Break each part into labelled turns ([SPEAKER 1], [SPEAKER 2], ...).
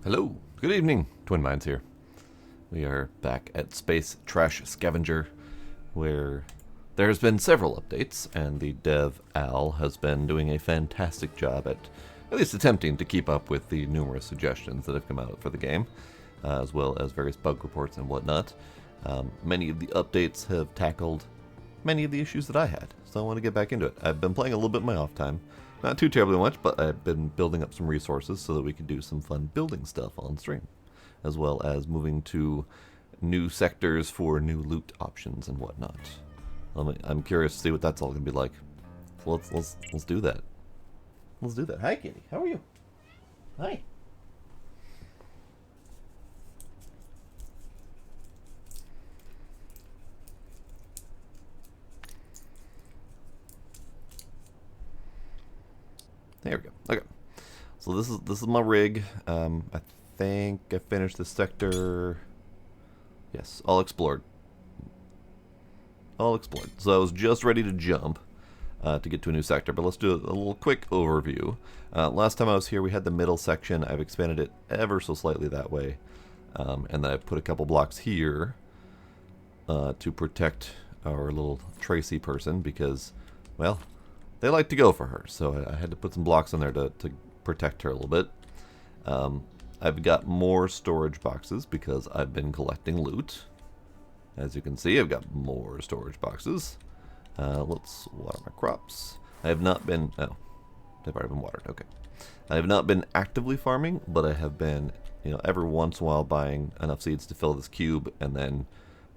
[SPEAKER 1] Hello, good evening, Twin Minds here. We are back at Space Trash Scavenger, where there has been several updates, and the dev Al has been doing a fantastic job at least attempting to keep up with the numerous suggestions that have come out for the game, as well as various bug reports and whatnot. Many of the updates have tackled many of the issues that I had, so I want to get back into it. I've been playing a little bit in my off time. Not too terribly much, but I've been building up some resources so that we can do some fun building stuff on stream, as well as moving to new sectors for new loot options and whatnot. I'm curious to see what that's all going to be like. So let's do that. Let's do that. Hi, Kitty. How are you? Hi. There we go. Okay. So this is my rig. I think I finished this sector. Yes, all explored. All explored. So I was just ready to jump to get to a new sector, but let's do a little quick overview. Last time I was here, we had the middle section. I've expanded it ever so slightly that way, and then I put a couple blocks here to protect our little Tracy person because, well, they like to go for her, so I had to put some blocks in there to protect her a little bit. I've got more storage boxes because I've been collecting loot. As you can see, I've got more storage boxes. Let's water my crops. I have not been... Oh, they've already been watered. Okay. I have not been actively farming, but I have been, every once in a while buying enough seeds to fill this cube and then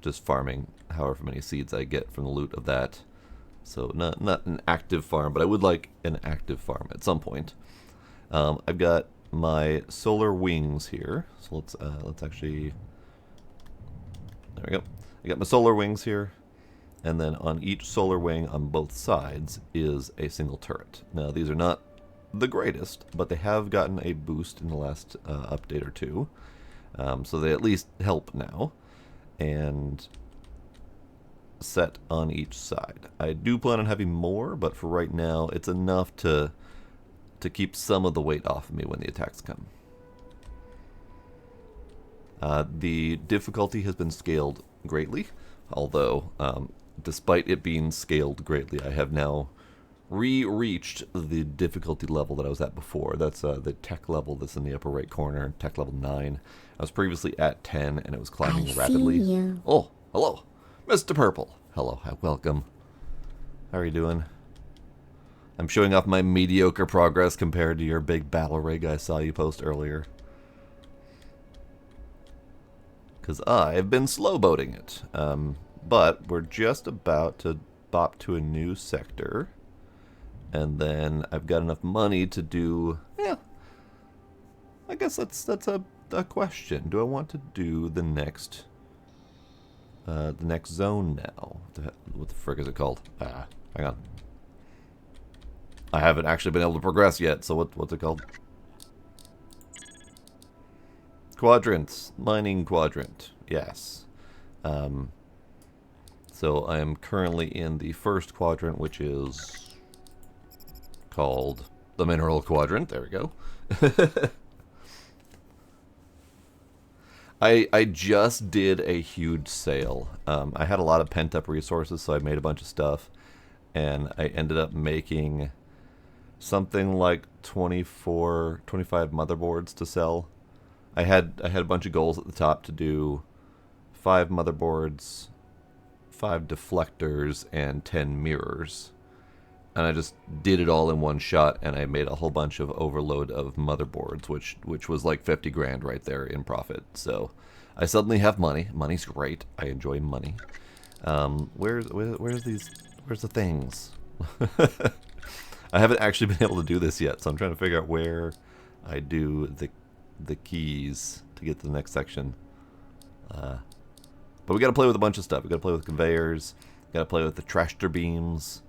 [SPEAKER 1] just farming however many seeds I get from the loot of that. So not an active farm, but I would like an active farm at some point. I've got my solar wings here, so let's actually. There we go. I got my solar wings here, and then on each solar wing on both sides is a single turret. Now these are not the greatest, but they have gotten a boost in the last update or two, so they at least help now. And set on each side. I do plan on having more, but for right now, it's enough to keep some of the weight off of me when the attacks come. The difficulty has been scaled greatly, although despite it being scaled greatly, I have now reached the difficulty level that I was at before. That's the tech level that's in the upper right corner, tech level 9. I was previously at 10, and it was climbing rapidly.
[SPEAKER 2] You.
[SPEAKER 1] Oh, hello. Mr. Purple. Hello, welcome. How are you doing? I'm showing off my mediocre progress compared to your big battle rig I saw you post earlier. Because I've been slow boating it. But we're just about to bop to a new sector. And then I've got enough money to do... Yeah. I guess that's a question. Do I want to do the next zone now? What the frick is it called? Hang on. I haven't actually been able to progress yet, so what's it called? Quadrants. Mining quadrant. Yes. So I am currently in the first quadrant, which is called the mineral quadrant. There we go. I just did a huge sale. I had a lot of pent-up resources, so I made a bunch of stuff, and I ended up making something like 25 motherboards to sell. I had a bunch of goals at the top to do 5 motherboards, 5 deflectors, and 10 mirrors. And I just did it all in one shot, and I made a whole bunch of overload of motherboards, which was like 50 grand right there in profit. So I suddenly have money. Money's great. I enjoy money. Where's the things? I haven't actually been able to do this yet, so I'm trying to figure out where I do the keys to get to the next section. But we got to play with a bunch of stuff. We got to play with conveyors. Got to play with the tractor beams.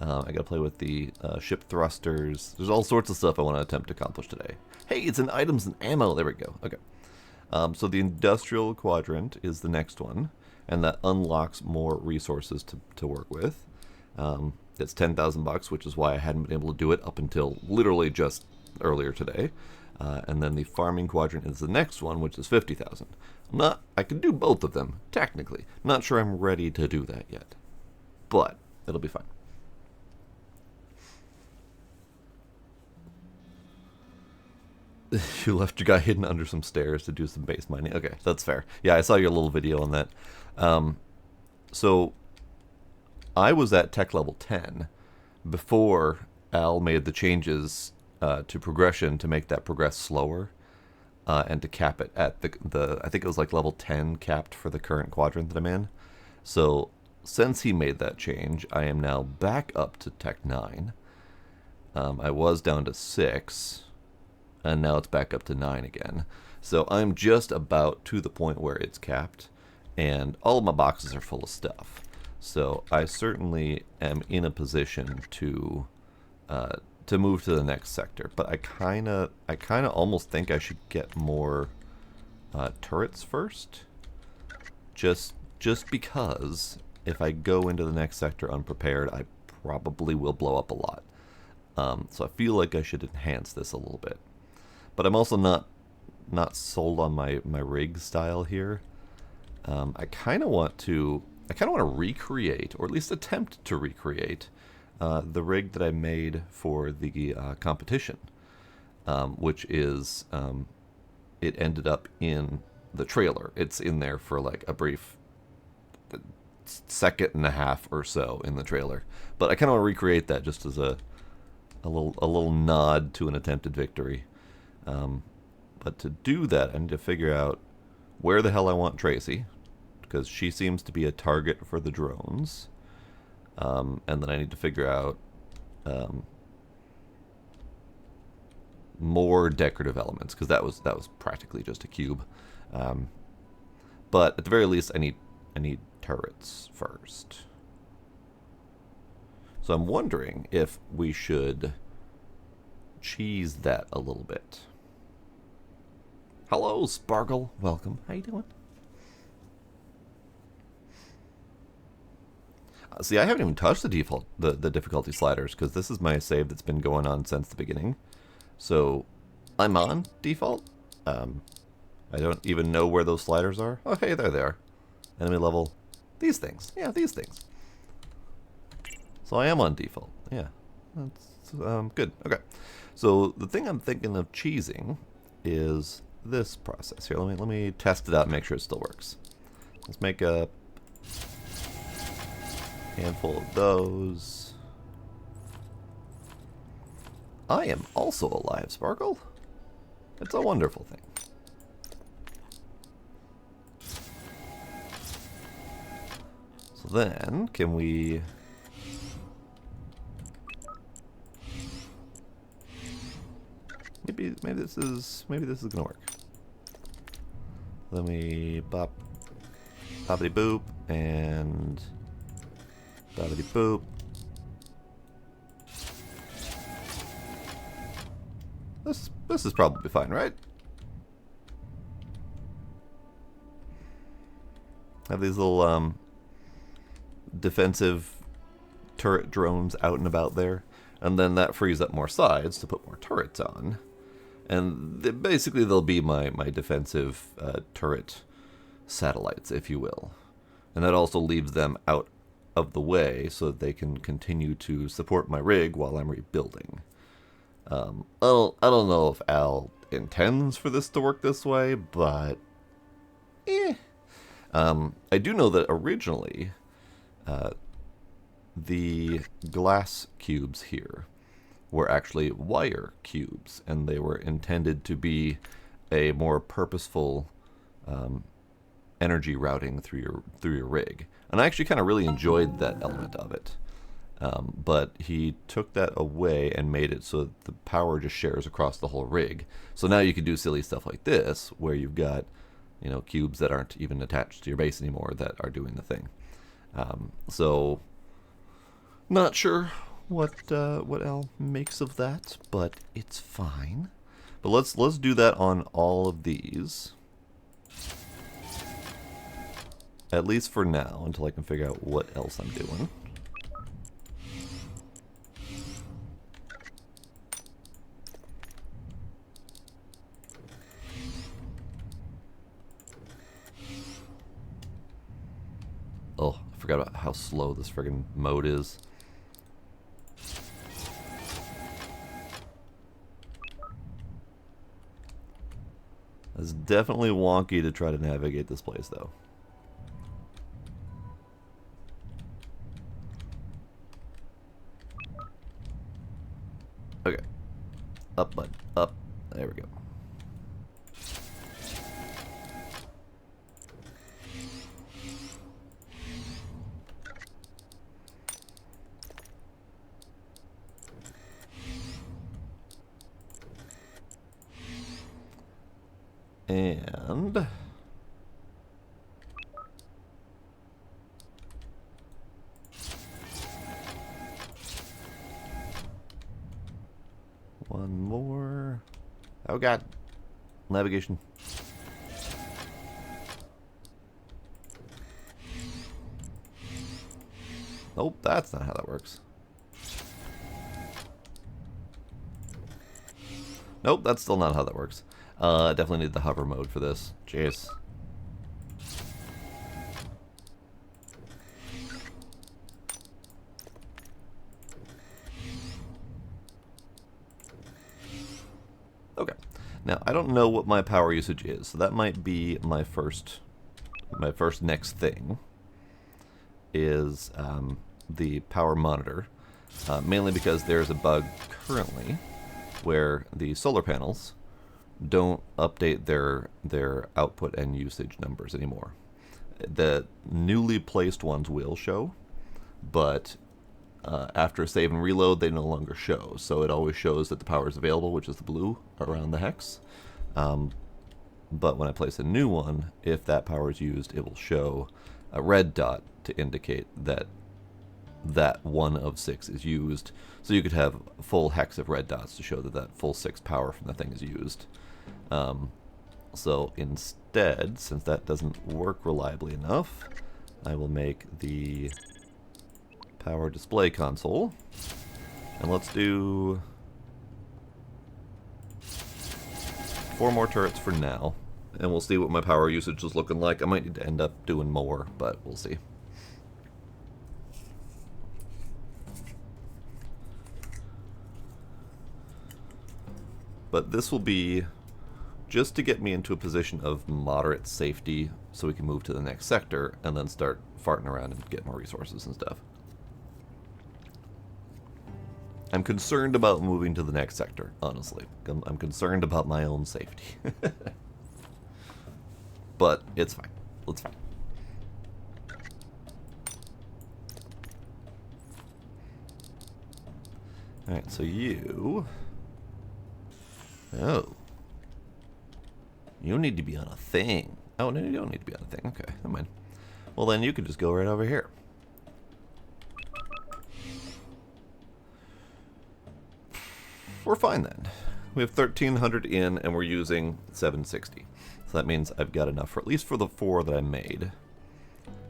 [SPEAKER 1] I got to play with the ship thrusters. There's all sorts of stuff I want to attempt to accomplish today. Hey, it's in items and ammo. There we go. Okay. So the industrial quadrant is the next one, and that unlocks more resources to work with. It's $10,000 bucks, which is why I hadn't been able to do it up until literally just earlier today. And then the farming quadrant is the next one, which is 50,000. I can do both of them, technically. Not sure I'm ready to do that yet. But it'll be fine. You left your guy hidden under some stairs to do some base mining. Okay, that's fair. Yeah, I saw your little video on that. So I was at tech level 10 before Al made the changes to progression to make that progress slower and to cap it at the I think it was like level 10 capped for the current quadrant that I'm in. So since he made that change, I am now back up to tech 9. I was down to 6. And now it's back up to 9 again. So I'm just about to the point where it's capped, and all of my boxes are full of stuff. So I certainly am in a position to move to the next sector. But I kind of almost think I should get more turrets first, just because if I go into the next sector unprepared, I probably will blow up a lot. So I feel like I should enhance this a little bit. But I'm also not sold on my rig style here. I kind of want to recreate, or at least attempt to recreate, the rig that I made for the competition, which is it ended up in the trailer. It's in there for like a brief second and a half or so in the trailer. But I kind of want to recreate that just as a little nod to an attempted victory. But to do that, I need to figure out where the hell I want Tracy, because she seems to be a target for the drones. And then I need to figure out more decorative elements, because that was practically just a cube. But at the very least, I need turrets first. So I'm wondering if we should cheese that a little bit. Hello, Sparkle. Welcome. How you doing? See, I haven't even touched the difficulty sliders, because this is my save that's been going on since the beginning. So I'm on default. I don't even know where those sliders are. Oh, hey, there they are. Enemy level. These things. Yeah, these things. So I am on default. Yeah, that's good. Okay. So the thing I'm thinking of cheesing is this process here. Let me test it out and make sure it still works. Let's make a handful of those. I am also alive, Sparkle. It's a wonderful thing. So then, can we... Maybe this is gonna work. Let me bop, boppity boop, and boppity boop. This is probably fine, right? Have these little defensive turret drones out and about there, and then that frees up more sides to put more turrets on. And basically they'll be my defensive turret satellites, if you will. And that also leaves them out of the way so that they can continue to support my rig while I'm rebuilding. I don't know if Al intends for this to work this way, but I do know that originally the glass cubes here were actually wire cubes, and they were intended to be a more purposeful energy routing through your rig. And I actually kind of really enjoyed that element of it. But he took that away and made it so that the power just shares across the whole rig. So now you can do silly stuff like this, where you've got, you know, cubes that aren't even attached to your base anymore that are doing the thing. So not sure what Al makes of that, but it's fine. But let's do that on all of these, at least for now, until I can figure out what else I'm doing. forgot about how slow this friggin' mode is. It's definitely wonky to try to navigate this place, though. Okay. Up, bud. Up. There we go. And one more. Oh god. Navigation. Nope, that's not how that works. Nope, that's still not how that works. Definitely need the hover mode for this. Jeez. Okay. Now, I don't know what my power usage is, so that might be my first next thing is the power monitor. Mainly because there's a bug currently where the solar panels don't update their output and usage numbers anymore. The newly placed ones will show, but after save and reload, they no longer show. So it always shows that the power is available, which is the blue around the hex. But when I place a new one, if that power is used, it will show a red dot to indicate that that 1 of 6 is used. So you could have a full hex of red dots to show that that full 6 power from the thing is used. So instead, since that doesn't work reliably enough, I will make the power display console. And let's do 4 more turrets for now. And we'll see what my power usage is looking like. I might need to end up doing more, but we'll see. But this will be just to get me into a position of moderate safety so we can move to the next sector and then start farting around and get more resources and stuff. I'm concerned about moving to the next sector, honestly. I'm concerned about my own safety. But it's fine. It's fine. Alright, so you... Oh. You need to be on a thing. Oh, no, you don't need to be on a thing. Okay, never mind. Well, then you can just go right over here. We're fine then. We have 1,300 in, and we're using 760. So that means I've got enough for at least for the 4 that I made.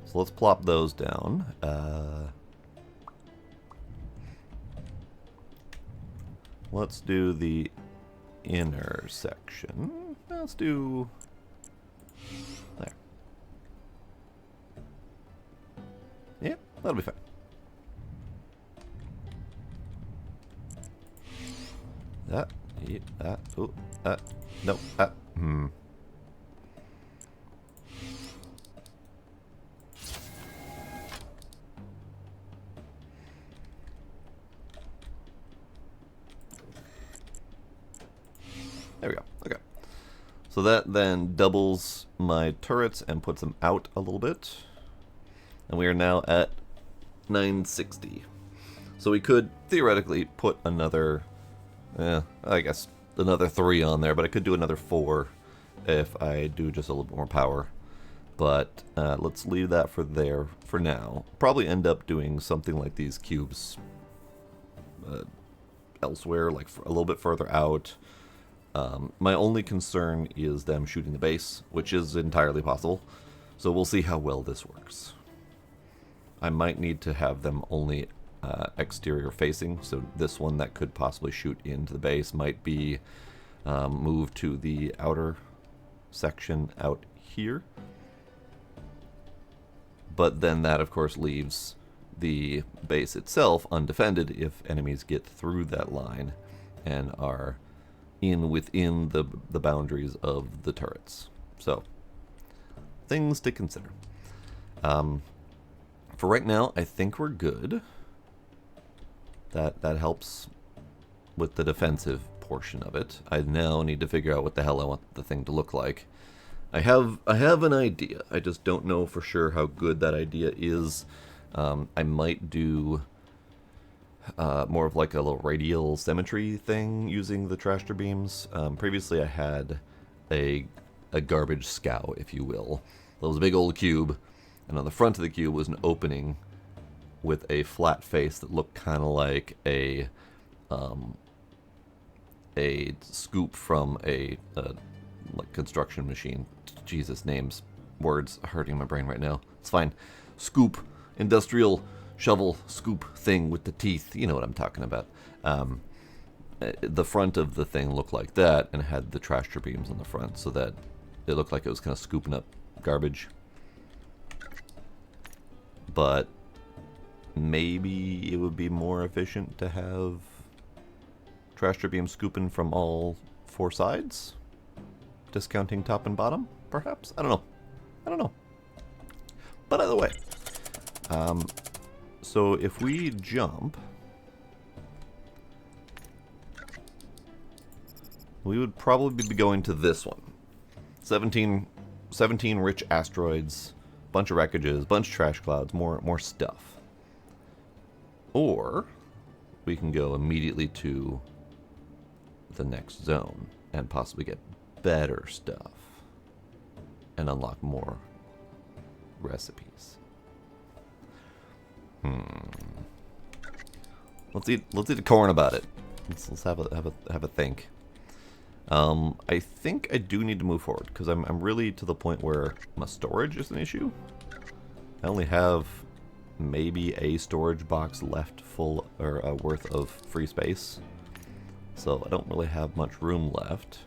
[SPEAKER 1] So let's plop those down. Let's do the inner section. Let's do there. Yep, that'll be fine. That, yeah, that, oh, no, There we go. Okay. So that then doubles my turrets and puts them out a little bit. And we are now at 960. So we could theoretically put another, I guess another 3 on there, but I could do another 4 if I do just a little bit more power. But let's leave that for there for now. Probably end up doing something like these cubes elsewhere, like a little bit further out. My only concern is them shooting the base, which is entirely possible. So we'll see how well this works. I might need to have them only exterior facing, so this one that could possibly shoot into the base might be moved to the outer section out here. but then that, of course, leaves the base itself undefended if enemies get through that line and are within the boundaries of the turrets. So, things to consider. For right now, I think we're good. That helps with the defensive portion of it. I now need to figure out what the hell I want the thing to look like. I have an idea. I just don't know for sure how good that idea is. I might do more of like a little radial symmetry thing using the trashter beams. Previously I had a garbage scow, if you will. It was a big old cube, and on the front of the cube was an opening with a flat face that looked kind of like a scoop from a like construction machine. Jesus, names, words hurting my brain right now. It's fine. Scoop, industrial shovel scoop thing with the teeth. You know what I'm talking about. The front of the thing looked like that and had the trasher beams on the front, so that it looked like it was kind of scooping up garbage. But maybe it would be more efficient to have trasher beams scooping from all four sides, discounting top and bottom, perhaps? I don't know. But either way, so if we jump, we would probably be going to this one. 17 rich asteroids, bunch of wreckages, bunch of trash clouds, more stuff. Or we can go immediately to the next zone and possibly get better stuff and unlock more recipes. Let's eat a corn about it. Let's have a think. I think I do need to move forward because I'm really to the point where my storage is an issue. I only have maybe a storage box left full or worth of free space, so I don't really have much room left.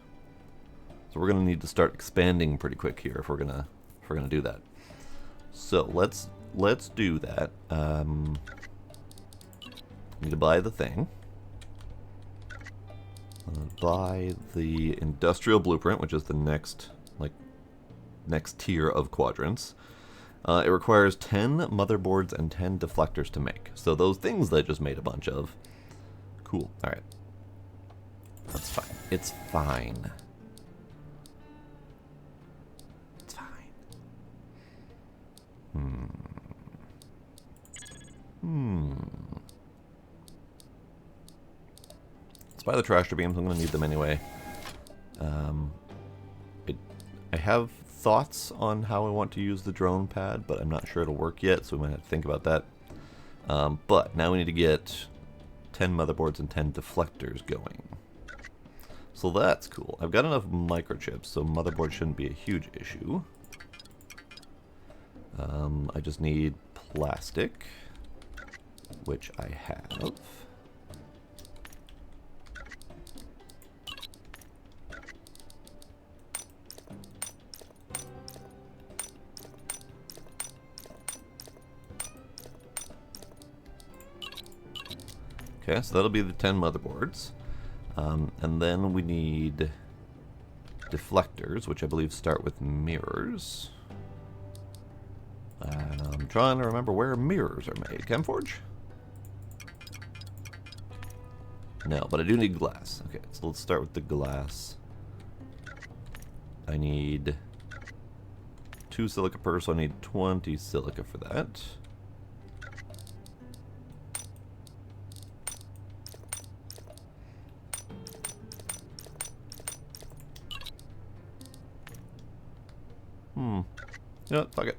[SPEAKER 1] So we're gonna need to start expanding pretty quick here if we're gonna do that. So let's do that. Need to buy the thing. Buy the industrial blueprint, which is the next tier of quadrants. It requires 10 motherboards and 10 deflectors to make. So those things that I just made a bunch of. Cool. All right. That's fine. It's fine. It's fine. Let's buy the trasher beams. I'm going to need them anyway. I have thoughts on how I want to use the drone pad, but I'm not sure it'll work yet, so we might have to think about that. But now we need to get 10 motherboards and 10 deflectors going. So that's cool. I've got enough microchips, so motherboard shouldn't be a huge issue. I just need plastic, which I have. Okay, so that'll be the 10 motherboards. And then we need deflectors, which I believe start with mirrors. And I'm trying to remember where mirrors are made. Chemforge? No, but I do need glass. Okay, so let's start with the glass. I need 2 silica per, so I need 20 silica for that. Yeah, fuck it.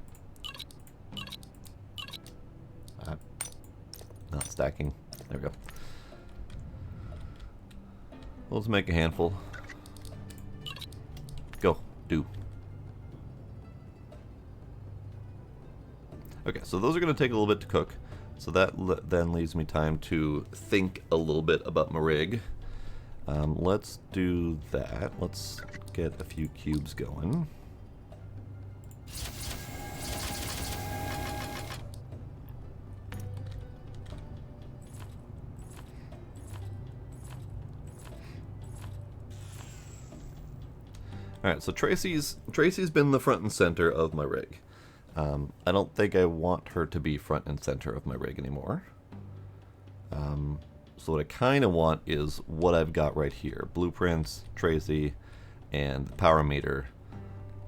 [SPEAKER 1] Not stacking. There we go. Let's make a handful. Go. Do. Okay, so those are going to take a little bit to cook. So that then leaves me time to think a little bit about my rig. Let's do that. Let's get a few cubes going. Alright, so Tracy's been the front and center of my rig. I don't think I want her to be front and center of my rig anymore. So what I kind of want is what I've got right here. Blueprints, Tracy, and the power meter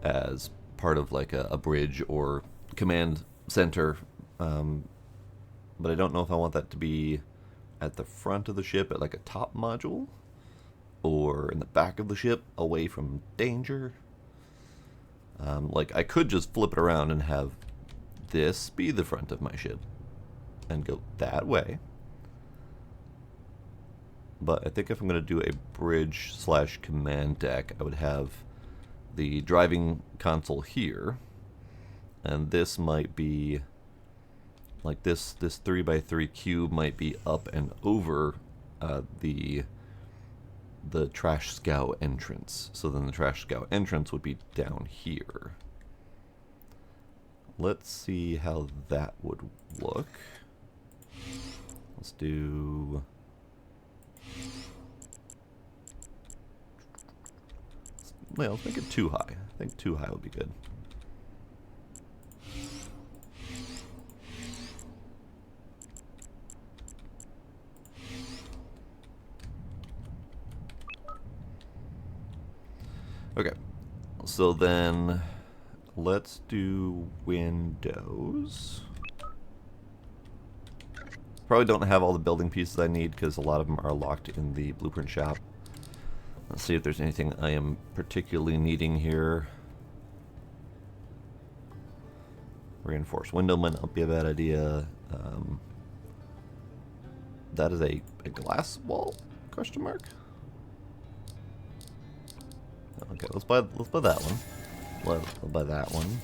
[SPEAKER 1] as part of like a bridge or command center. But I don't know if I want that to be at the front of the ship at like a top module, or in the back of the ship away from danger. Like I could just flip it around and have this be the front of my ship and go that way. But I think if I'm going to do a bridge / command deck, I would have the driving console here, and this might be like this 3x3 cube might be up and over the trash scow entrance. So then the trash scow entrance would be down here. Let's see how that would look. Let's do... Well, let's make it too high. I think too high would be good. Okay, so then let's do windows. Probably don't have all the building pieces I need because a lot of them are locked in the blueprint shop. Let's see if there's anything I am particularly needing here. Reinforced window might not be a bad idea. That is a glass wall? Question mark. Okay, let's buy that one. Let's buy that one.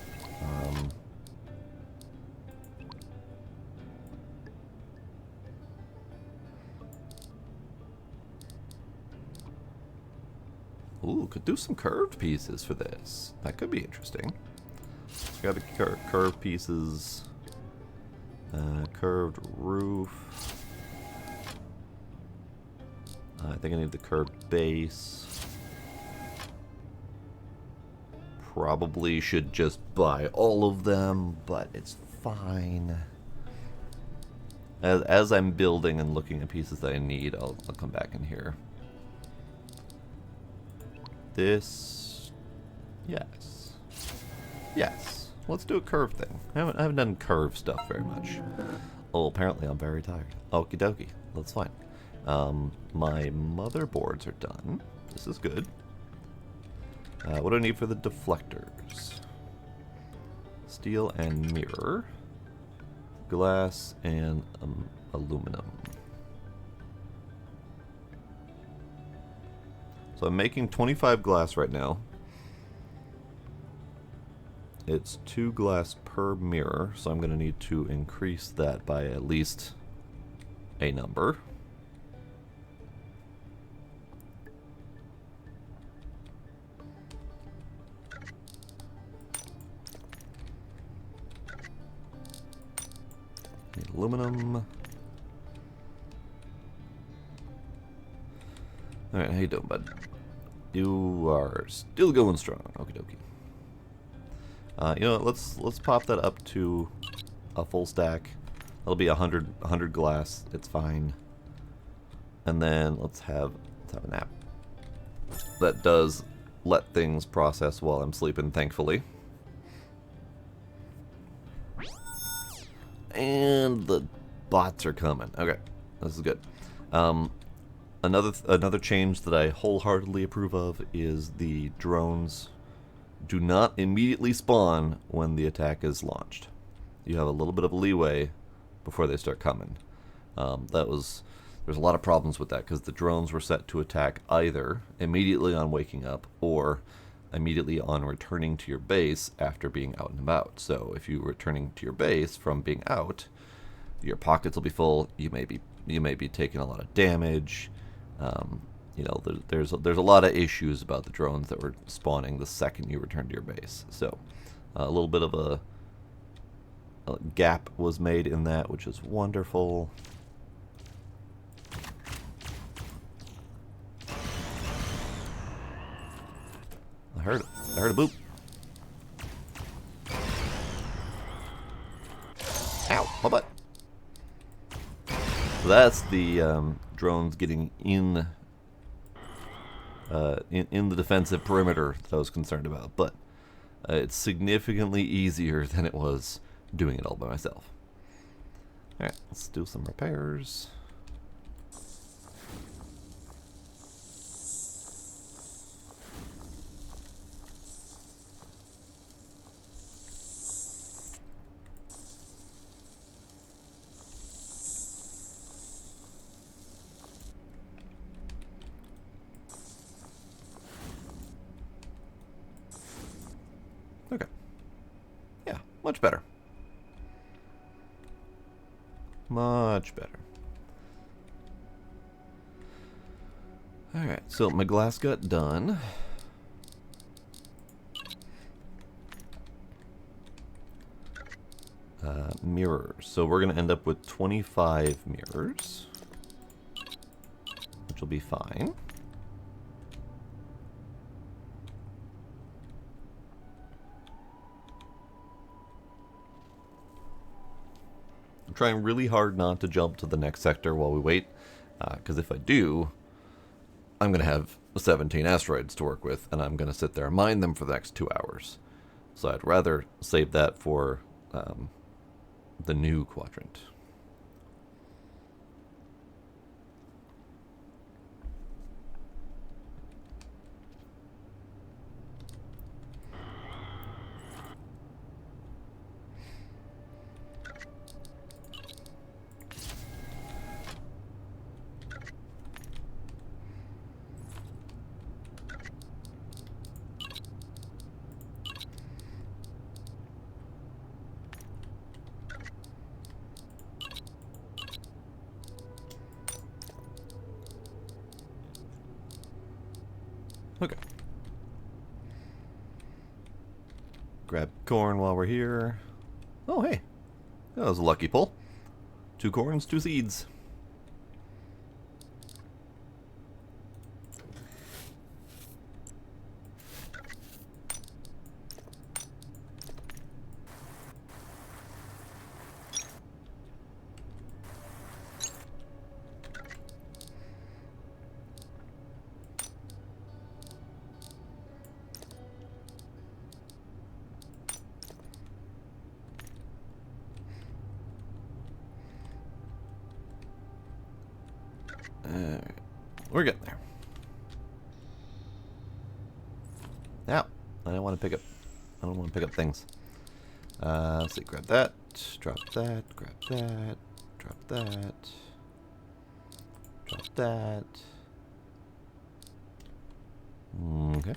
[SPEAKER 1] Ooh, could do some curved pieces for this. That could be interesting. So got the curved pieces. Curved roof. I think I need the curved base. Probably should just buy all of them, but it's fine. As I'm building and looking at pieces that I need, I'll come back in here. This, yes, yes. Let's do a curve thing. I haven't done curve stuff very much. Oh, apparently I'm very tired. Okie dokie, that's fine. My motherboards are done. This is good. What do I need for the deflectors? Steel and mirror, glass and aluminum. So I'm making 25 glass right now. It's 2 glass per mirror, so I'm going to need to increase that by at least a number. Aluminum. Alright, how you doing, bud? You are still going strong. Okie dokie. You know what, let's pop that up to a full stack. That'll be 100 glass. It's fine. And then let's have a nap. That does let things process while I'm sleeping, thankfully. And the bots are coming. Okay, this is good. Another change that I wholeheartedly approve of is the drones do not immediately spawn when the attack is launched. You have a little bit of leeway before they start coming. There's a lot of problems with that because the drones were set to attack either immediately on waking up or immediately on returning to your base after being out and about. So if you're returning to your base from being out, your pockets will be full. You may be taking a lot of damage. You know, there's a lot of issues about the drones that were spawning the second you return to your base. So a little bit of a gap was made in that, which is wonderful. I heard it. I heard a boop. Ow, my butt. So that's the drones getting in the defensive perimeter that I was concerned about. But it's significantly easier than it was doing it all by myself. Alright, let's do some repairs. Okay. Yeah, much better. Much better. Alright, so my glass got done. Mirrors. So we're going to end up with 25 mirrors, which will be fine. I'm trying really hard not to jump to the next sector while we wait, because if I do, I'm going to have 17 asteroids to work with, and I'm going to sit there and mine them for the next 2 hours. So I'd rather save that for the new quadrant. Okay. Grab corn while we're here. Oh, hey. That was a lucky pull. 2 corns, 2 seeds. We're getting there. Now, I don't want to pick up. I don't want to pick up things. Let's see. Grab that. Drop that. Grab that. Drop that. Drop that. Okay.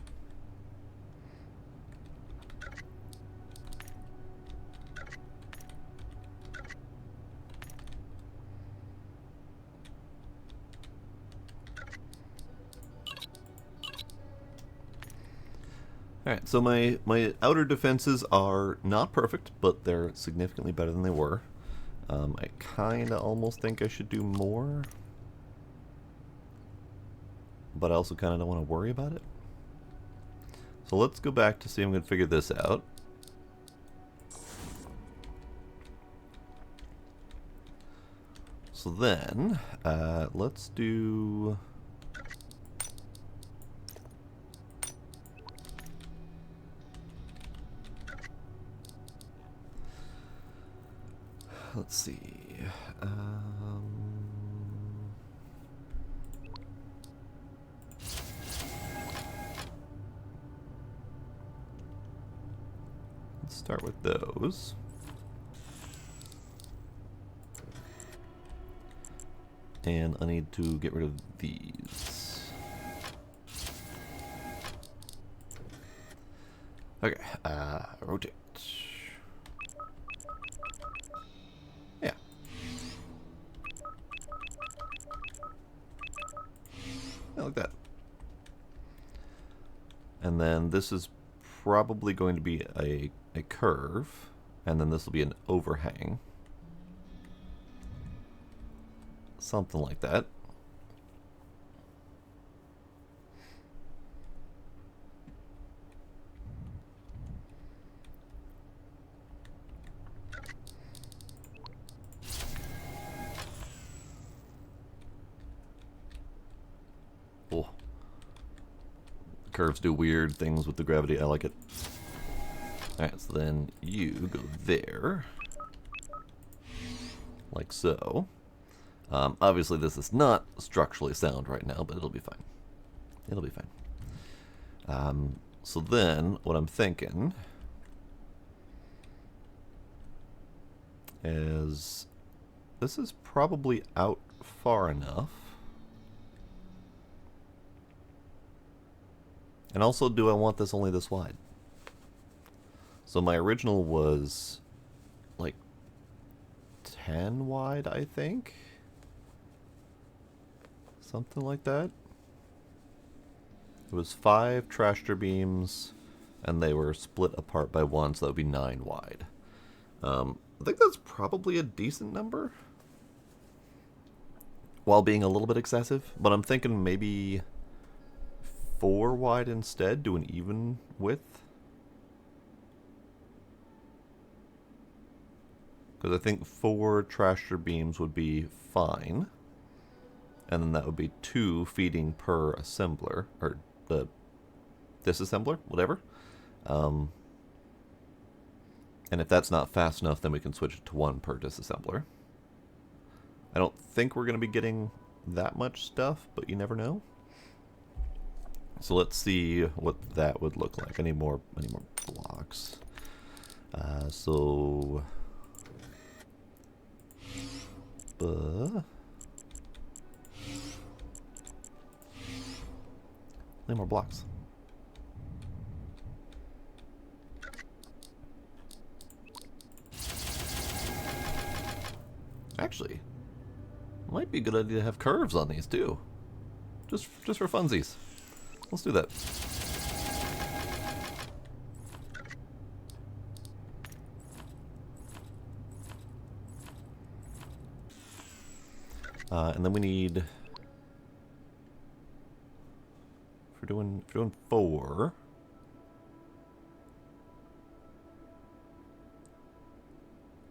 [SPEAKER 1] Alright, so my outer defenses are not perfect, but they're significantly better than they were. I kind of almost think I should do more, but I also kind of don't want to worry about it. So let's go back to see if I'm going to figure this out. So then, let's do... Let's see. Let's start with those. And I need to get rid of these. Okay, rotate. Yeah. Yeah, like that. And then this is probably going to be a curve, and then this will be an overhang. Something like that. Curves do weird things with the gravity. I like it. Alright, so then you go there. Like so. Obviously this is not structurally sound right now, but it'll be fine. It'll be fine. So then, what I'm thinking is this is probably out far enough. And also, do I want this only this wide? So my original was like 10 wide, I think. Something like that. It was 5 trashter beams, and they were split apart by 1, so that would be 9 wide. I think that's probably a decent number, while being a little bit excessive. But I'm thinking maybe 4 wide instead, do an even width. Because I think 4 trasher beams would be fine. And then that would be 2 feeding per assembler, or the disassembler, whatever. And if that's not fast enough, then we can switch it to 1 per disassembler. I don't think we're going to be getting that much stuff, but you never know. So let's see what that would look like. I need more blocks. Need more blocks. Actually, might be a good idea to have curves on these too. Just for funsies. Let's do that. And then we need, if we're doing 4.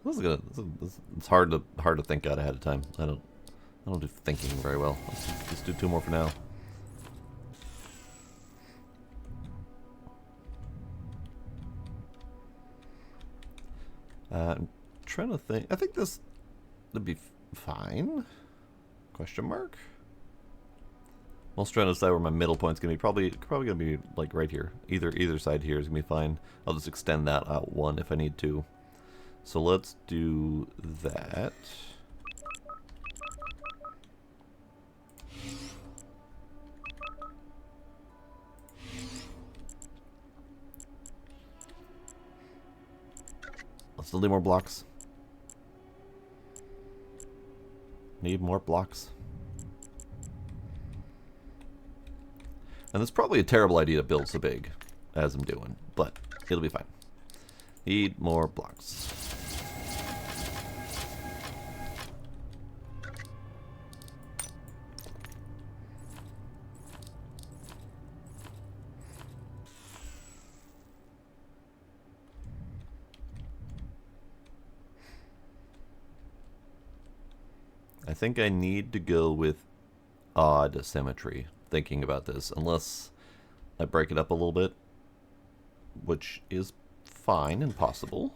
[SPEAKER 1] This is gonna. It's hard to think out ahead of time. I don't do thinking very well. Let's just do 2 more for now. I'm trying to think. I think this would be fine. Question mark. I'm also trying to decide where my middle point's gonna be. Probably gonna be like right here. Either side here is gonna be fine. I'll just extend that out 1 if I need to. So let's do that. Let's still do more blocks. Need more blocks. And it's probably a terrible idea to build so big as I'm doing, but it'll be fine. Need more blocks. I think I need to go with odd symmetry, thinking about this, unless I break it up a little bit, which is fine and possible.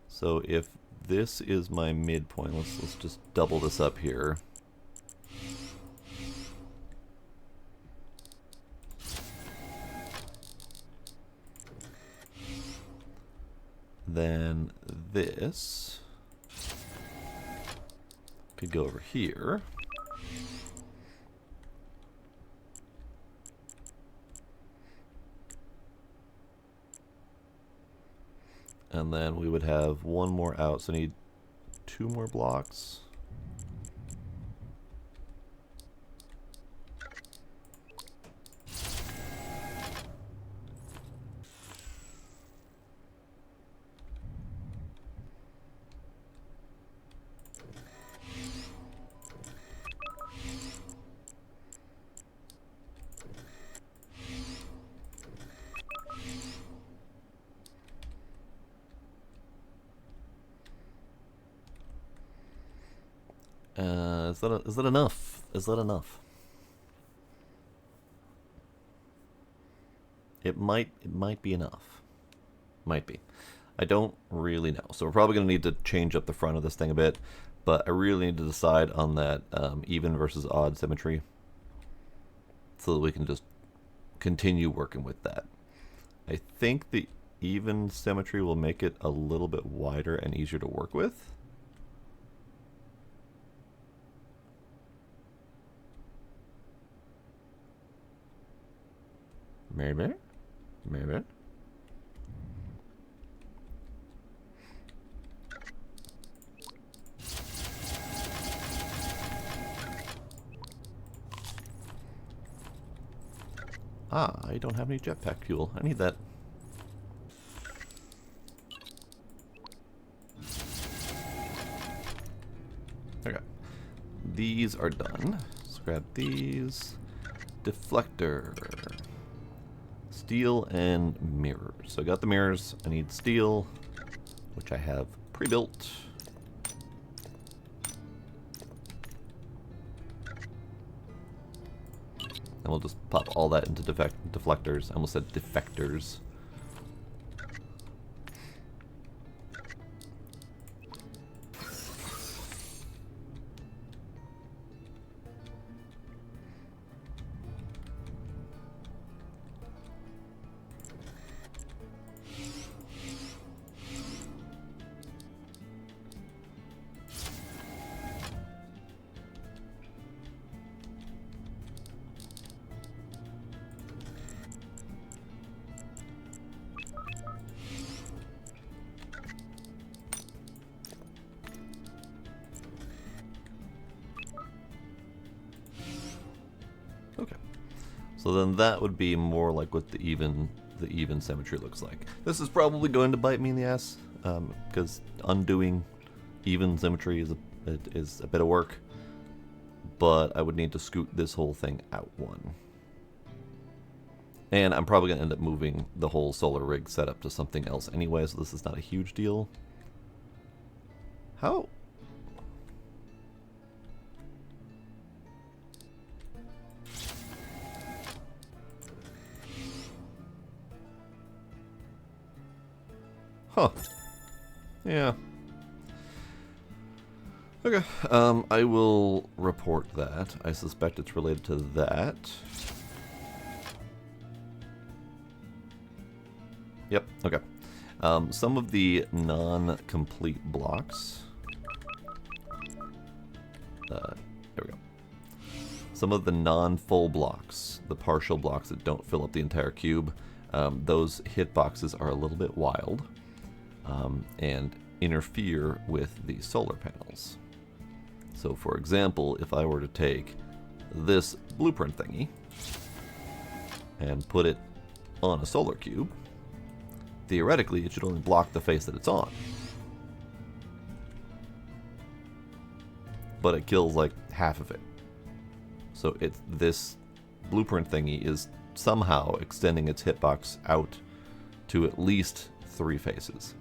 [SPEAKER 1] So if this is my midpoint, let's just double this up here. Then this could go over here. And then we would have 1 more out, so I need 2 more blocks. Is that enough? Is that enough? It might be enough. Might be. I don't really know. So we're probably going to need to change up the front of this thing a bit, but I really need to decide on that even versus odd symmetry so that we can just continue working with that. I think the even symmetry will make it a little bit wider and easier to work with. Maybe. Maybe. Ah, I don't have any jetpack fuel. I need that. Okay. These are done. Let's grab these. Deflector. Steel and mirrors. So I got the mirrors. I need steel, which I have pre-built. And we'll just pop all that into deflectors. I almost said defectors. Okay. So then that would be more like what the even symmetry looks like. This is probably going to bite me in the ass, because undoing even symmetry is a bit of work. But I would need to scoot this whole thing out one. And I'm probably going to end up moving the whole solar rig setup to something else anyway, so this is not a huge deal. How? Huh. Yeah. Okay. I will report that. I suspect it's related to that. Yep. Okay. Some of the non-complete blocks. There we go. Some of the non-full blocks, the partial blocks that don't fill up the entire cube, those hitboxes are a little bit wild. And interfere with the solar panels. So for example, if I were to take this blueprint thingy and put it on a solar cube, theoretically it should only block the face that it's on. But it kills like half of it. So this blueprint thingy is somehow extending its hitbox out to at least 3 faces.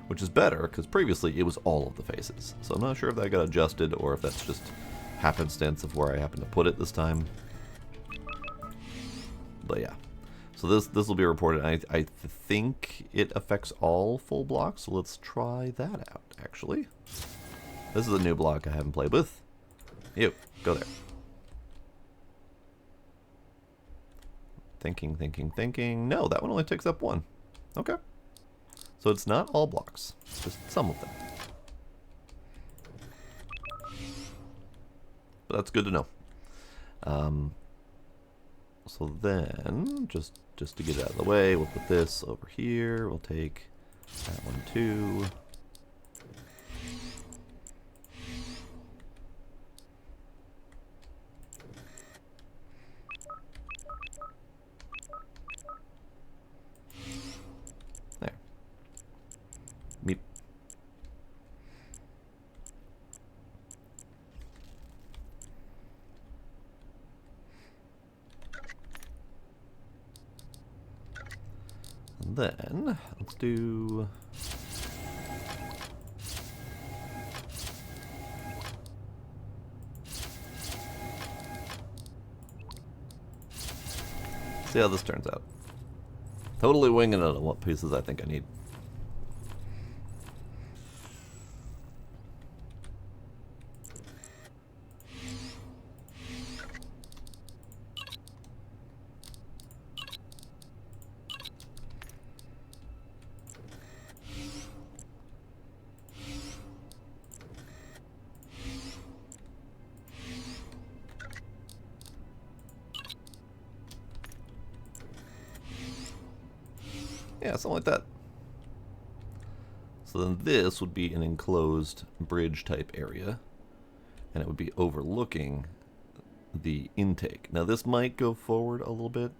[SPEAKER 1] Which is better, because previously it was all of the faces. So I'm not sure if that got adjusted, or if that's just happenstance of where I happen to put it this time. But yeah. So this will be reported. I think it affects all full blocks, so let's try that out, actually. This is a new block I haven't played with. Ew, go there. Thinking. No, that one only takes up 1. Okay. So it's not all blocks, just some of them. But that's good to know. So then, just to get it out of the way, we'll put this over here. We'll take that one too. Meep. And then let's do See how this turns out. Totally winging it on what pieces I think I need. Yeah, something like that. So then this would be an enclosed bridge type area, and it would be overlooking the intake. Now this might go forward a little bit.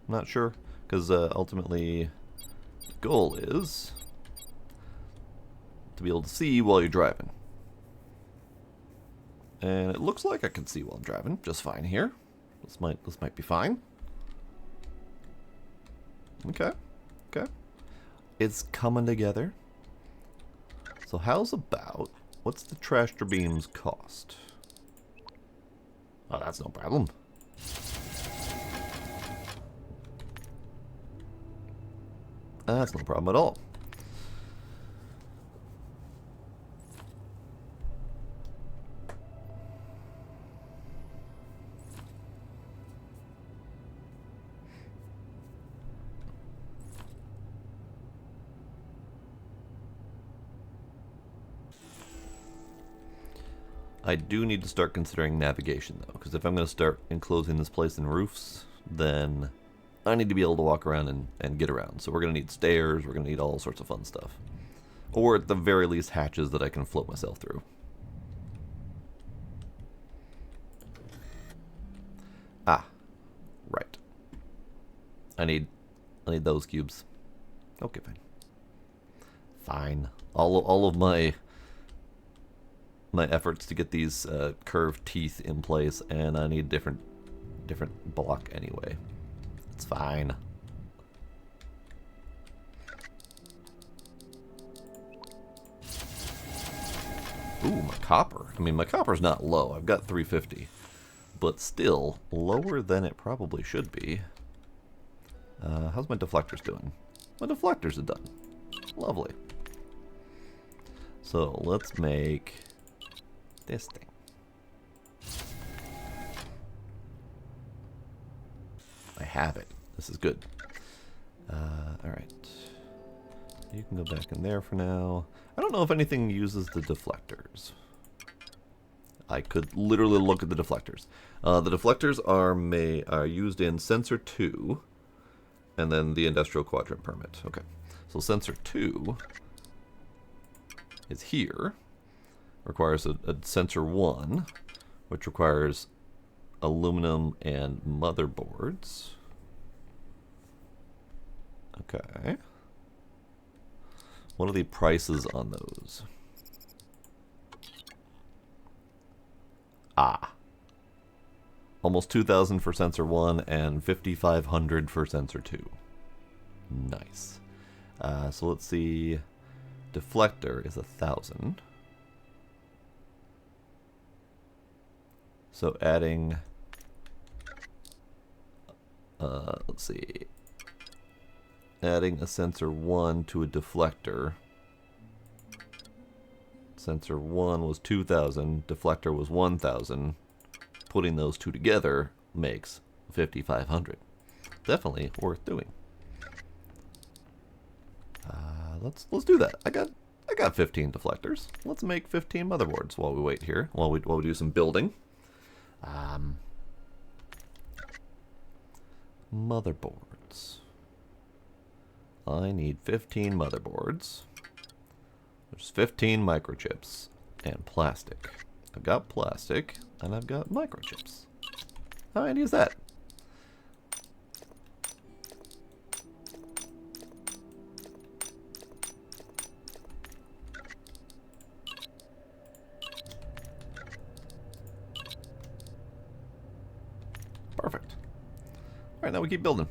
[SPEAKER 1] I'm not sure, because ultimately the goal is to be able to see while you're driving. And it looks like I can see while I'm driving just fine here. This might be fine. Okay. Okay. It's coming together. So how's about, what's the tractor beams cost? Oh, that's no problem. That's no problem at all. I do need to start considering navigation, though, because if I'm going to start enclosing this place in roofs, then I need to be able to walk around and get around. So we're going to need stairs, we're going to need all sorts of fun stuff. Or at the very least, hatches that I can float myself through. Ah, right. I need those cubes. Okay, fine. Fine. All of my efforts to get these curved teeth in place, and I need different block anyway. It's fine. Ooh, my copper. I mean, my copper's not low. I've got 350, but still lower than it probably should be. How's my deflectors doing? My deflectors are done. Lovely. So let's make this thing. I have it. This is good. Alright. You can go back in there for now. I don't know if anything uses the deflectors. I could literally look at the deflectors. The deflectors are used in Sensor 2, and then the Industrial Quadrant Permit. Okay. So Sensor 2 is here. Requires a Sensor 1, which requires aluminum and motherboards. Okay. What are the prices on those? Ah. Almost 2,000 for Sensor 1 and 5,500 for Sensor 2. Nice. So let's see. Deflector is 1,000. So adding, let's see, adding a Sensor 1 to a deflector. Sensor 1 was 2,000, deflector was 1,000. Putting those two together makes 5,500. Definitely worth doing. Let's do that. I got 15 deflectors. Let's make 15 motherboards while we wait here. While we do some building. Motherboards. I need 15 motherboards. There's 15 microchips and plastic. I've got plastic and I've got microchips. How handy is that? Perfect. Alright, now we keep building.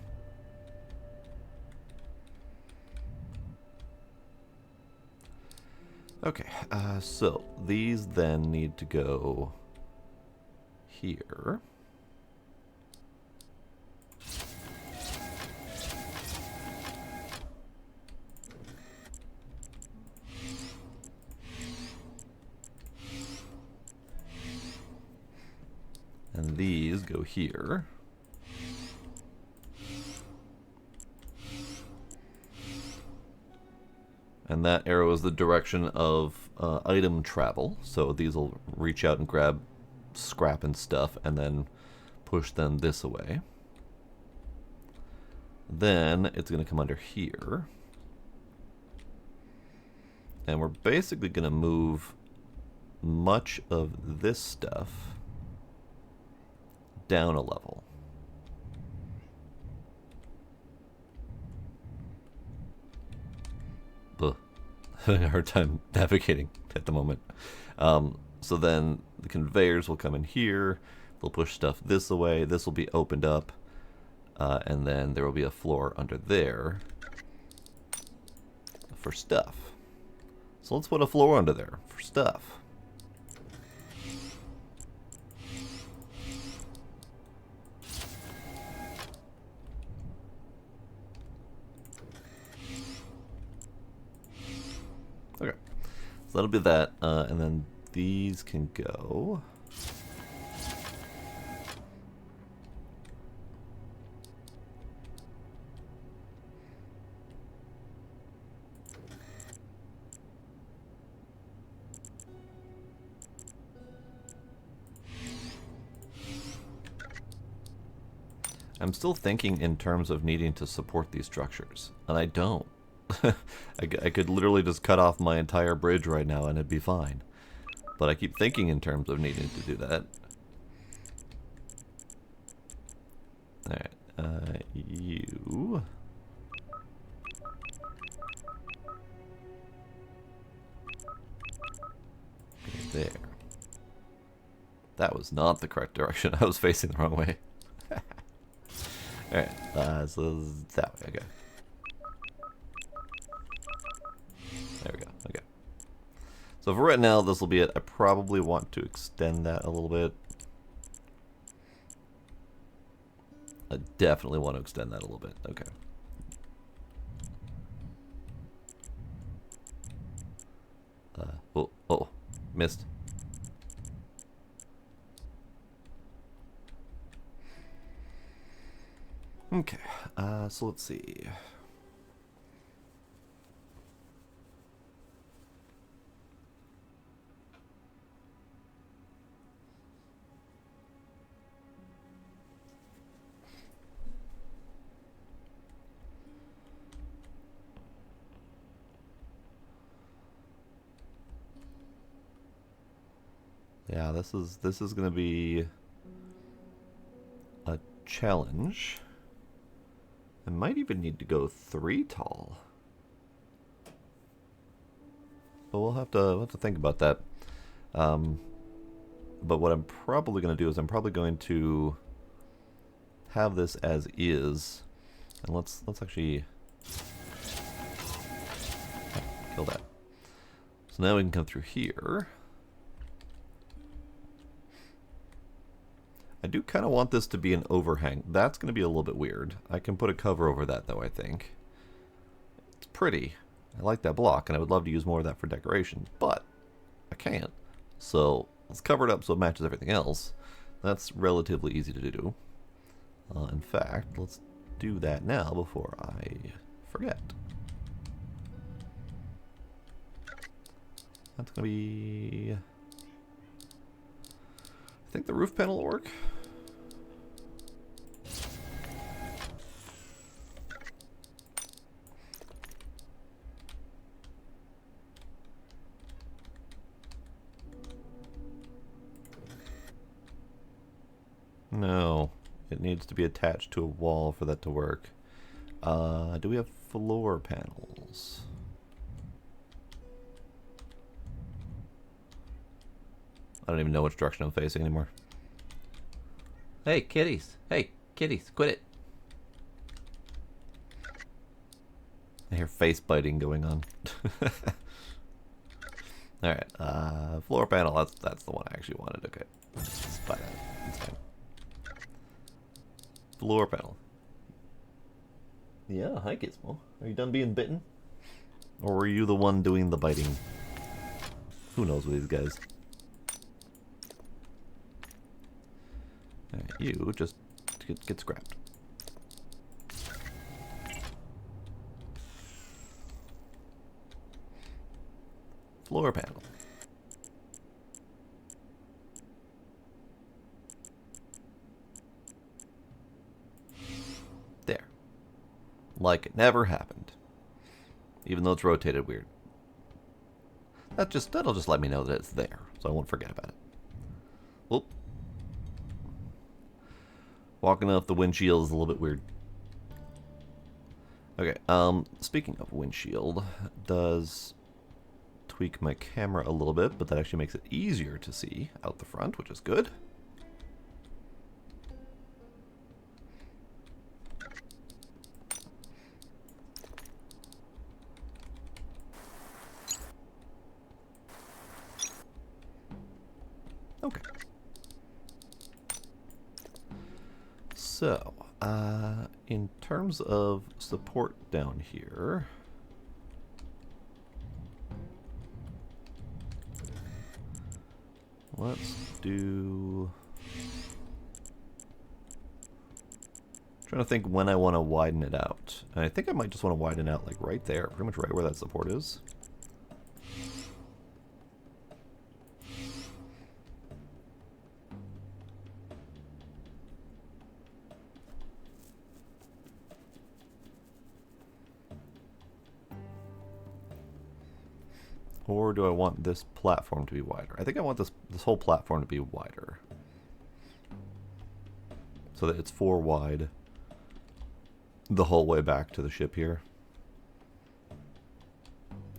[SPEAKER 1] Okay, so these then need to go here. And these go here. And that arrow is the direction of item travel. So these will reach out and grab scrap and stuff and then push them this away. Then it's going to come under here. And we're basically going to move much of this stuff down a level. Ugh. Having a hard time navigating at the moment. So then the conveyors will come in here. They'll push stuff this away. This will be opened up. And then there will be a floor under there for stuff. So let's put a floor under there for stuff. Okay, so that'll be that, and then these can go. I'm still thinking in terms of needing to support these structures, and I don't. I could literally just cut off my entire bridge right now and it'd be fine. But I keep thinking in terms of needing to do that. Alright, you... there. That was not the correct direction. I was facing the wrong way. Alright, so that way, okay. There we go, okay. So for right now, this will be it. I probably want to extend that a little bit. I definitely want to extend that a little bit, okay. Oh, missed. Okay, so let's see. Yeah, this is going to be a challenge. I might even need to go 3 tall. But we'll have to think about that. But what I'm probably going to do is I'm probably going to have this as is. And let's actually kill that. So now we can come through here. I do kind of want this to be an overhang. That's going to be a little bit weird. I can put a cover over that, though, I think. It's pretty. I like that block, and I would love to use more of that for decoration, but I can't. So let's cover it up so it matches everything else. That's relatively easy to do. In fact, let's do that now before I forget. That's going to be... I think the roof panel will work. No, it needs to be attached to a wall for that to work. Do we have floor panels? I don't even know which direction I'm facing anymore. Hey, kitties. Hey, kitties, quit it. I hear face biting going on. Alright, floor panel, that's the one I actually wanted. Okay, let's buy that. That's fine. Floor panel. Yeah, hi Gizmo. Are you done being bitten? Or were you the one doing the biting? Who knows with these guys? You just get scrapped. Floor panel. There. Like it never happened. Even though it's rotated weird. That'll just let me know that it's there, so I won't forget about it. Whoop. Walking off the windshield is a little bit weird. Okay, speaking of windshield, does tweak my camera a little bit, but that actually makes it easier to see out the front, which is good. Okay. So, in terms of support down here, let's do... Trying to think when I want to widen it out. And I think I might just want to widen out like right there, pretty much right where that support is. Or do I want this platform to be wider? I think I want this whole platform to be wider. So that it's 4 wide the whole way back to the ship here.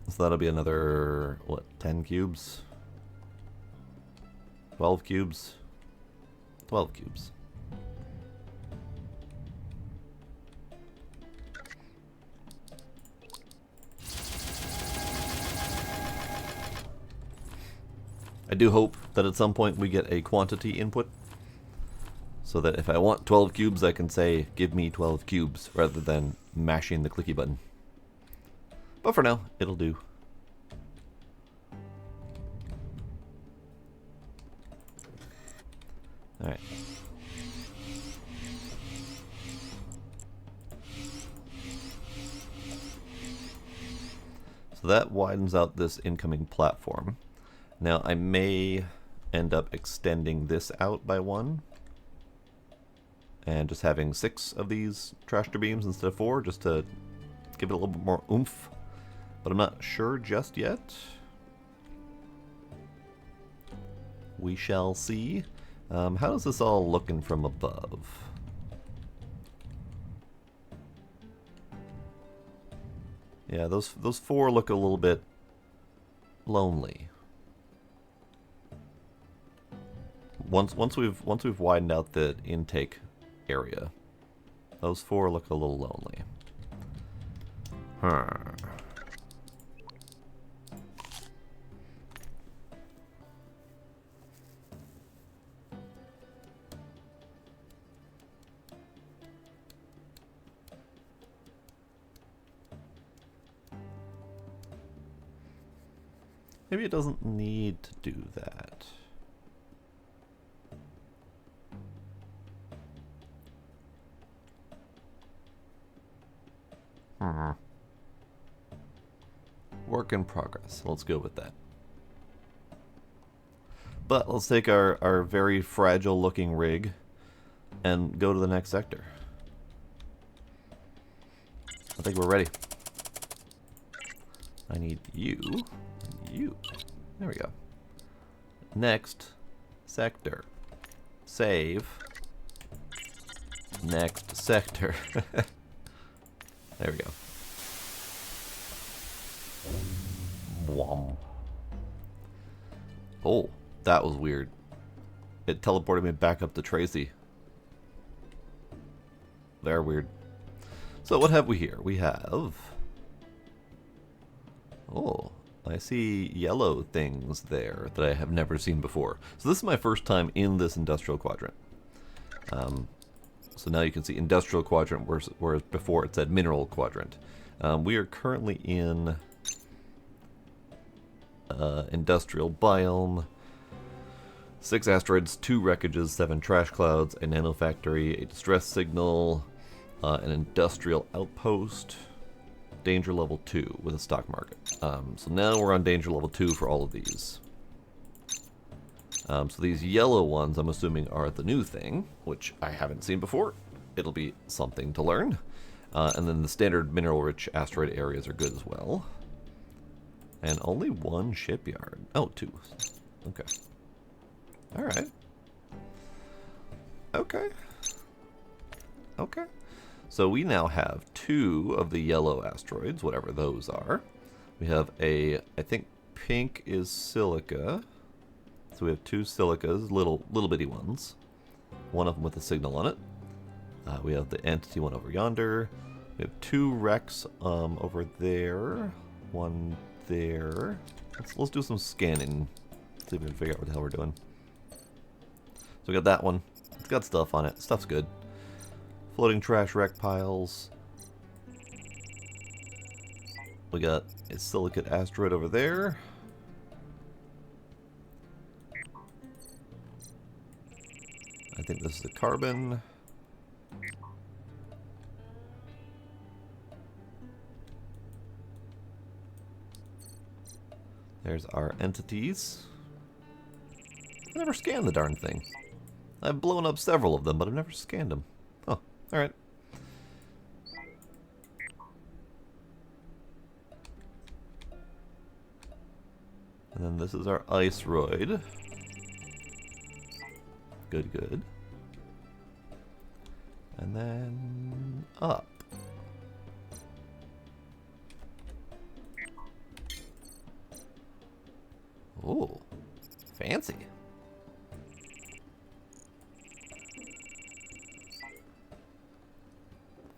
[SPEAKER 1] So that'll be another, what, 10 cubes? 12 cubes? 12 cubes. I do hope that at some point we get a quantity input, so that if I want 12 cubes, I can say, give me 12 cubes, rather than mashing the clicky button. But for now, it'll do. Alright. So that widens out this incoming platform. Now I may end up extending this out by 1 and just having 6 of these tractor beams instead of 4, just to give it a little bit more oomph, but I'm not sure just yet. We shall see. How does this all looking from above? Yeah, those 4 look a little bit lonely. Once we've widened out the intake area, those 4 look a little lonely. Maybe it doesn't need to do that. Work in progress. Let's go with that. But let's take our very fragile looking rig and go to the next sector. I think we're ready. I need you. You. There we go. Next sector. Save. Next sector. There we go. Whom. Oh, that was weird. It teleported me back up to Tracy. Very weird. So what have we here? We have... Oh, I see yellow things there that I have never seen before. So this is my first time in this industrial quadrant. So now you can see industrial quadrant, whereas before it said mineral quadrant. We are currently in industrial biome. 6 asteroids, 2 wreckages, 7 trash clouds, a nanofactory, a distress signal, an industrial outpost, danger level 2 with a stock market. So now we're on danger level 2 for all of these. So these yellow ones I'm assuming are the new thing, which I haven't seen before. It'll be something to learn. And then the standard mineral-rich asteroid areas are good as well. And only 1 shipyard. Oh, 2. Okay. Alright. Okay. Okay. So we now have 2 of the yellow asteroids, whatever those are. We have a, I think pink is silica. So we have 2 silicas, little bitty ones. One of them with a signal on it. We have the entity one over yonder. We have 2 wrecks over there. 1 there. Let's do some scanning. See if we can figure out what the hell we're doing. So we got that one. It's got stuff on it. Stuff's good. Floating trash wreck piles. We got a silicate asteroid over there. I think this is a carbon. There's our entities. I never scanned the darn thing. I've blown up several of them, but I've never scanned them. Oh, alright. And then this is our iceroid. Good, good. And then up. Oh, fancy.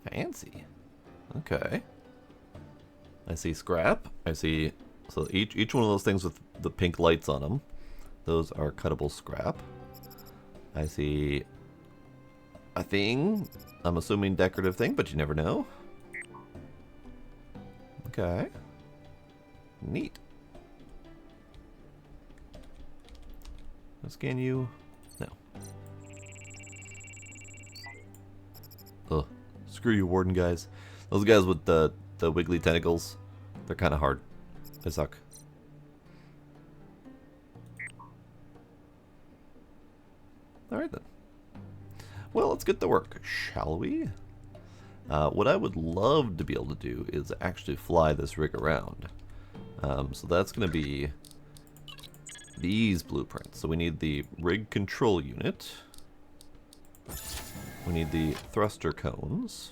[SPEAKER 1] Fancy. Okay. I see scrap. I see. So each one of those things with the pink lights on them, those are cuttable scrap. I see a thing. I'm assuming decorative thing, but you never know. Okay. Neat. I'll scan you. No. Ugh. Screw you, Warden guys. Those guys with the wiggly tentacles, they're kind of hard. They suck. Alright then. Well, let's get to work, shall we? What I would love to be able to do is actually fly this rig around. So that's going to be these blueprints. So we need the rig control unit. We need the thruster cones.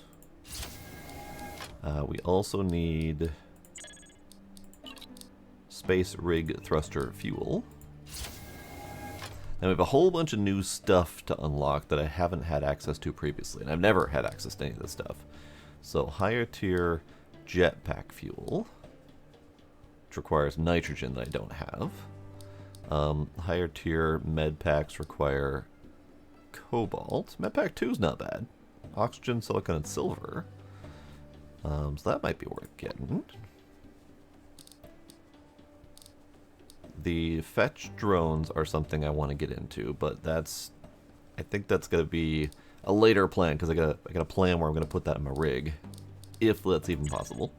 [SPEAKER 1] We also need space rig thruster fuel. And we have a whole bunch of new stuff to unlock that I haven't had access to previously. And I've never had access to any of this stuff. So higher tier jetpack fuel, which requires nitrogen that I don't have. Higher tier med packs require cobalt. Med pack 2 is not bad. Oxygen, silicon, and silver. So that might be worth getting. The fetch drones are something I want to get into, but I think that's gonna be a later plan because I got a plan where I'm gonna put that in my rig, if that's even possible.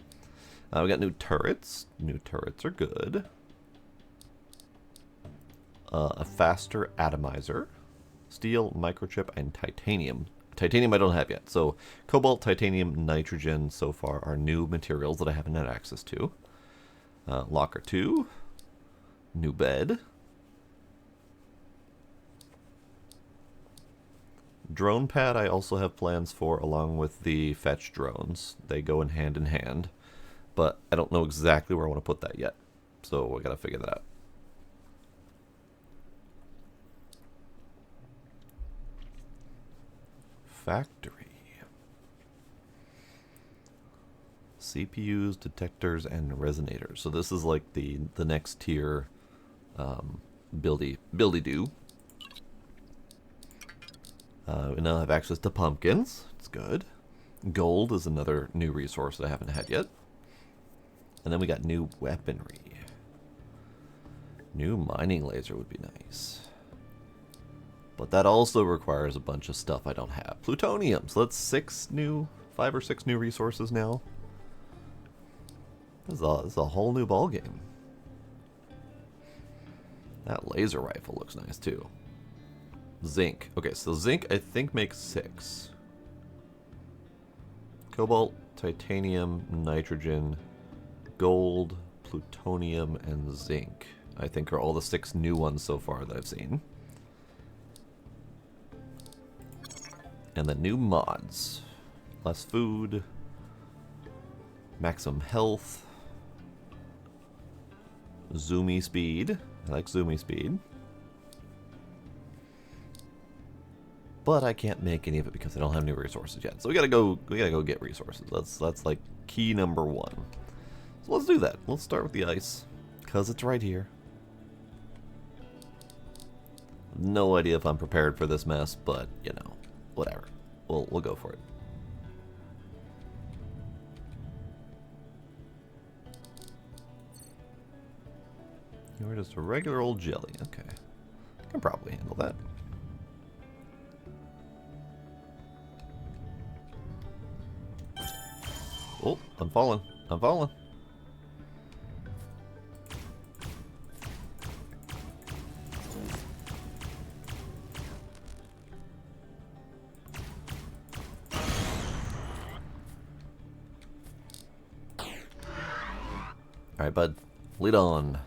[SPEAKER 1] We got new turrets. New turrets are good. A faster atomizer, steel, microchip, and titanium. Titanium I don't have yet. So cobalt, titanium, nitrogen so far are new materials that I haven't had access to. Locker 2. New bed. Drone pad I also have plans for along with the fetch drones. They go in hand, but I don't know exactly where I want to put that yet. So I gotta figure that out. Factory. CPUs, detectors, and resonators. So this is like the next tier buildy do. We now have access to pumpkins. It's good. Gold is another new resource that I haven't had yet. And then we got new weaponry. New mining laser would be nice. But that also requires a bunch of stuff I don't have. Plutonium. So that's 5 or 6 new resources now. This is a whole new ballgame. That laser rifle looks nice too. Zinc. Okay, so zinc I think makes 6. Cobalt, titanium, nitrogen, gold, plutonium, and zinc. I think are all the 6 new ones so far that I've seen. And the new mods. Less food. Maximum health. Zoomy speed. I like zoomy speed. But I can't make any of it because I don't have any resources yet. So we gotta go get resources. That's like key number 1. So let's do that. Let's start with the ice. Cause it's right here. No idea if I'm prepared for this mess, but you know, whatever. We'll go for it. You're just a regular old jelly. Okay. I can probably handle that. Oh, I'm falling. I'm falling. Alright, bud. Lead on.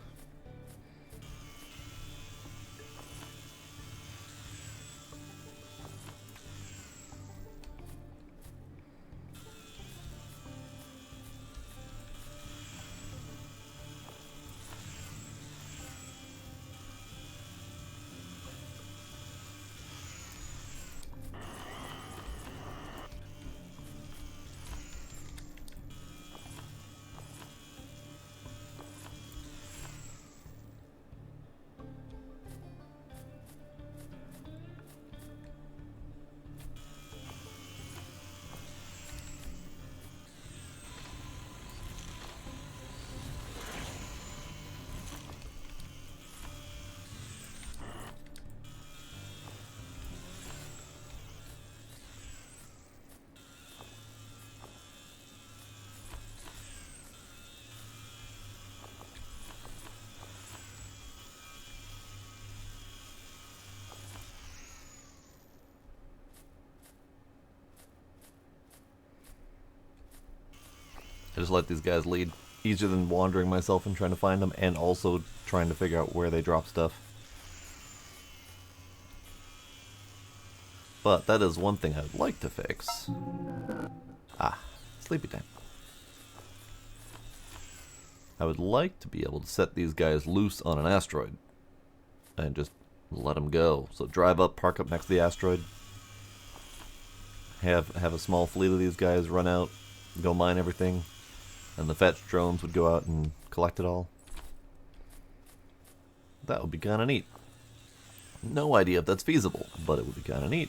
[SPEAKER 1] I just let these guys lead. Easier than wandering myself and trying to find them, and also trying to figure out where they drop stuff. But that is one thing I would like to fix. Ah, sleepy time. I would like to be able to set these guys loose on an asteroid. And just let them go. So drive up, park up next to the asteroid. Have a small fleet of these guys run out, go mine everything. And the fetch drones would go out and collect it all. That would be kind of neat. No idea if that's feasible, but it would be kind of neat.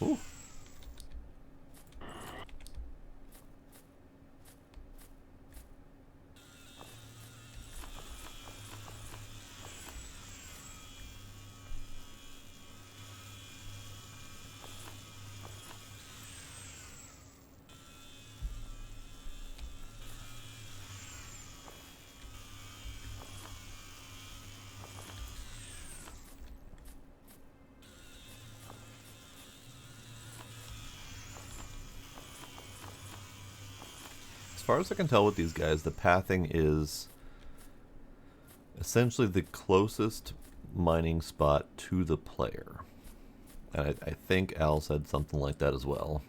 [SPEAKER 1] Ooh. As far as I can tell with these guys, the pathing is essentially the closest mining spot to the player. And I think Al said something like that as well.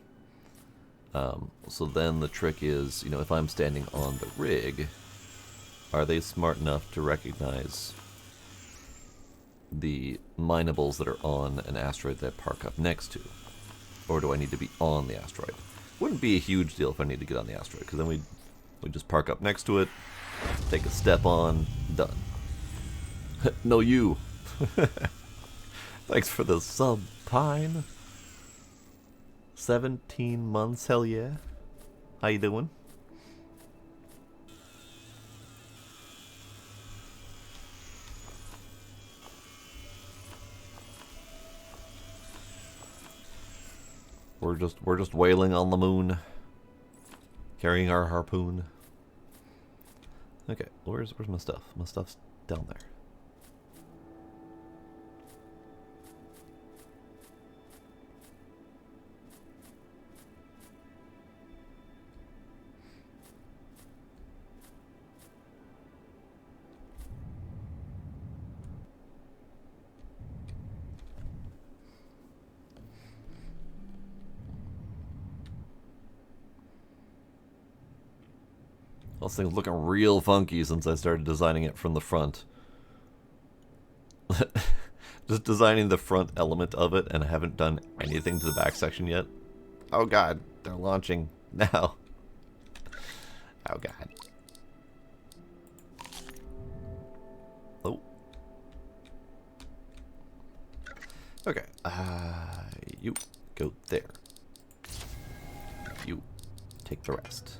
[SPEAKER 1] So then the trick is, you know, if I'm standing on the rig, are they smart enough to recognize the minables that are on an asteroid that I park up next to? Or do I need to be on the asteroid? Wouldn't be a huge deal if I need to get on the asteroid, because then we just park up next to it, take a step on, Done. No, you. Thanks for the sub, Pine. 17 months, hell yeah. How you doing? We're just wailing on the moon, carrying our harpoon. Okay, where's my stuff? My stuff's down there. This thing's looking real funky since I started designing it from the front. Just designing the front element of it, and I haven't done anything to the back section yet. Oh god, they're launching now. Oh god. Oh. Okay. You go there. You take the rest.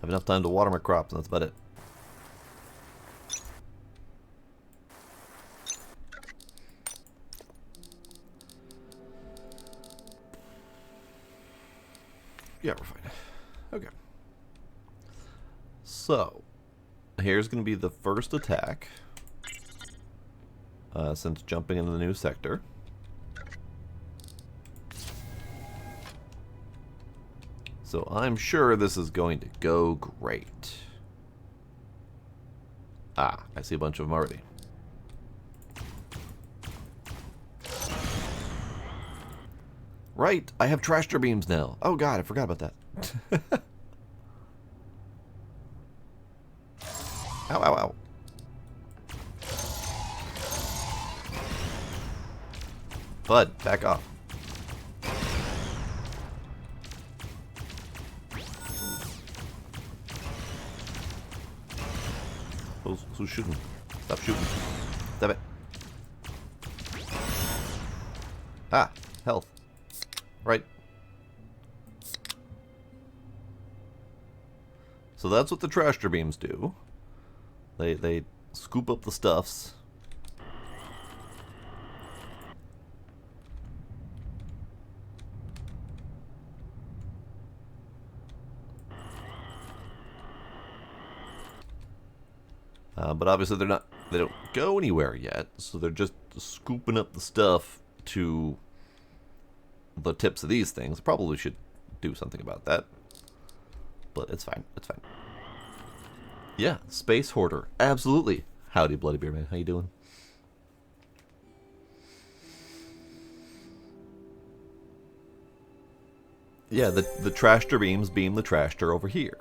[SPEAKER 1] Have enough time to water my crops, and that's about it. Yeah, we're fine. Okay. So, here's going to be the first attack since jumping into the new sector. So I'm sure this is going to go great. Ah, I see a bunch of them already. Right, I have trasher beams now. Oh god, I forgot about that. Ow, ow, ow. Bud, back off. Who's shooting? Stop shooting. Stop it. Ah, health. Right. So that's what the trasher beams do. They scoop up the stuffs. But obviously they don't go anywhere yet, so they're just scooping up the stuff to the tips of these things. Probably should do something about that. But it's fine, it's fine. Yeah, Space Hoarder, absolutely. Howdy, Bloody Beer Man, how you doing? Yeah, the trasher beams beam the trasher over here.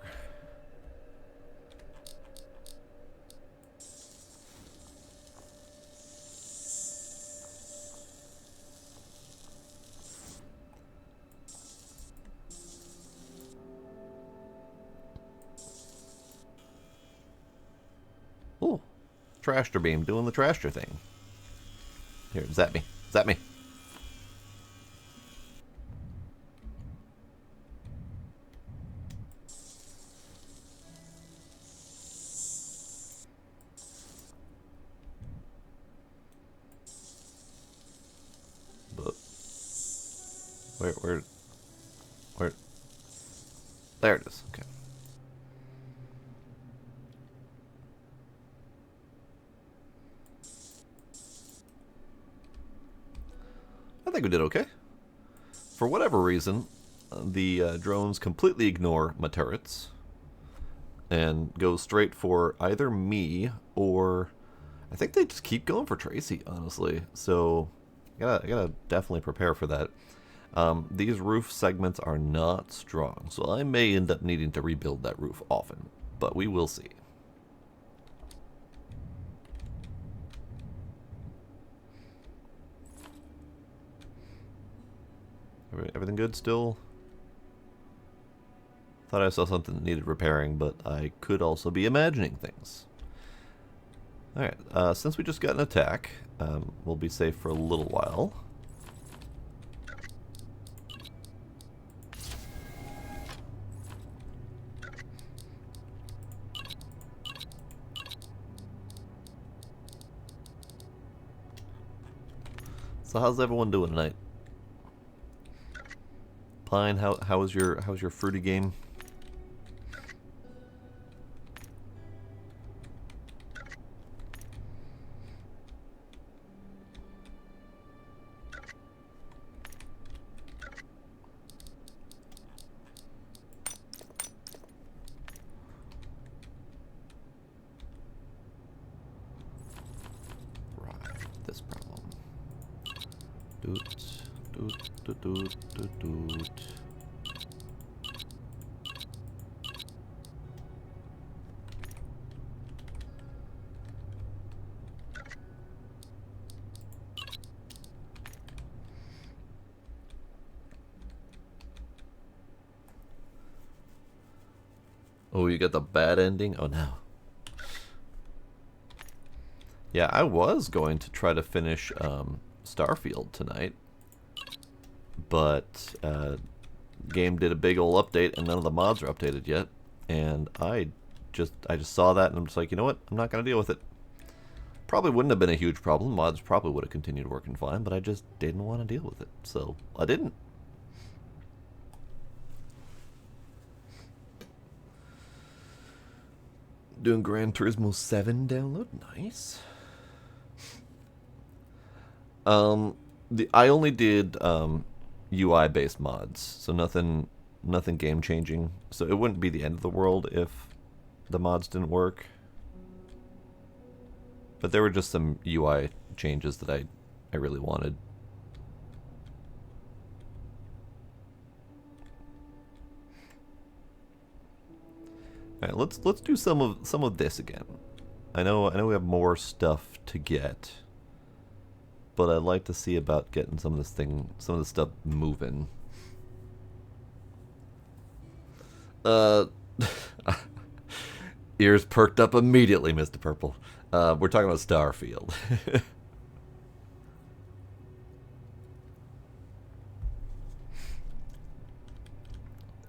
[SPEAKER 1] Oh, trasher beam doing the trasher thing. Here, zap me. Zap me. But where? There it is. Okay. I think we did okay. For whatever reason, the drones completely ignore my turrets and go straight for either me or I think they just keep going for Tracy, honestly. So I gotta definitely prepare for that. These roof segments are not strong, so I may end up needing to rebuild that roof often, but we will see. Everything good still? Thought I saw something that needed repairing, but I could also be imagining things. Alright, since we just got an attack, we'll be safe for a little while. So how's everyone doing tonight? Pine, how was your fruity game? This problem. Doot, doot, doot, doot, doot, doot. Oh, you got the bad ending? Oh no. Yeah, I was going to try to finish Starfield tonight, but game did a big ol' update and none of the mods are updated yet, and I just saw that and I'm just like, you know what? I'm not gonna deal with it. Probably wouldn't have been a huge problem. Mods probably would have continued working fine, but I just didn't want to deal with it, so I didn't. Doing Gran Turismo 7 download, nice. I only did UI based mods, so nothing game changing. So it wouldn't be the end of the world if the mods didn't work. But there were just some UI changes that I really wanted. All right, let's do some of this again. I know we have more stuff to get, but I'd like to see about getting some of this stuff moving. Ears perked up immediately, Mr. Purple. We're talking about Starfield.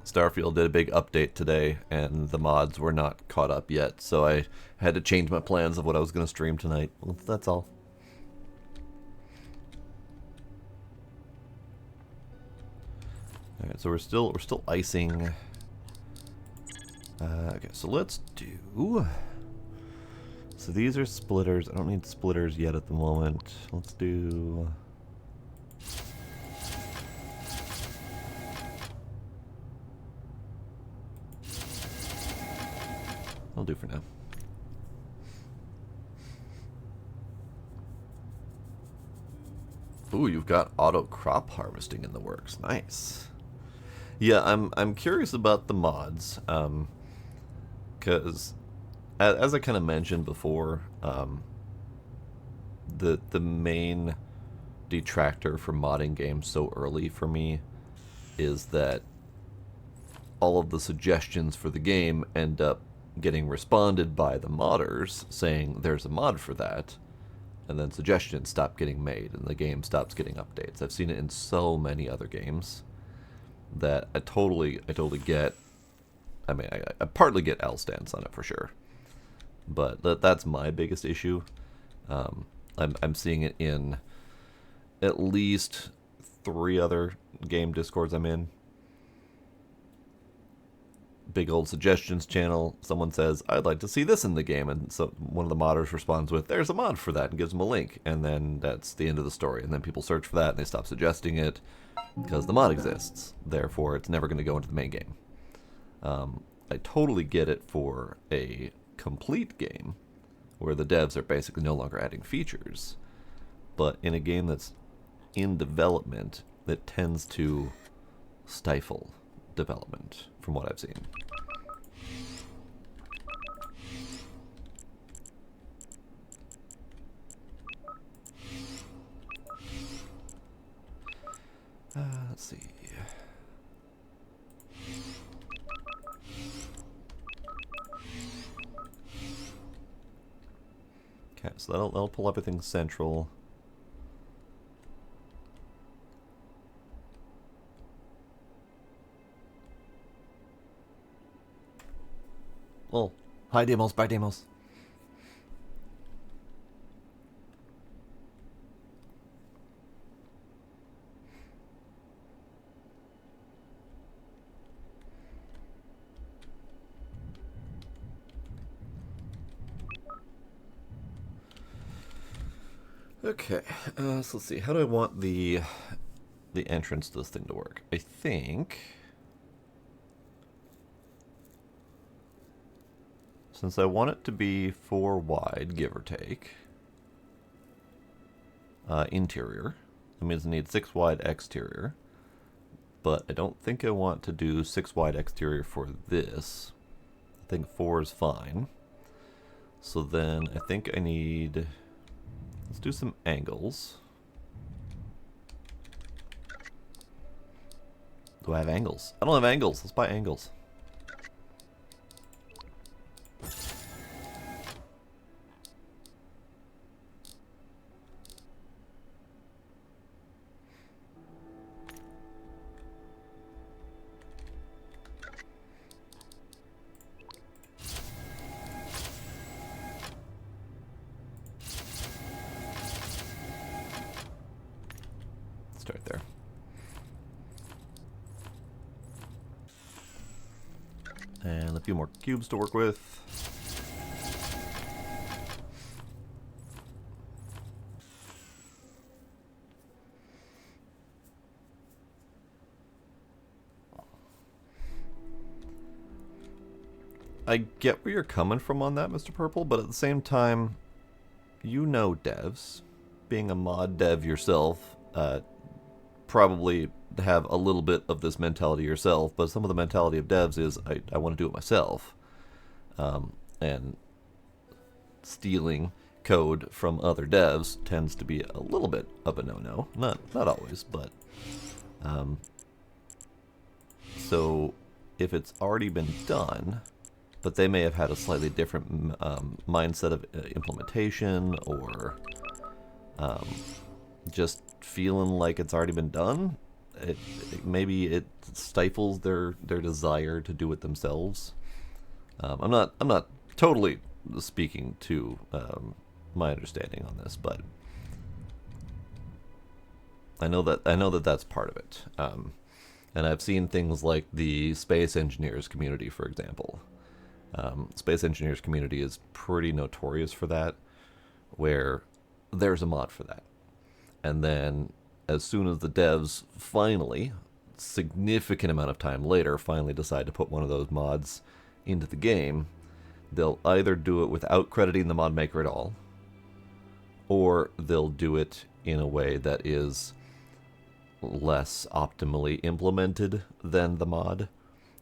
[SPEAKER 1] Starfield did a big update today, and the mods were not caught up yet, so I had to change my plans of what I was going to stream tonight. Well, that's all. Alright, so we're still icing. Okay, so let's do... So these are splitters. I don't need splitters yet at the moment. Let's do... I'll do for now. Ooh, you've got auto crop harvesting in the works. Nice. Yeah, I'm curious about the mods, because as I kind of mentioned before, the main detractor for modding games so early for me is that all of the suggestions for the game end up getting responded by the modders saying there's a mod for that, and then suggestions stop getting made and the game stops getting updates. I've seen it in so many other games that I totally get. I mean, I partly get L's stance on it for sure, but that's my biggest issue. I'm seeing it in at least 3 other game discords I'm in. Big old suggestions channel, someone says, I'd like to see this in the game, and so one of the modders responds with, there's a mod for that, and gives them a link, and then that's the end of the story, and then people search for that, and they stop suggesting it, because the mod exists, therefore it's never going to go into the main game. I totally get it for a complete game, where the devs are basically no longer adding features, but in a game that's in development, it tends to stifle development, from what I've seen. Let's see. Okay, so that'll pull everything central. Well, hi Demos, bye Demos. Okay, so let's see. How do I want the entrance to this thing to work? I think since I want it to be 4 wide, give or take, interior, that means I need 6 wide exterior. But I don't think I want to do 6 wide exterior for this. I think 4 is fine. So then I think I need... Let's do some angles. Do I have angles? I don't have angles. Let's buy angles. Start there. And a few more cubes to work with. I get where you're coming from on that, Mr. Purple, but at the same time, you know devs. Being a mod dev yourself, probably have a little bit of this mentality yourself, but some of the mentality of devs is I want to do it myself. And stealing code from other devs tends to be a little bit of a no-no. Not always, but so if it's already been done, but they may have had a slightly different mindset of implementation, or just feeling like it's already been done, maybe it stifles their desire to do it themselves. I'm not totally speaking to my understanding on this, but I know that that's part of it. And I've seen things like the space engineers community, for example. Space engineers community is pretty notorious for that, where there's a mod for that. And then as soon as the devs finally, significant amount of time later, finally decide to put one of those mods into the game, they'll either do it without crediting the mod maker at all, or they'll do it in a way that is less optimally implemented than the mod.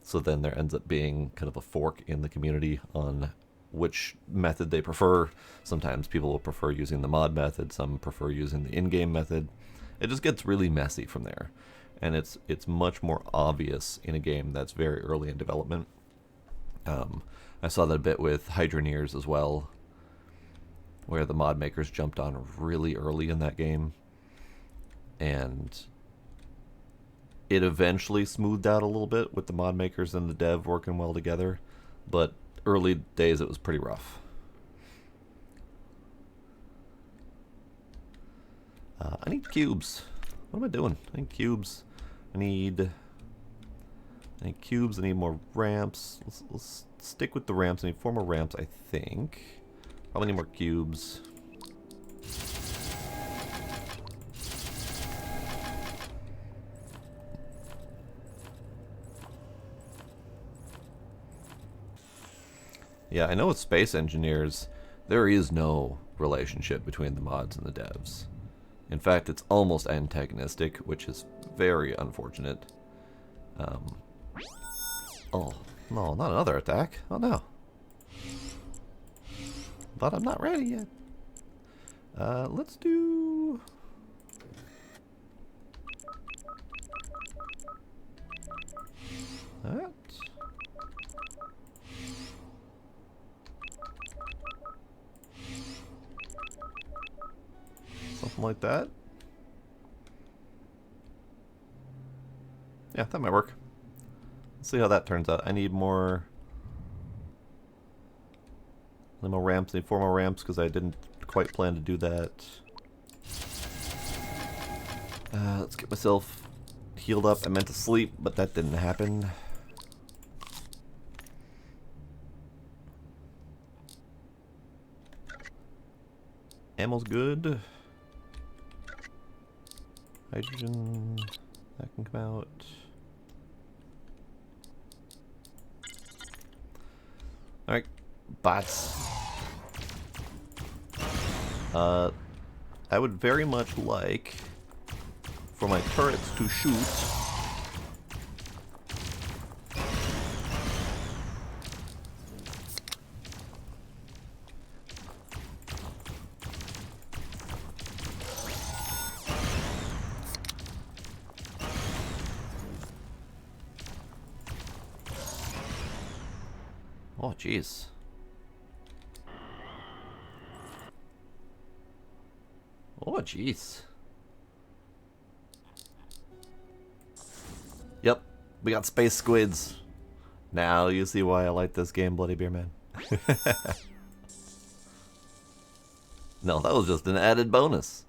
[SPEAKER 1] So then there ends up being kind of a fork in the community on which method they prefer. Sometimes people will prefer using the mod method, some prefer using the in-game method. It just gets really messy from there. And it's much more obvious in a game that's very early in development. I saw that a bit with Hydroneers as well, where the mod makers jumped on really early in that game. And it eventually smoothed out a little bit with the mod makers and the dev working well together, but early days it was pretty rough. I need cubes. What am I doing? I need cubes. I need cubes. I need more ramps. Let's stick with the ramps. I need 4 more ramps, I think. Probably need more cubes. Yeah, I know with space engineers, there is no relationship between the mods and the devs. In fact, it's almost antagonistic, which is very unfortunate. Oh, no, not another attack. Oh no. But I'm not ready yet. Let's do... something like that. Yeah, that might work. Let's see how that turns out. I need more ramps. I need 4 more ramps because I didn't quite plan to do that. Let's get myself healed up. I meant to sleep, but that didn't happen. Ammo's good. Hydrogen, that can come out. Alright, bots. I would very much like for my turrets to shoot oh, jeez. Oh, jeez. Yep, we got space squids. Now you see why I like this game, Bloody Beer Man. No, that was just an added bonus.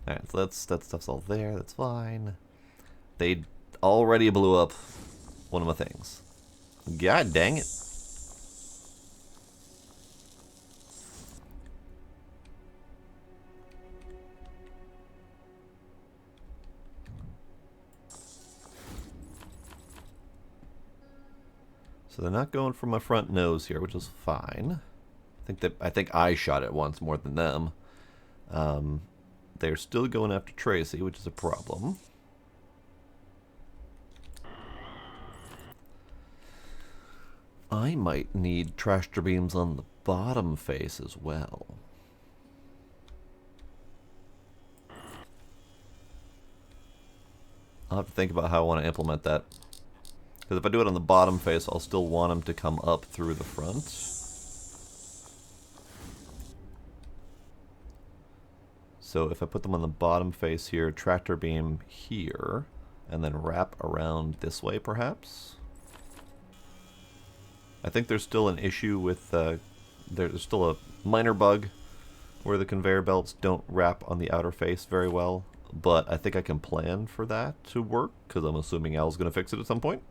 [SPEAKER 1] Alright, so that stuff's all there, that's fine. They already blew up one of my things. God dang it. So they're not going for my front nose here, which is fine. I think I shot it once more than them. They're still going after Tracy, which is a problem. I might need tractor beams on the bottom face as well. I'll have to think about how I want to implement that. Because if I do it on the bottom face, I'll still want them to come up through the front. So if I put them on the bottom face here, tractor beam here, and then wrap around this way perhaps? I think there's still an issue with, there's still a minor bug where the conveyor belts don't wrap on the outer face very well. But I think I can plan for that to work, because I'm assuming Al's going to fix it at some point.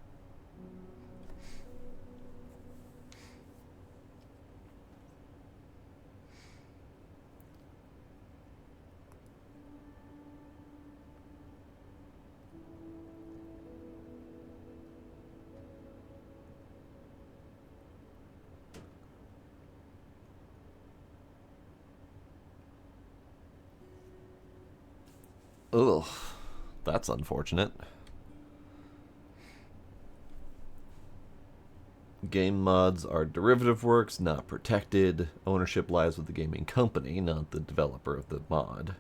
[SPEAKER 1] Ugh, that's unfortunate. Game mods are derivative works, not protected. Ownership lies with the gaming company, not the developer of the mod.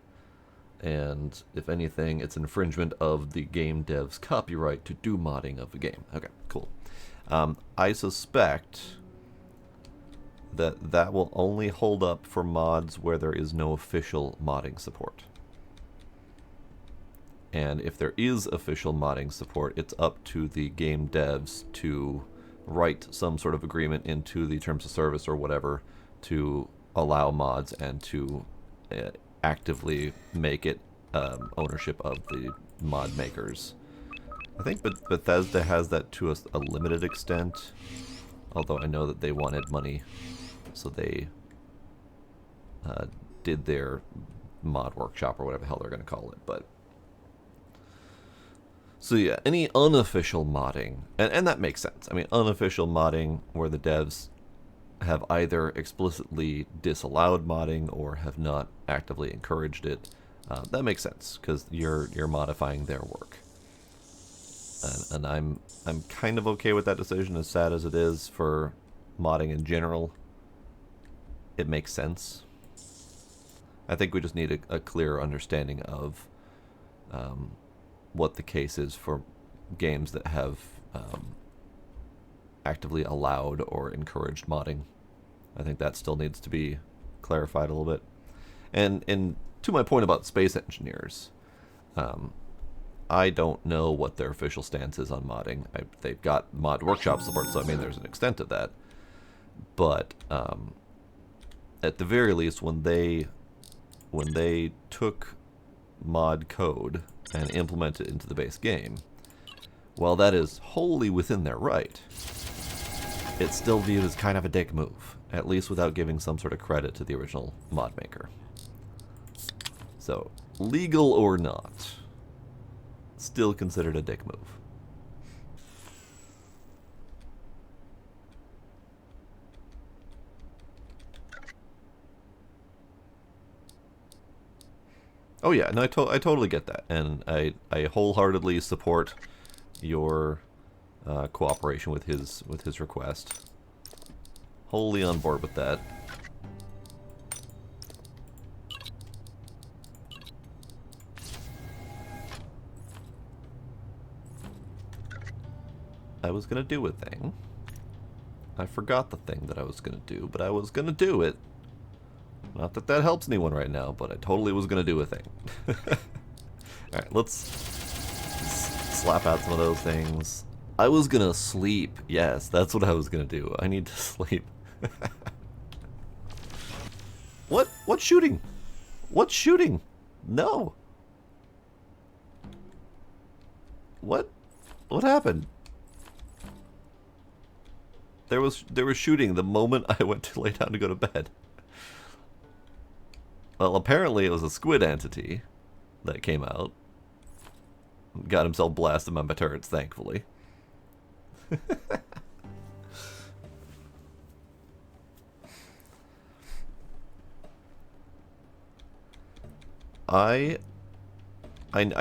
[SPEAKER 1] And if anything, it's infringement of the game dev's copyright to do modding of the game. Okay, cool. I suspect that that will only hold up for mods where there is no official modding support. And if there is official modding support, it's up to the game devs to write some sort of agreement into the terms of service or whatever to allow mods and to actively make it ownership of the mod makers. I think Bethesda has that to a limited extent, although I know that they wanted money, so they did their mod workshop or whatever the hell they're going to call it. But so yeah, any unofficial modding, and that makes sense. I mean, unofficial modding where the devs have either explicitly disallowed modding or have not actively encouraged it, that makes sense because you're modifying their work. And I'm kind of okay with that decision, as sad as it is for modding in general. It makes sense. I think we just need a clearer understanding of what the case is for games that have actively allowed or encouraged modding. I think that still needs to be clarified a little bit. And to my point about space engineers, I don't know what their official stance is on modding. They've got mod workshop support, so I mean there's an extent to that. But at the very least, when they took mod code and implemented it into the base game, while that is wholly within their right, it's still viewed as kind of a dick move, at least without giving some sort of credit to the original mod maker. So, legal or not, still considered a dick move. Oh yeah, no, I totally get that, and I wholeheartedly support your cooperation with his request. Wholly on board with that. I was gonna do a thing. I forgot the thing that I was gonna do, but I was gonna do it. Not that that helps anyone right now, but I totally was gonna do a thing. Alright, let's slap out some of those things. I was gonna sleep. Yes, that's what I was gonna do. I need to sleep. What? What's shooting? What's shooting? No. What? What happened? There was shooting the moment I went to lay down to go to bed. Well, apparently it was a squid entity that came out. Got himself blasted by my turrets, thankfully. I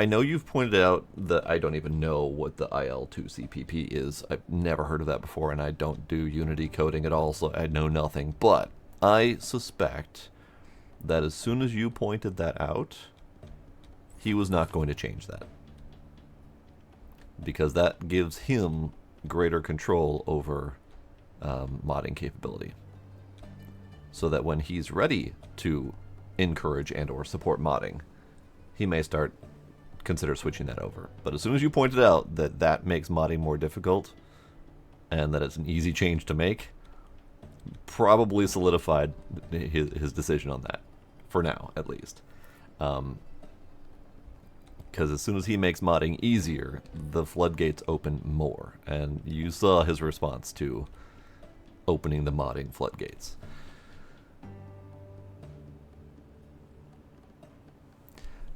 [SPEAKER 1] know you've pointed out that I don't even know what the IL2CPP is. I've never heard of that before, and I don't do Unity coding at all, so I know nothing. But I suspect that as soon as you pointed that out, he was not going to change that. Because that gives him greater control over modding capability. So that when he's ready to encourage and or support modding, he may consider switching that over. But as soon as you pointed out that that makes modding more difficult and that it's an easy change to make, probably solidified his decision on that, for now at least. Because as soon as he makes modding easier, the floodgates open more, and you saw his response to opening the modding floodgates.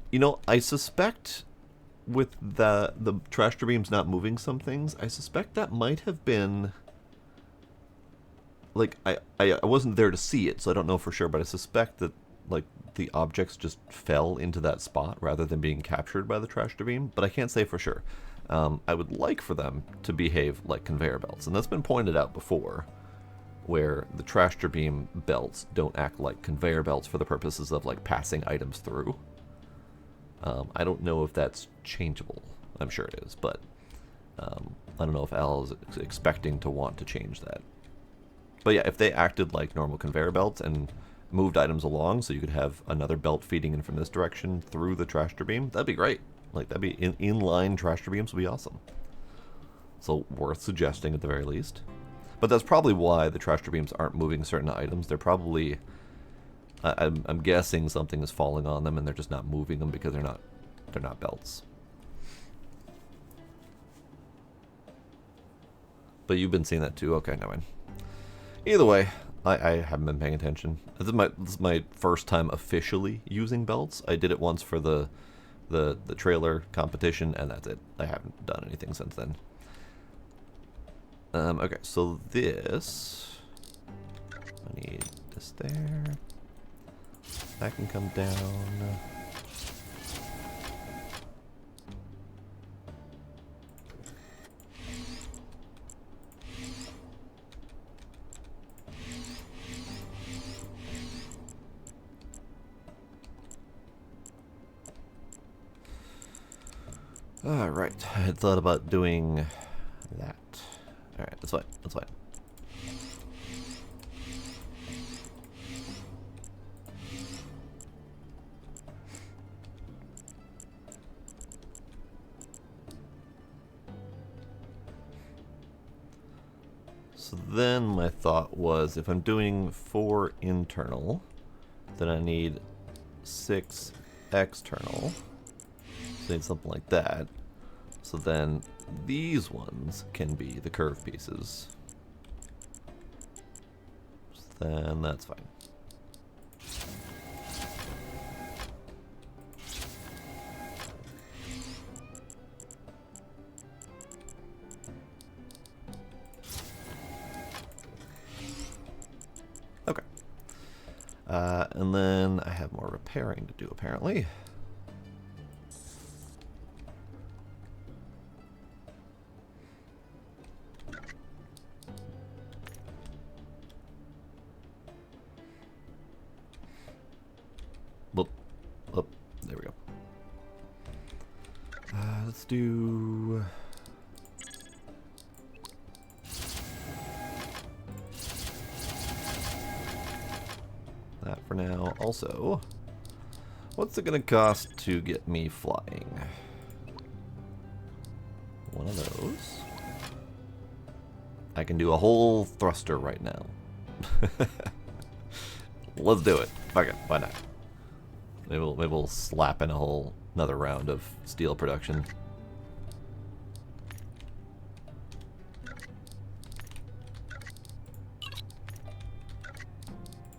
[SPEAKER 1] You know, I suspect with the trash beams not moving some things, I suspect that might have been, like, I wasn't there to see it, so I don't know for sure, but I suspect that, like, the objects just fell into that spot rather than being captured by the trash beam, but I can't say for sure. I would like for them to behave like conveyor belts, and that's been pointed out before, where the trash beam belts don't act like conveyor belts for the purposes of, like, passing items through. I don't know if that's changeable. I'm sure it is, but I don't know if Al is expecting to want to change that. But yeah, if they acted like normal conveyor belts and moved items along so you could have another belt feeding in from this direction through the trash beam, that'd be great. Like, that'd be inline trash beams would be awesome. So worth suggesting at the very least. But that's probably why the trash beams aren't moving certain items. They're probably... I'm guessing something is falling on them and they're just not moving them because they're not belts. But you've been seeing that too? Okay, never mind. Either way, I haven't been paying attention. This is my first time officially using belts. I did it once for the trailer competition, and that's it. I haven't done anything since then. Okay, so this... I need this there. That can come down. Alright, I had thought about doing that. Alright, that's fine, that's fine. So then my thought was, if I'm doing 4 internal, then I need 6 external. So I need something like that. So then these ones can be the curve pieces. So then that's fine. Okay. And then I have more repairing to do, apparently. Whoop. Oh, there we go. Let's do... that for now. Also, what's it gonna cost to get me flying? One of those. I can do a whole thruster right now. Let's do it. Fuck it. Why not? Maybe we'll slap in a whole another round of steel production.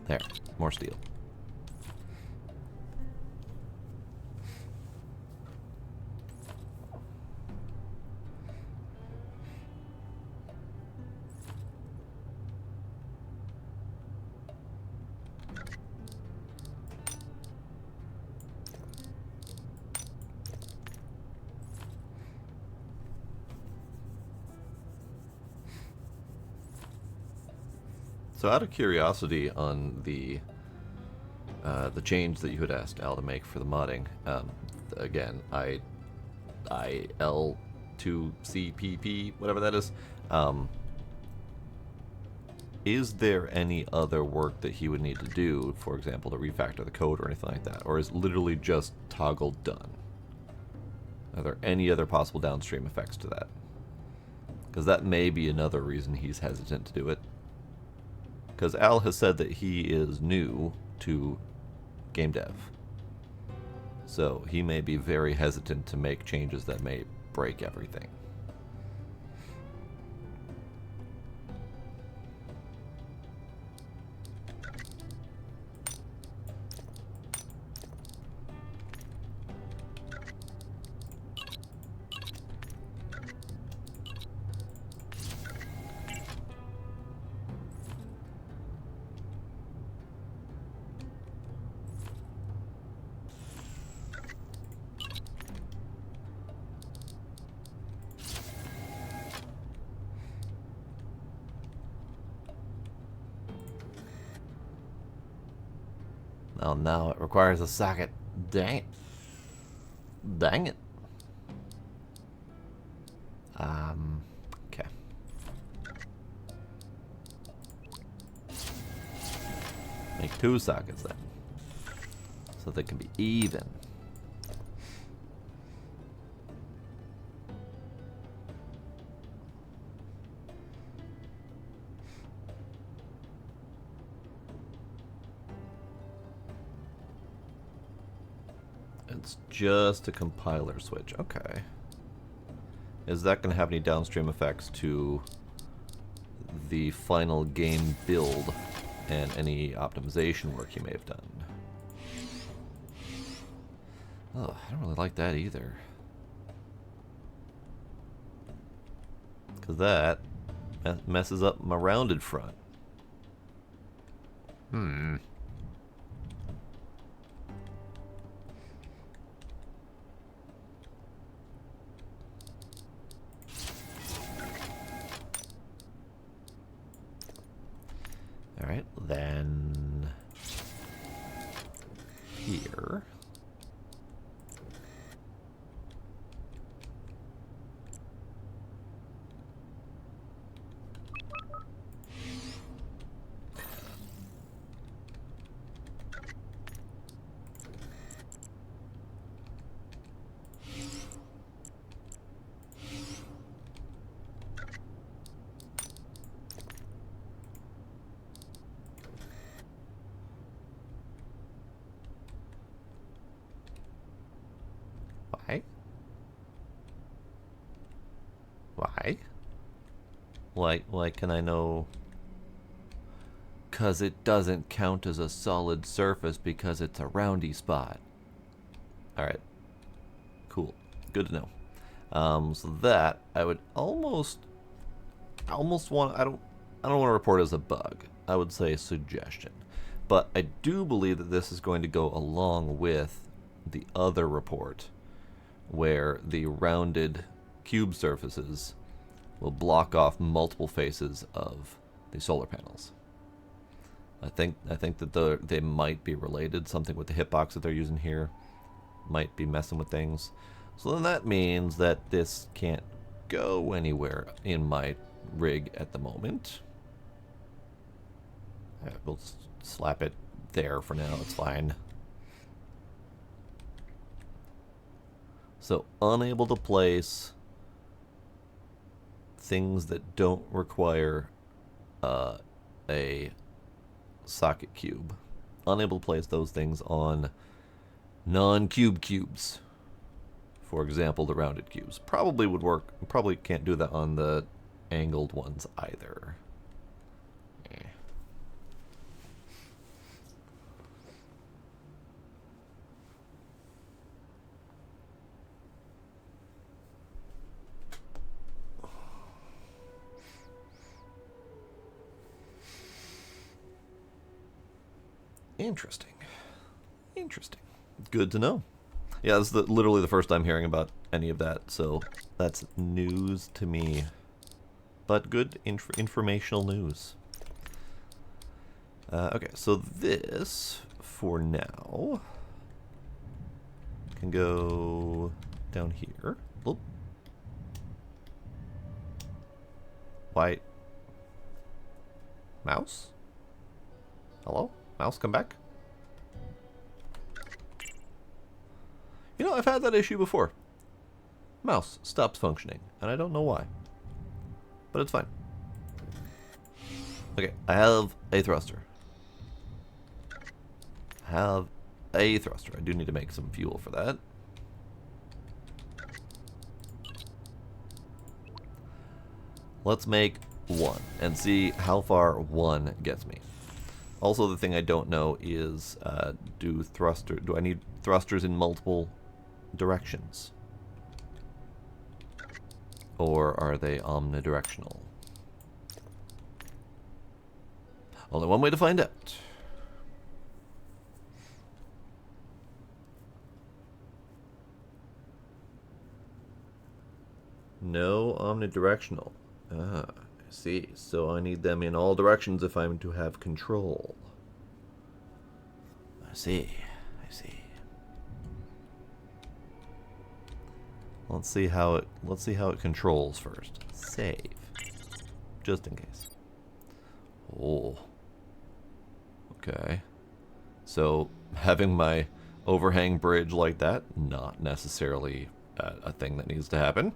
[SPEAKER 1] There. More steel. So out of curiosity on the change that you had asked Al to make for the modding, again, IL2CPP, whatever that is there any other work that he would need to do, for example, to refactor the code or anything like that? Or is it literally just toggle done? Are there any other possible downstream effects to that? Because that may be another reason he's hesitant to do it. Because Al has said that he is new to game dev. So he may be very hesitant to make changes that may break everything. Oh, now it requires a socket. Dang it. Dang it. Okay. Make 2 sockets then. So they can be even. It's just a compiler switch. Okay. Is that going to have any downstream effects to the final game build and any optimization work you may have done? Oh, I don't really like that either. Because that messes up my rounded front. Alright, then here. Why can I know? Because it doesn't count as a solid surface because it's a roundy spot. Alright. Cool. Good to know. So that I would almost want. I don't want to report as a bug. I would say a suggestion. But I do believe that this is going to go along with the other report, where the rounded cube surfaces will block off multiple faces of the solar panels. I think that they might be related. Something with the hitbox that they're using here might be messing with things. So then that means that this can't go anywhere in my rig at the moment. We'll slap it there for now. It's fine. So unable to place things that don't require a socket cube. Unable to place those things on non-cube cubes. For example, the rounded cubes. Probably would work. Probably can't do that on the angled ones either. Interesting. Interesting. Good to know. Yeah, this is literally the first time hearing about any of that, so that's news to me. But good informational news. Okay, so this, for now, can go down here. Oop. Why? Mouse? Hello? Mouse, come back? You know, I've had that issue before. Mouse stops functioning, and I don't know why. But it's fine. Okay, I have a thruster. I do need to make some fuel for that. Let's make one and see how far one gets me. Also, the thing I don't know is, do I need thrusters in multiple directions? Or are they omnidirectional? Only one way to find out. No omnidirectional. Ah, I see. So I need them in all directions if I'm to have control. I see. Let's see how it controls first. Save. Just in case. Oh. Okay. So having my overhang bridge like that, not necessarily a thing that needs to happen.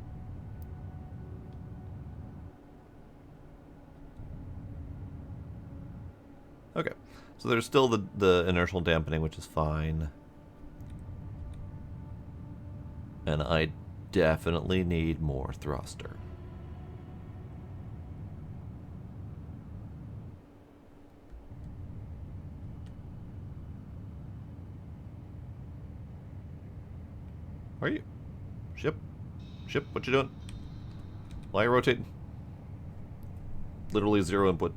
[SPEAKER 1] Okay. So there's still the inertial dampening, which is fine. And I definitely need more thruster. Where are you? Ship, what you doing? Why are you rotating? Literally zero input.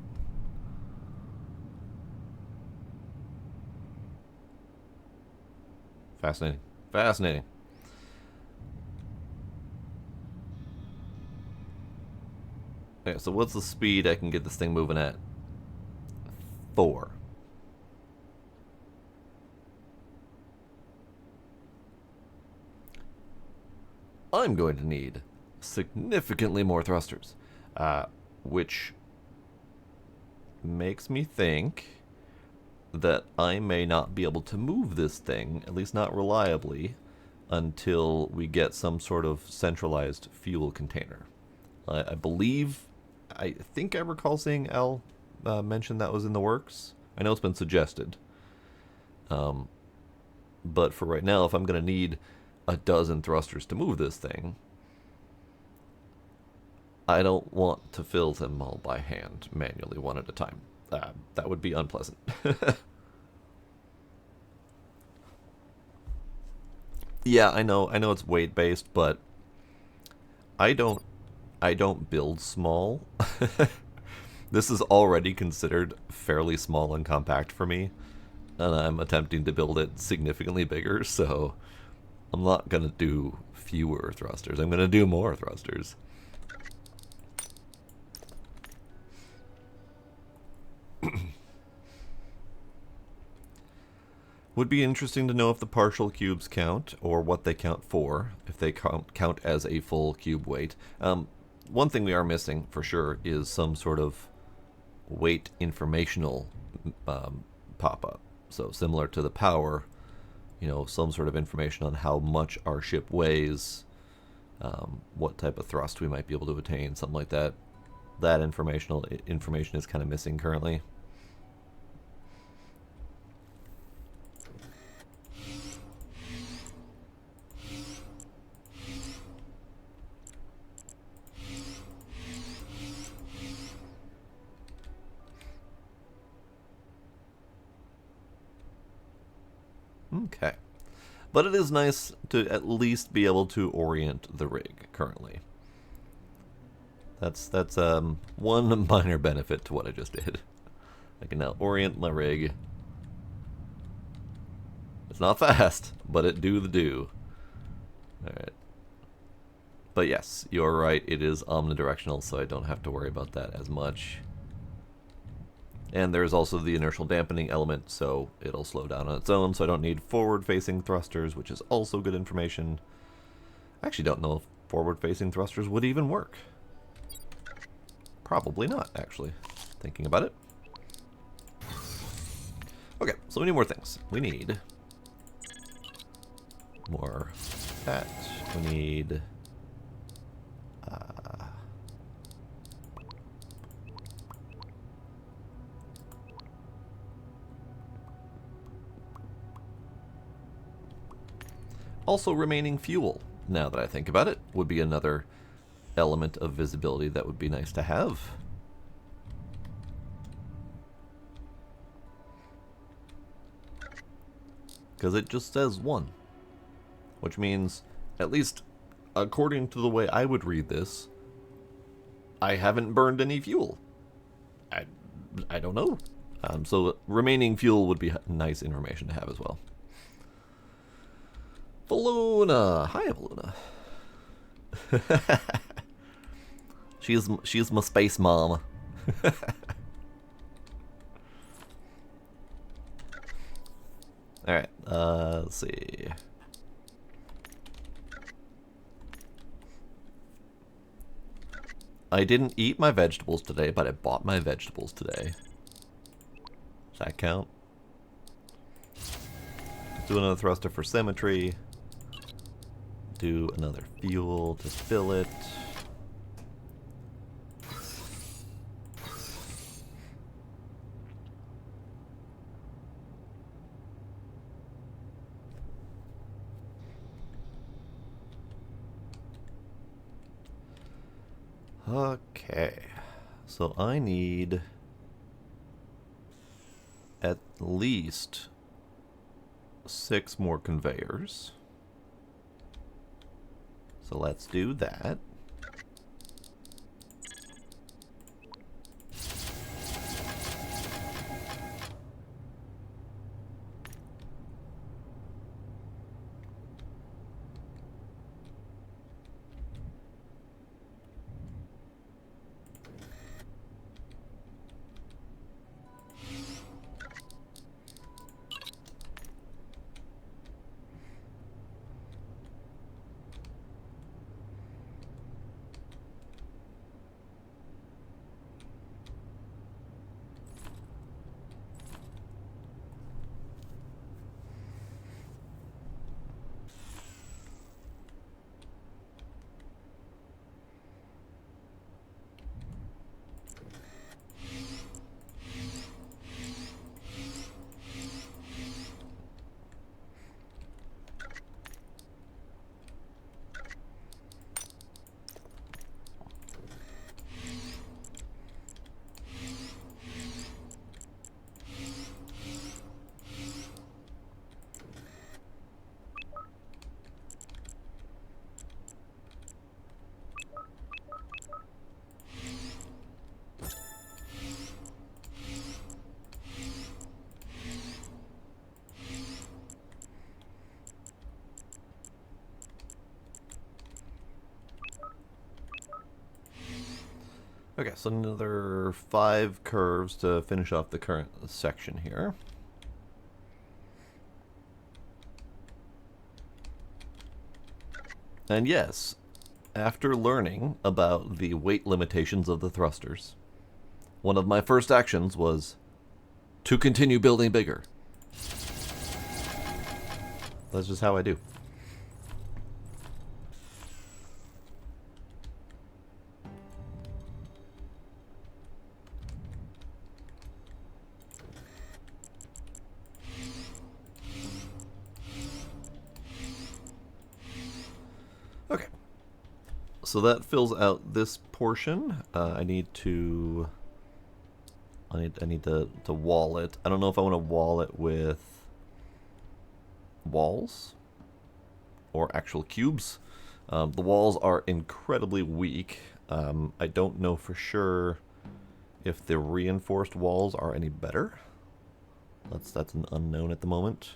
[SPEAKER 1] Fascinating. Okay, so what's the speed I can get this thing moving at? 4. I'm going to need significantly more thrusters, which makes me think that I may not be able to move this thing, at least not reliably, until we get some sort of centralized fuel container. I think I recall seeing Al mention that was in the works. I know it's been suggested. But for right now, if I'm going to need a dozen thrusters to move this thing, I don't want to fill them all by hand, manually, one at a time. That would be unpleasant. Yeah, I know it's weight based, but I don't I don't build small. This is already considered fairly small and compact for me, and I'm attempting to build it significantly bigger, so I'm not gonna do fewer thrusters. I'm gonna do more thrusters. Would be interesting to know if the partial cubes count, or what they count for, if they count as a full cube weight. One thing we are missing, for sure, is some sort of weight informational pop-up. So similar to the power, you know, some sort of information on how much our ship weighs, what type of thrust we might be able to attain, something like that. That information is kind of missing currently. Okay. But it is nice to at least be able to orient the rig currently. That's one minor benefit to what I just did. I can now orient my rig. It's not fast, but it do the do. Alright. But yes, you're right, it is omnidirectional, so I don't have to worry about that as much. And there's also the inertial dampening element, so it'll slow down on its own, so I don't need forward-facing thrusters, which is also good information. I actually don't know if forward-facing thrusters would even work. Probably not, actually, thinking about it. Okay, so we need more things. We need more fat. We need... also, remaining fuel, now that I think about it, would be another element of visibility that would be nice to have. Because it just says 1. Which means, at least according to the way I would read this, I haven't burned any fuel. I don't know. So remaining fuel would be nice information to have as well. Valuna! Hi, Valuna. She's my space mom. Alright, let's see. I didn't eat my vegetables today, but I bought my vegetables today. Does that count? Do another thruster for symmetry. Do another fuel to fill it. Okay, so I need at least 6 more conveyors. So let's do that. Okay, so another 5 curves to finish off the current section here. And yes, after learning about the weight limitations of the thrusters, one of my first actions was to continue building bigger. That's just how I do. Okay, so that fills out this portion. I need to wall it. I don't know if I want to wall it with walls or actual cubes. The walls are incredibly weak. I don't know for sure if the reinforced walls are any better. That's an unknown at the moment.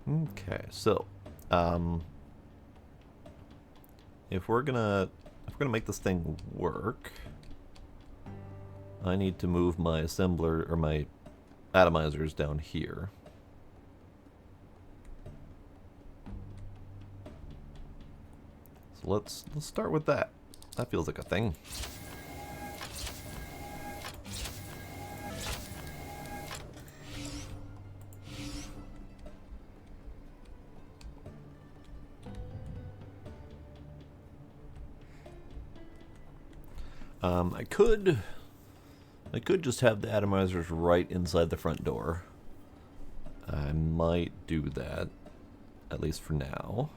[SPEAKER 1] Okay, so if we're gonna make this thing work, I need to move my assembler or my atomizers down here. So let's start with that. That feels like a thing. I could just have the atomizers right inside the front door. I might do that, at least for now.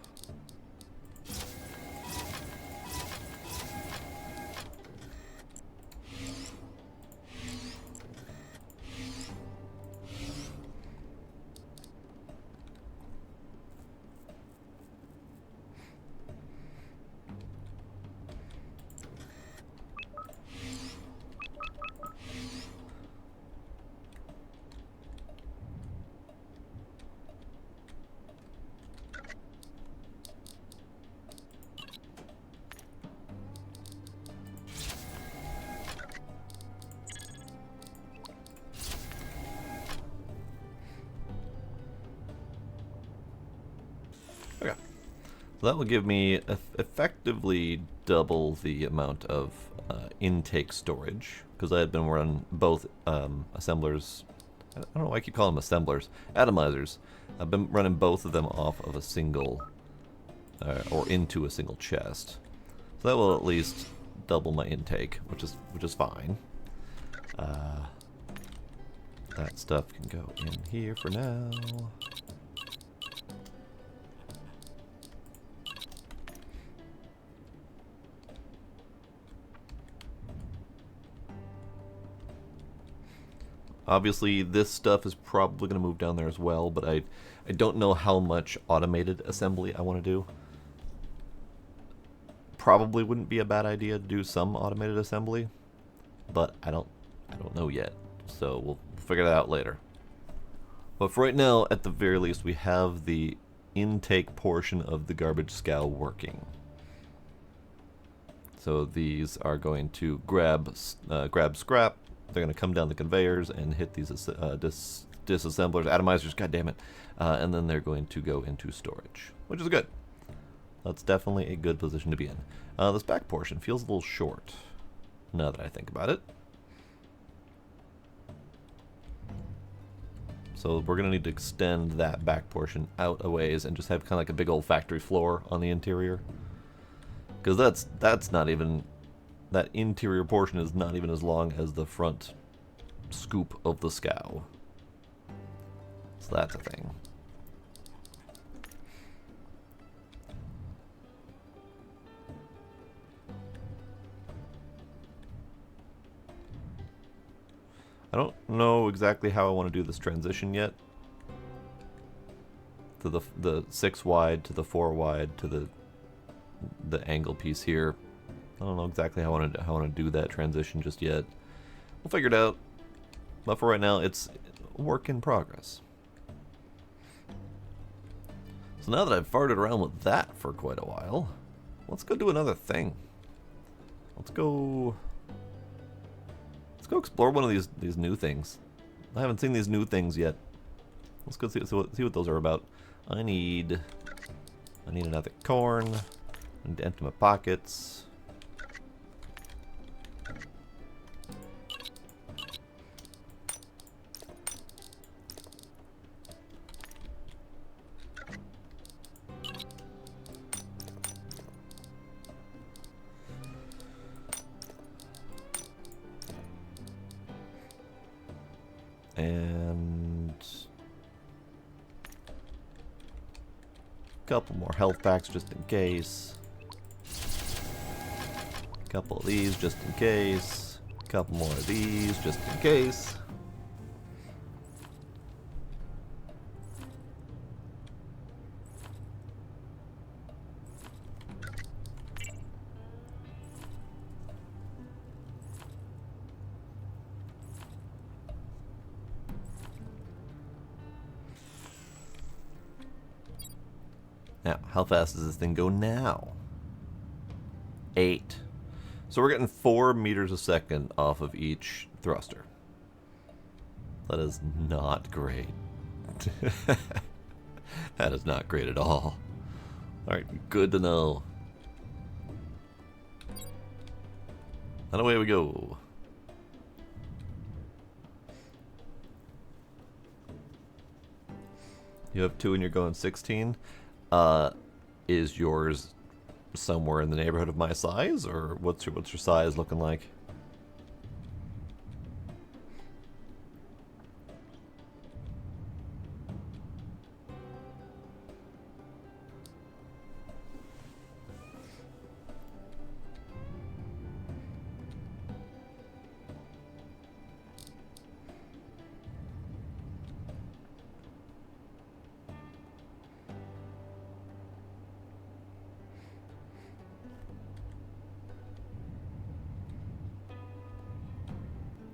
[SPEAKER 1] Okay. So that will give me effectively double the amount of intake storage, because I had been running both assemblers. I don't know why I keep calling them assemblers. Atomizers. I've been running both of them off of a single, or into a single chest. So that will at least double my intake, which is fine. That stuff can go in here for now. Obviously, this stuff is probably going to move down there as well, but I don't know how much automated assembly I want to do. Probably wouldn't be a bad idea to do some automated assembly, but I don't know yet. So we'll figure that out later. But for right now, at the very least, we have the intake portion of the garbage scow working. So these are going to grab scrap. They're going to come down the conveyors and hit these disassemblers, atomizers, god damn it, and then they're going to go into storage, which is good. That's definitely a good position to be in. This back portion feels a little short, now that I think about it. So we're going to need to extend that back portion out a ways and just have kind of like a big old factory floor on the interior. Because that's not even... That interior portion is not even as long as the front scoop of the scow. So that's a thing. I don't know exactly how I want to do this transition yet. To the 6 wide, to the 4 wide, to the angle piece here. I don't know exactly how I want to do that transition just yet. We'll figure it out. But for right now, it's work in progress. So now that I've farted around with that for quite a while, let's go do another thing. Let's go explore one of these new things. I haven't seen these new things yet. Let's go see what those are about. I need another corn. I need to empty my pockets. And a couple more health packs just in case. A couple of these just in case. A couple more of these just in case. Now, how fast does this thing go now? 8. So we're getting 4 meters a second off of each thruster. That is not great. That is not great at all. Alright, good to know. And away we go. You have 2 and you're going 16. Is yours somewhere in the neighborhood of my size, or what's your size looking like?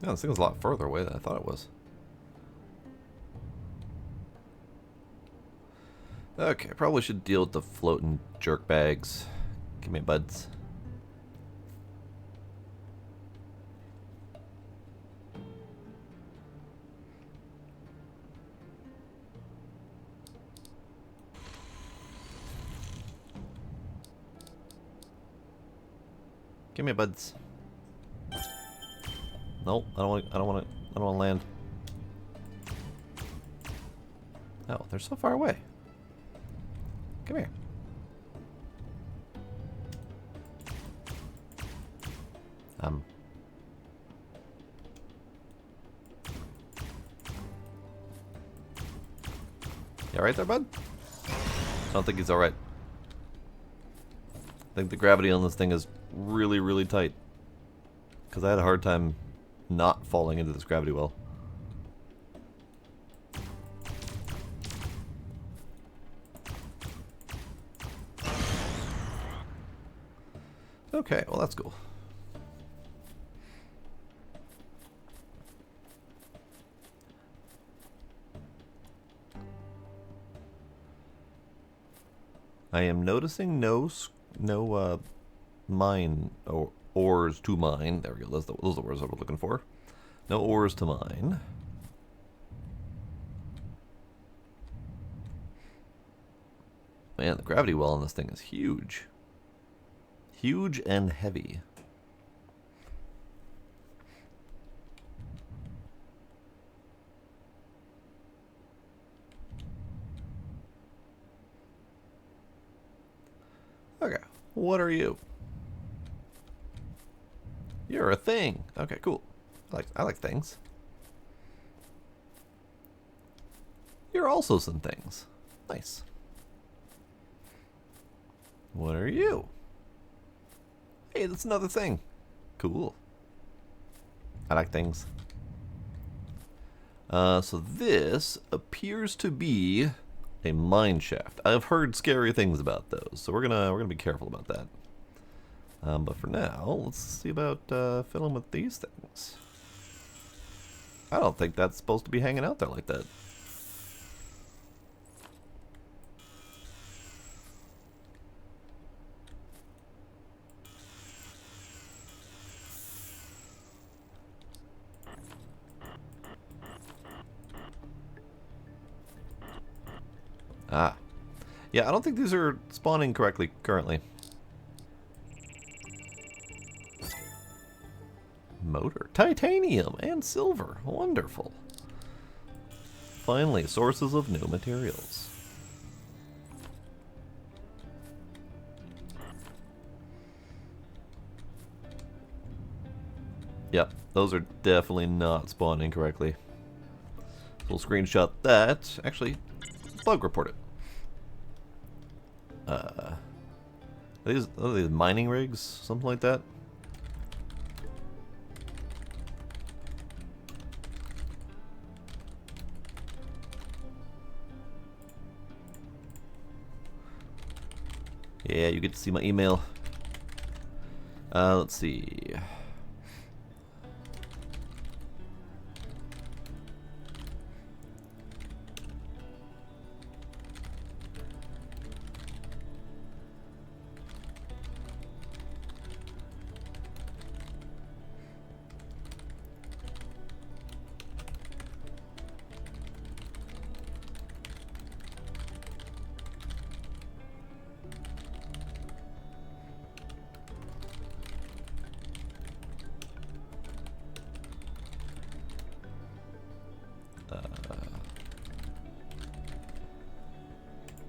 [SPEAKER 1] Yeah, this thing was a lot further away than I thought it was. Okay, probably should deal with the floating jerk bags. Give me buds. Give me buds. Nope, I don't want to land. Oh, they're so far away. Come here. You alright there, bud? I don't think he's alright. I think the gravity on this thing is really, really tight. Because I had a hard time not falling into this gravity well. Okay, well that's cool. I am noticing no mine or ores to mine. There we go. Those are the words I was looking for. No ores to mine. Man, the gravity well on this thing is huge. Huge and heavy. Okay, what are you? You're a thing. Okay, cool. I like things. You're also some things. Nice. What are you? Hey, that's another thing. Cool. I like things. So this appears to be a mine shaft. I've heard scary things about those, so we're gonna be careful about that. But for now, let's see about fiddling with these things. I don't think that's supposed to be hanging out there like that. Ah. Yeah, I don't think these are spawning correctly currently. Motor. Titanium and silver. Wonderful. Finally, sources of new materials. Yep, those are definitely not spawning correctly. We'll screenshot that. Actually, bug report it. Are these mining rigs? Something like that? Yeah, you get to see my email. Let's see.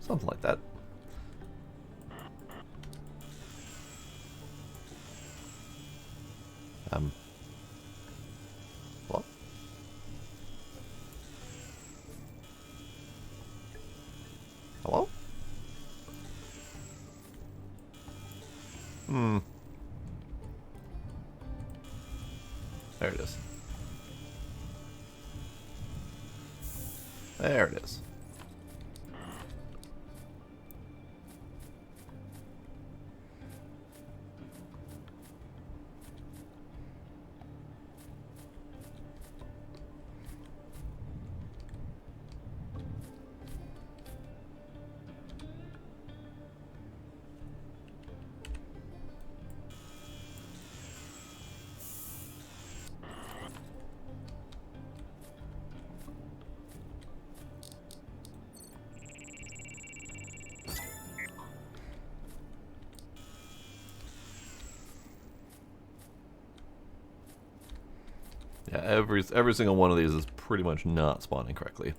[SPEAKER 1] Something like that. What? Hello? There it is. There it is. Yeah, every single one of these is pretty much not spawning correctly.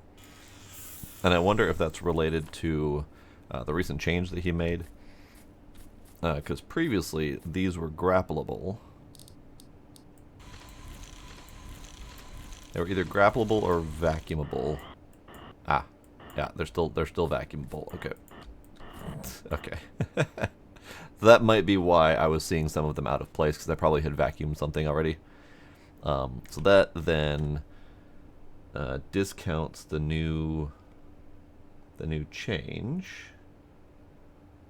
[SPEAKER 1] And I wonder if that's related to the recent change that he made. Because previously, these were grappleable. They were either grappleable or vacuumable. Ah, yeah, they're still vacuumable. Okay. Okay. That might be why I was seeing some of them out of place, because I probably had vacuumed something already. So that then discounts the new change.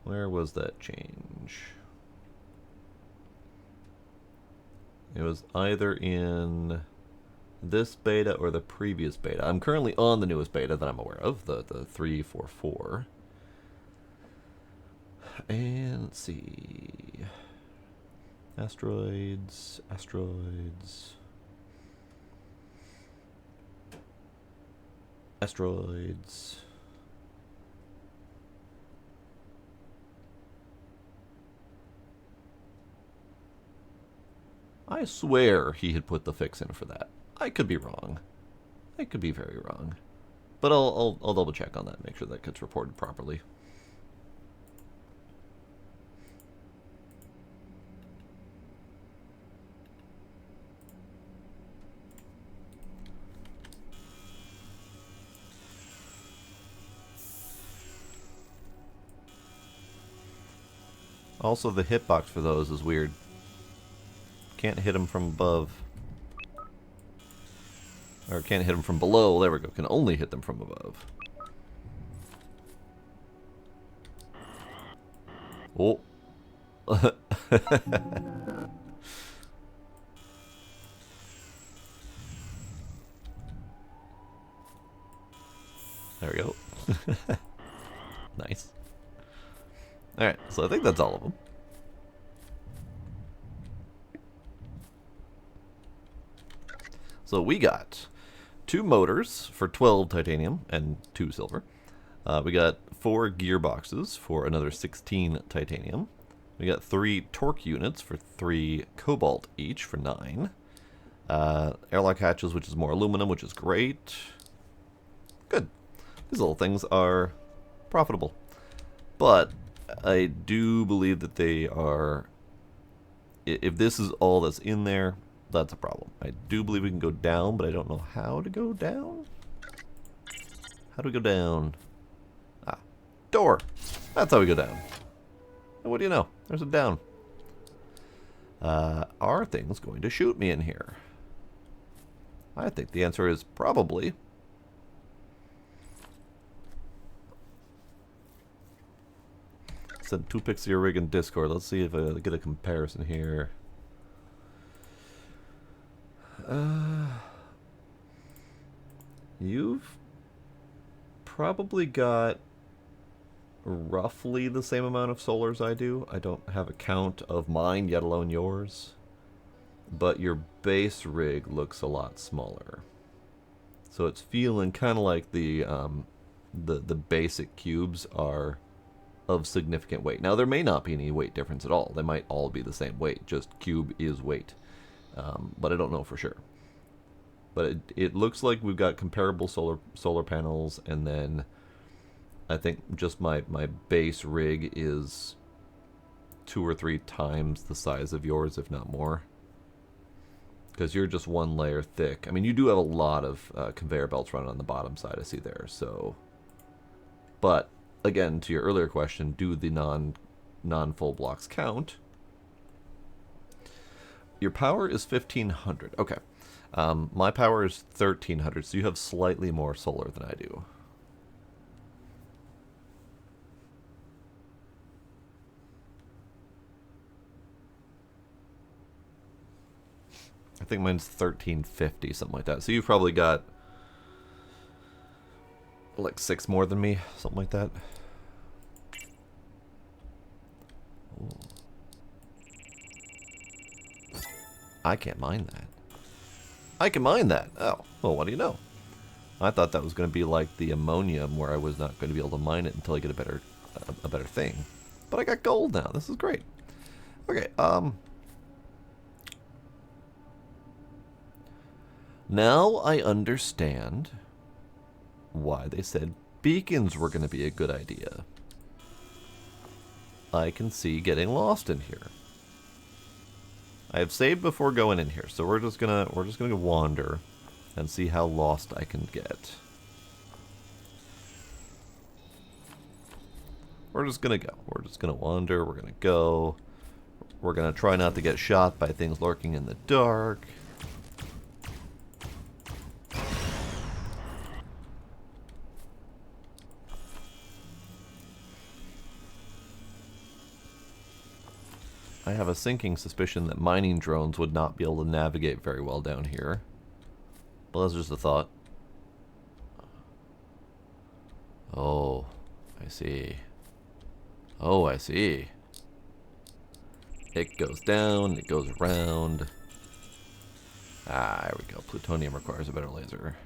[SPEAKER 1] Where was that change? It was either in this beta or the previous beta. I'm currently on the newest beta that I'm aware of, the 3.4.4. And let's see. Asteroids. I swear he had put the fix in for that. I could be wrong. I could be very wrong. But I'll double check on that and make sure that gets reported properly. Also, the hitbox for those is weird. Can't hit them from above. Or can't hit them from below. There we go. Can only hit them from above. Oh. There we go. Nice. Alright, so I think that's all of them. So we got 2 motors for 12 titanium and 2 silver. We got 4 gearboxes for another 16 titanium. We got 3 torque units for 3 cobalt each for 9. Airlock hatches, which is more aluminum, which is great. Good. These little things are profitable. But I do believe that they are... If this is all that's in there, that's a problem. I do believe we can go down, but I don't know how to go down. How do we go down? Ah, door. That's how we go down. And what do you know? There's a down. Are things going to shoot me in here? I think the answer is probably. Send 2 pics of your rig in Discord. Let's see if I get a comparison here. You've probably got roughly the same amount of solar as I do. I don't have a count of mine, yet alone yours. But your base rig looks a lot smaller. So it's feeling kind of like the basic cubes are of significant weight. Now, there may not be any weight difference at all. They might all be the same weight, just cube is weight. But I don't know for sure. But it looks like we've got comparable solar panels, and then I think just my base rig is 2 or 3 times the size of yours, if not more. Because you're just 1 layer thick. I mean, you do have a lot of conveyor belts running on the bottom side, I see there. So, but again, to your earlier question, do the non-full blocks count? Your power is 1500. Okay. My power is 1300, so you have slightly more solar than I do. I think mine's 1350, something like that. So you've probably got like 6 more than me, something like that. Ooh. I can't mine that. I can mine that. Oh, well, what do you know? I thought that was going to be like the ammonium, where I was not going to be able to mine it until I get a better thing. But I got gold now. This is great. Okay. Now I understand why they said beacons were going to be a good idea. I can see getting lost in here. I have saved before going in here, so we're just gonna wander and see how lost I can get. We're just gonna go. We're just gonna wander. We're gonna go. We're gonna try not to get shot by things lurking in the dark. I have a sinking suspicion that mining drones would not be able to navigate very well down here. But that's just a thought. Oh, I see. Oh, I see. It goes down, it goes around. Ah, there we go. Plutonium requires a better laser.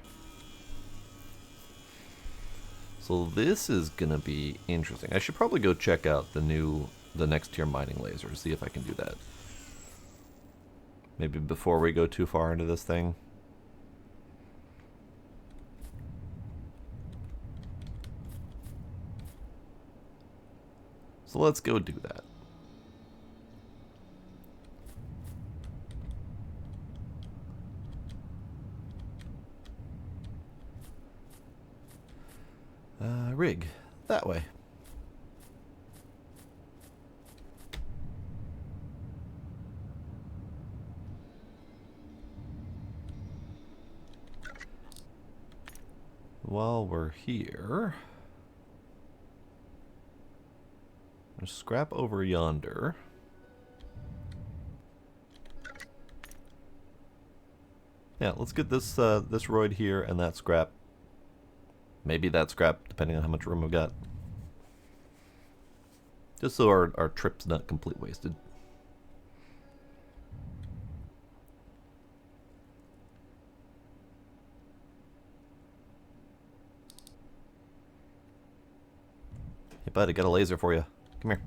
[SPEAKER 1] So this is gonna be interesting. I should probably go check out the next tier mining lasers, see if I can do that. Maybe before we go too far into this thing. So let's go do that. Rig, that way. while we're here, there's scrap over yonder. Yeah, let's get this this roid here and that scrap. Maybe that scrap, depending on how much room we've got. Just so our trip's not completely wasted. Hey bud, I got a laser for you. Come here.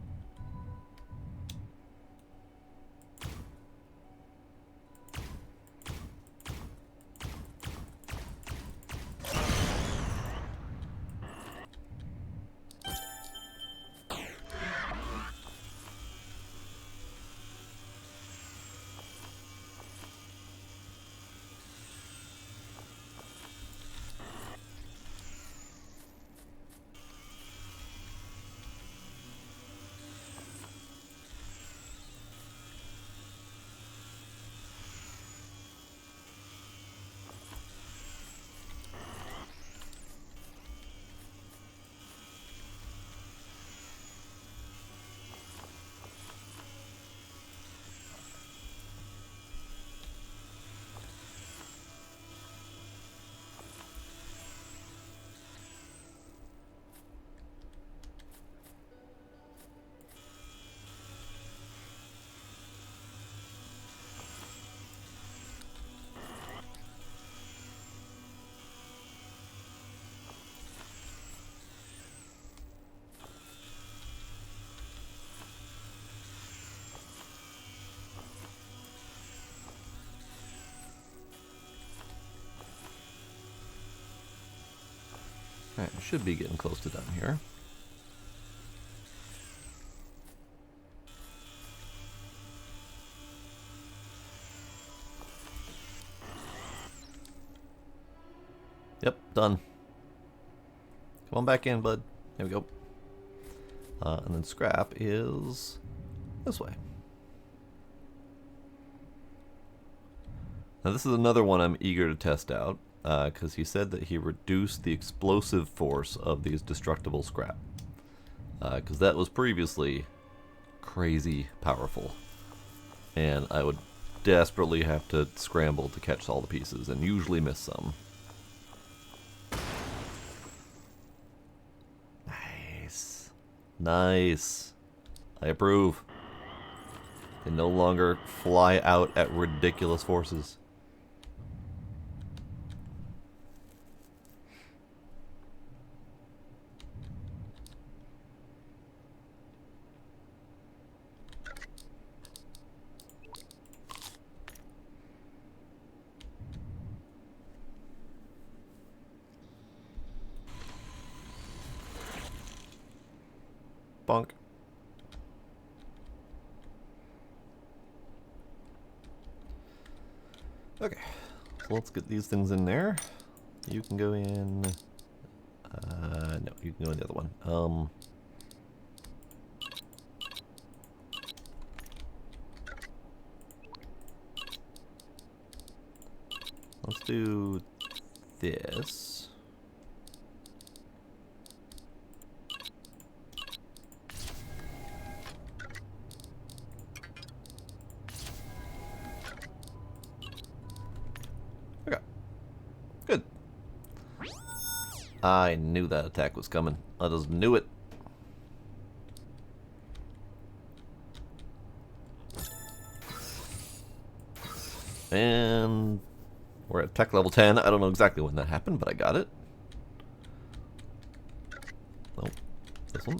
[SPEAKER 1] Alright, we should be getting close to done here. Yep, done. Come on back in, bud. There we go. And then scrap is this way. Now this is another one I'm eager to test out, because he said that he reduced the explosive force of these destructible scrap. Because that was previously crazy powerful. And I would desperately have to scramble to catch all the pieces, and usually miss some. Nice. Nice. I approve. They no longer fly out at ridiculous forces. Bonk. Okay, so let's get these things in there. You can go in. No, you can go in the other one. Let's do this. Okay. Good. I knew that attack was coming. I just knew it. And we're at tech level 10. I don't know exactly when that happened, but I got it. Nope. This one.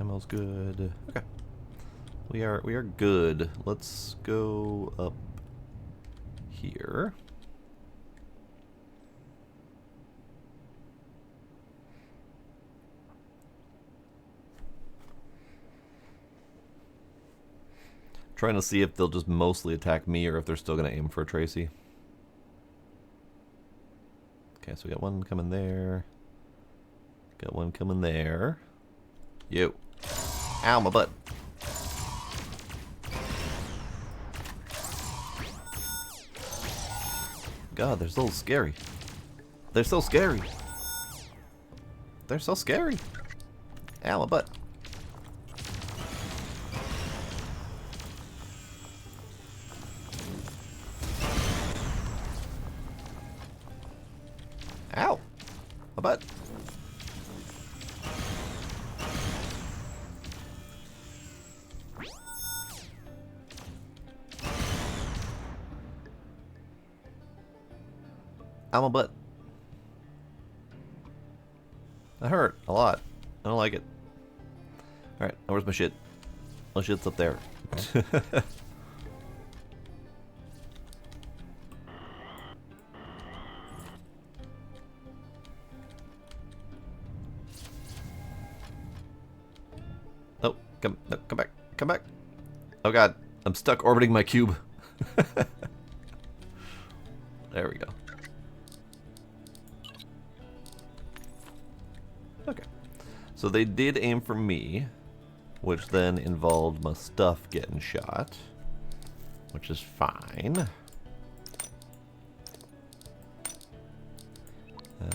[SPEAKER 1] Ammo's good. Okay. We are good. Let's go up here. Trying to see if they'll just mostly attack me or if they're still going to aim for Tracy. Okay, so we got one coming there. Got one coming there. You. Ow, my butt. God, they're so scary. They're so scary. They're so scary. Ow, my butt. Ow, my butt. Ow, my butt. That hurt a lot. I don't like it. Alright, where's my shit? My shit's up there. Oh, come back. Come back. Oh god, I'm stuck orbiting my cube. There we go. Okay. So they did aim for me, which then involved my stuff getting shot, which is fine.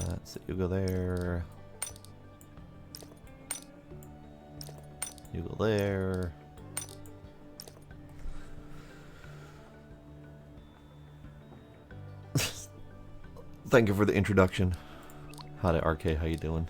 [SPEAKER 1] Let's see, you go there. You go there. Thank you for the introduction. Hi, RK, how you doing?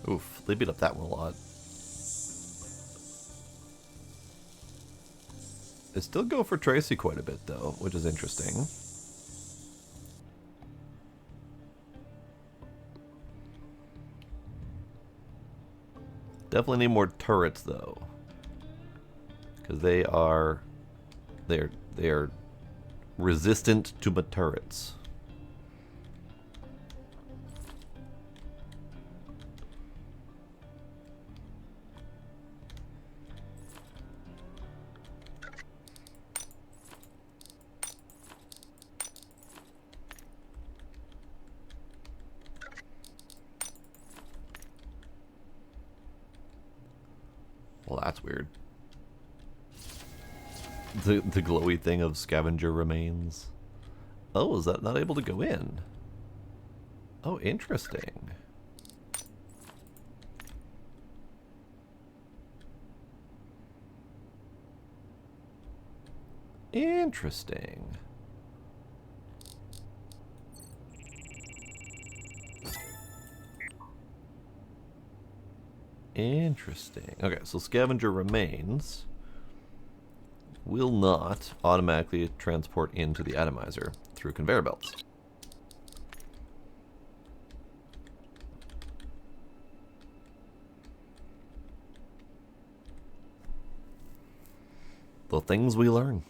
[SPEAKER 1] Oof, they beat up that one a lot. They still go for Tracy quite a bit, though, which is interesting. Definitely need more turrets, though, because they are resistant to my turrets. Well, that's weird. The glowy thing of Scavenger remains. Oh, is that not able to go in? Oh, interesting. Interesting. Interesting. Okay, so Scavenger remains will not automatically transport into the atomizer through conveyor belts. The things we learn.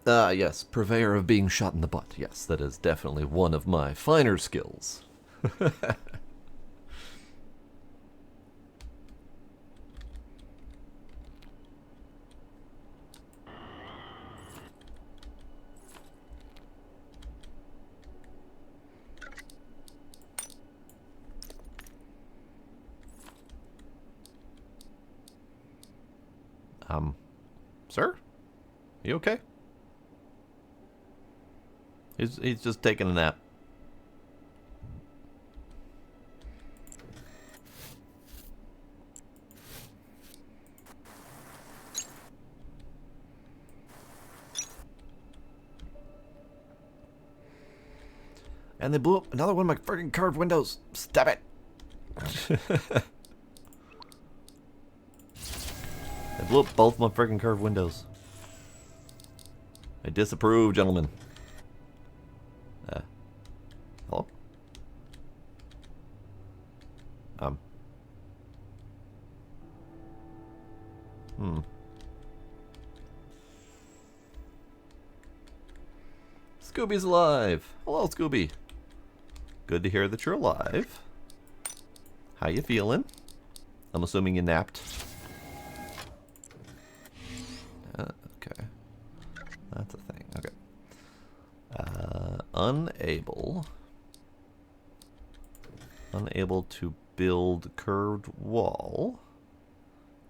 [SPEAKER 1] Ah, yes, purveyor of being shot in the butt. Yes, that is definitely one of my finer skills. Sir? You okay? He's just taking a nap. And they blew up another one of my friggin' curved windows. Stop it! They blew up both my friggin' curved windows. I disapprove, gentlemen. Hello? Scooby's alive! Hello, Scooby! Good to hear that you're alive. How you feeling? I'm assuming you napped. Okay. That's a thing. Okay. Unable to build curved wall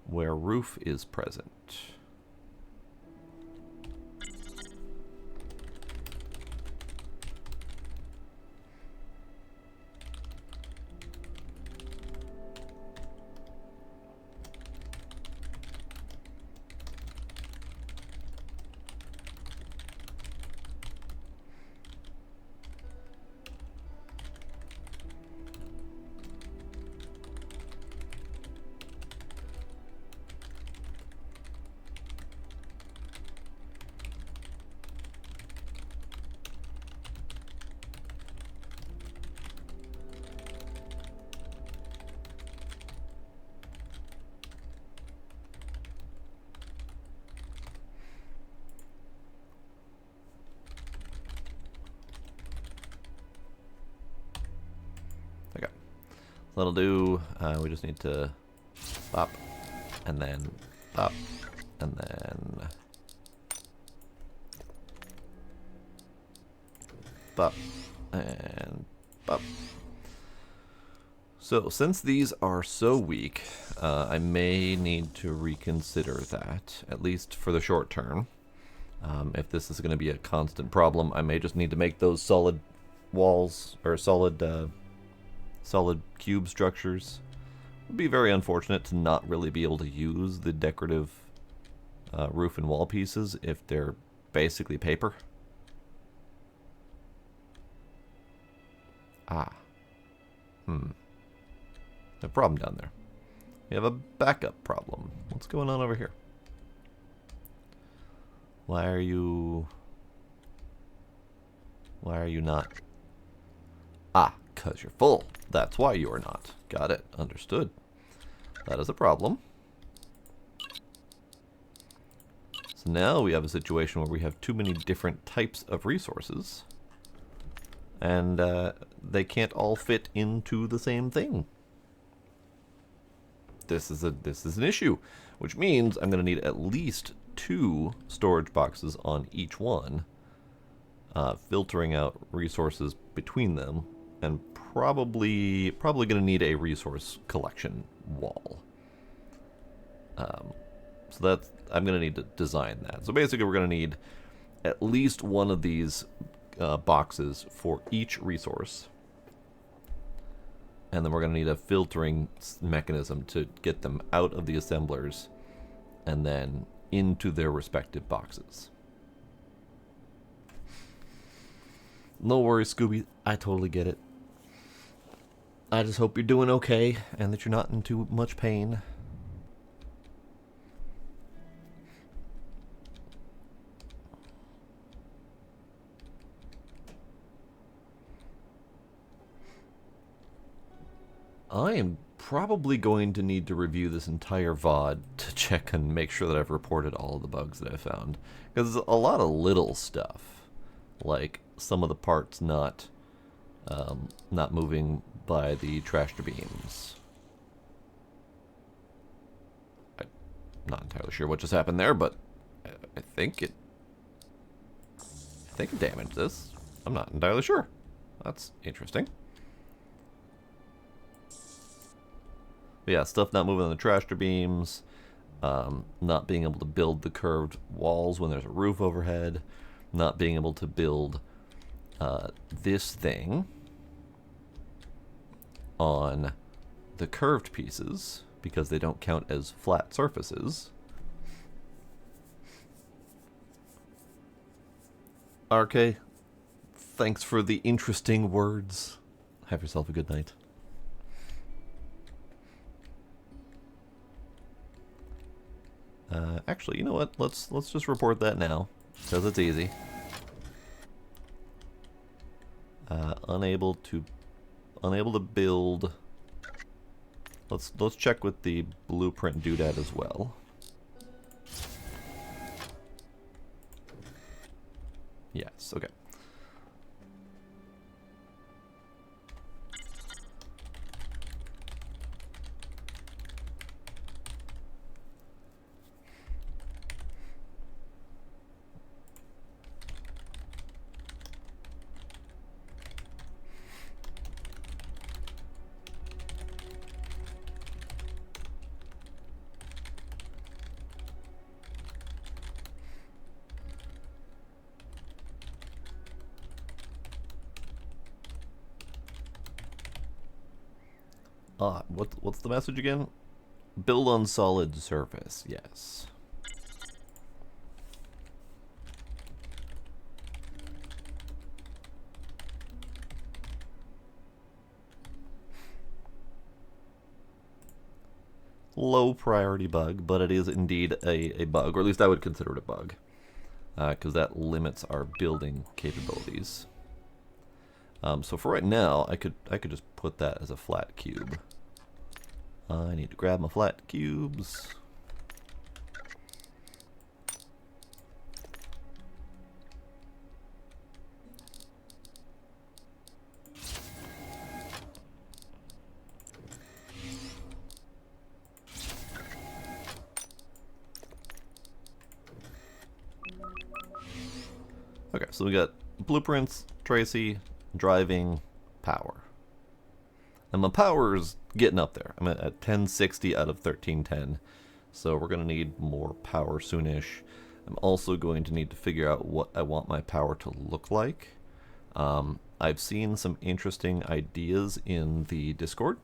[SPEAKER 1] where roof is present. Okay. That'll do. We just need to pop, and then pop, and then pop, and pop. So, since these are so weak, I may need to reconsider that, at least for the short term. If this is going to be a constant problem, I may just need to make those solid walls, or solid cube structures. It would be very unfortunate to not really be able to use the decorative roof and wall pieces if they're basically paper. Ah. A problem down there. We have a backup problem. What's going on over here? Why are you not? Ah, 'cause you're full. That's why you are not. Got it. Understood. That is a problem. So now we have a situation where we have too many different types of resources. And they can't all fit into the same thing. This is an issue, which means I'm going to need at least 2 storage boxes on each one, filtering out resources between them, and probably going to need a resource collection wall. So that's, I'm going to need to design that. So basically, we're going to need at least one of these boxes for each resource. And then we're going to need a filtering mechanism to get them out of the assemblers and then into their respective boxes. No worries, Scooby. I totally get it. I just hope you're doing okay and that you're not in too much pain. I am probably going to need to review this entire VOD to check and make sure that I've reported all the bugs that I found. Because a lot of little stuff, like some of the parts not moving by the tractor beams. I'm not entirely sure what just happened there, but I think it damaged this. I'm not entirely sure. That's interesting. But yeah, stuff not moving on the tractor beams, not being able to build the curved walls when there's a roof overhead, not being able to build this thing on the curved pieces because they don't count as flat surfaces. RK, thanks for the interesting words. Have yourself a good night. Actually, you know what? Let's just report that now, because it's easy. Unable to build. Let's check with the blueprint doodad as well. Yes. Okay. What's the message again? Build on solid surface, yes. Low priority bug, but it is indeed a bug, or at least I would consider it a bug, because that limits our building capabilities. So for right now, I could just put that as a flat cube. I need to grab my flat cubes. Okay, so we got blueprints, Tracy, driving, power. And my power is getting up there. I'm at 1060 out of 1310. So we're going to need more power soonish. I'm also going to need to figure out what I want my power to look like. I've seen some interesting ideas in the Discord.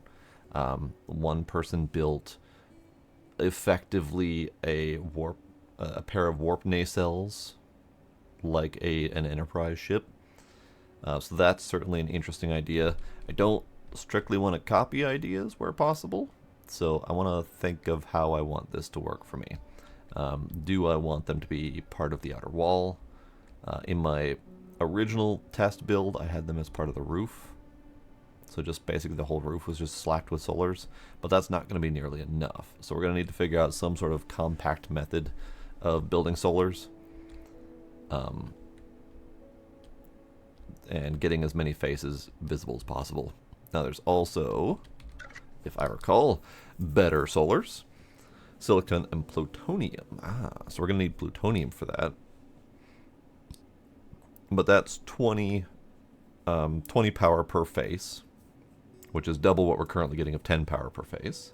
[SPEAKER 1] One person built effectively a pair of warp nacelles, like an Enterprise ship. So that's certainly an interesting idea. I don't strictly want to copy ideas where possible, so I want to think of how I want this to work for me. Do I want them to be part of the outer wall? In my original test build, I had them as part of the roof. So just basically the whole roof was just slacked with solars, but that's not going to be nearly enough. So we're going to need to figure out some sort of compact method of building solars. And getting as many faces visible as possible. Now there's also, if I recall, better solars. Silicon and plutonium. So we're going to need plutonium for that. But that's 20 power per face, which is double what we're currently getting of 10 power per face.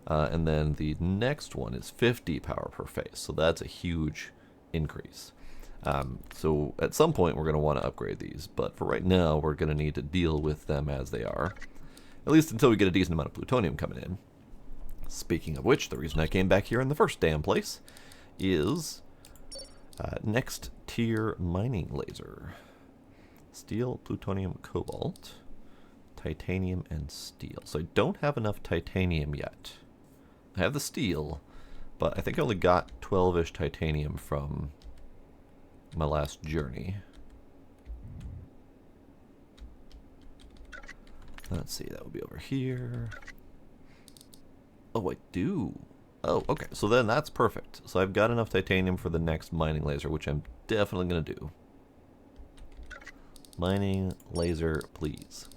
[SPEAKER 1] And then the next one is 50 power per face. So that's a huge increase. So at some point we're going to want to upgrade these, but for right now we're going to need to deal with them as they are, at least until we get a decent amount of plutonium coming in. Speaking of which, the reason I came back here in the first damn place is next tier mining laser. Steel, plutonium, cobalt, titanium, and steel. So I don't have enough titanium yet. I have the steel, but I think I only got 12-ish titanium from my last journey. Let's see, that would be over here. Oh, I do. Oh, okay, so then that's perfect. So I've got enough titanium for the next mining laser, which I'm definitely going to do. Mining laser, please.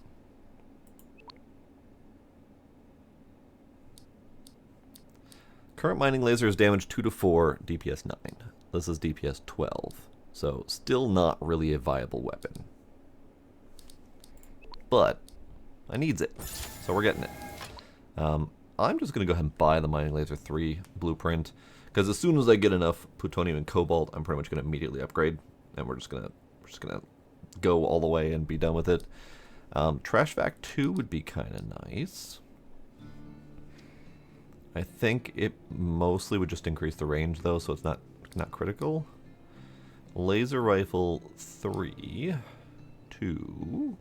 [SPEAKER 1] Current mining laser is damage 2 to 4, DPS 9. This is DPS 12. So still not really a viable weapon. But I needs it. So we're getting it. I'm just going to go ahead and buy the Mining Laser 3 blueprint. Because as soon as I get enough plutonium and cobalt, I'm pretty much going to immediately upgrade. And we're just gonna go all the way and be done with it. Trash Vac 2 would be kind of nice. I think it mostly would just increase the range though, so it's not critical. Laser Rifle 3, 2,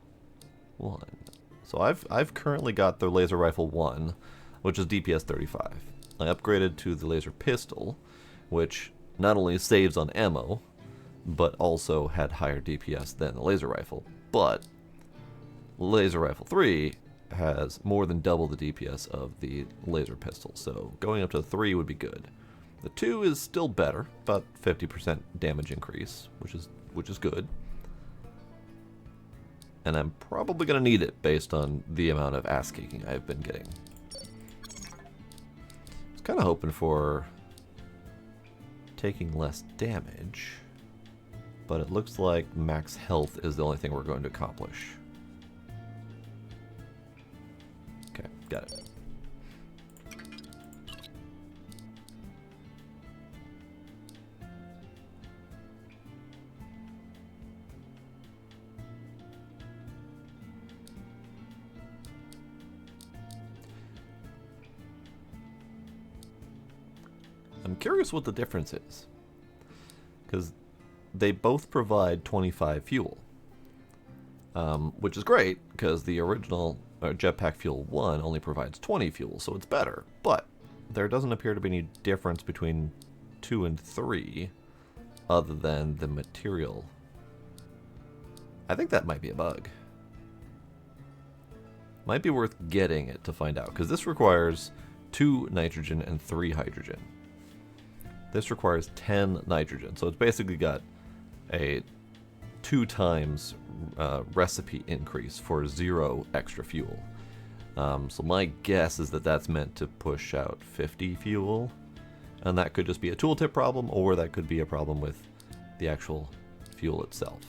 [SPEAKER 1] 1. So I've currently got the Laser Rifle 1, which is DPS 35. I upgraded to the Laser Pistol, which not only saves on ammo, but also had higher DPS than the Laser Rifle. But Laser Rifle 3 has more than double the DPS of the Laser Pistol, so going up to 3 would be good. The 2 is still better, about 50% damage increase, which is good. And I'm probably going to need it based on the amount of ass kicking I've been getting. I was kind of hoping for taking less damage, but it looks like max health is the only thing we're going to accomplish. Okay, got it. I'm curious what the difference is. Because they both provide 25 fuel. Which is great, because the original Jetpack Fuel 1 only provides 20 fuel, so it's better. But there doesn't appear to be any difference between 2 and 3, other than the material. I think that might be a bug. Might be worth getting it to find out, because this requires 2 nitrogen and 3 hydrogen. This requires 10 nitrogen, so it's basically got a 2 times recipe increase for 0 extra fuel. So my guess is that that's meant to push out 50 fuel, and that could just be a tooltip problem, or that could be a problem with the actual fuel itself.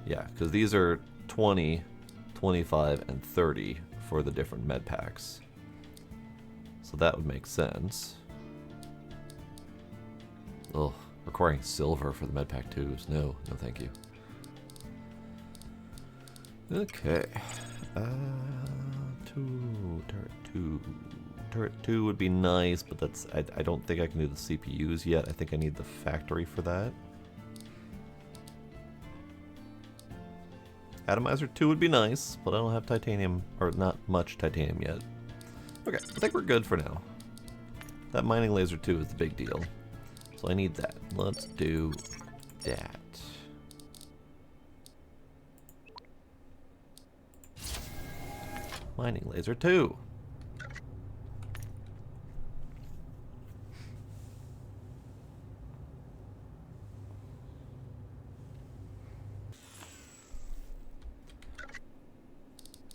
[SPEAKER 1] Yeah, because these are 20, 25, and 30 for the different med packs. So that would make sense. Ugh, requiring silver for the med pack 2s. No, no thank you. Okay. Turret 2. Turret 2 would be nice, but that's I don't think I can do the CPUs yet. I think I need the factory for that. Atomizer 2 would be nice, but I don't have titanium, or not much titanium yet. Okay, I think we're good for now. That mining laser 2 is the big deal. So I need that. Let's do that. Mining laser 2.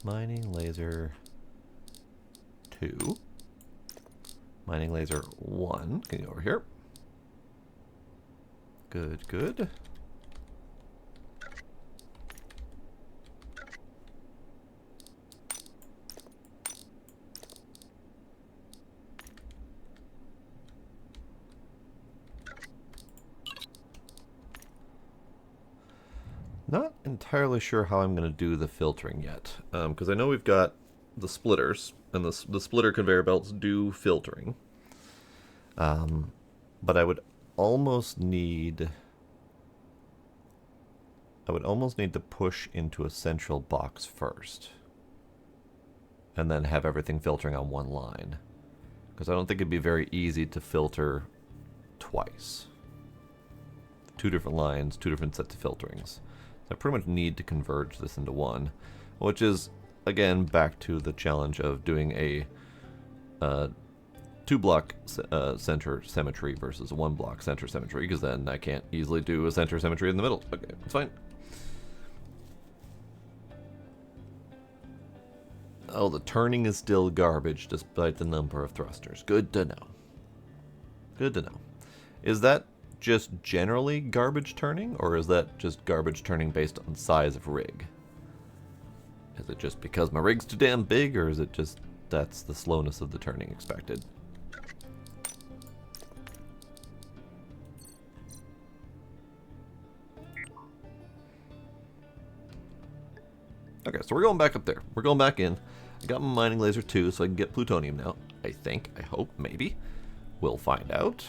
[SPEAKER 1] Mining laser 2. Mining laser 1. Can you go over here? Good, good. Not entirely sure how I'm going to do the filtering yet, because I know we've got the splitters, and the splitter conveyor belts do filtering. But I would almost need to push into a central box first, and then have everything filtering on one line, because I don't think it'd be very easy to filter twice. 2 different lines, 2 different sets of filterings. I pretty much need to converge this into one, which is, again, back to the challenge of doing a 2-block center symmetry versus a 1-block center symmetry, because then I can't easily do a center symmetry in the middle. Okay, it's fine. Oh, the turning is still garbage despite the number of thrusters. Good to know. Good to know. Is that just generally garbage turning, or is that just garbage turning based on size of rig? Is it just because my rig's too damn big, or is it just that's the slowness of the turning expected? Okay, so we're going back up there. We're going back in. I got my mining laser 2, so I can get plutonium now. I think, I hope, maybe. We'll find out.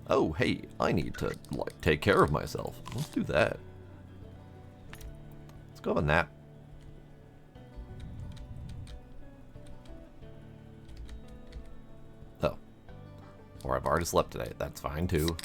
[SPEAKER 1] Oh, hey, I need to, like, take care of myself. Let's do that. Let's go have a nap. Oh. Or I've already slept today. That's fine, too.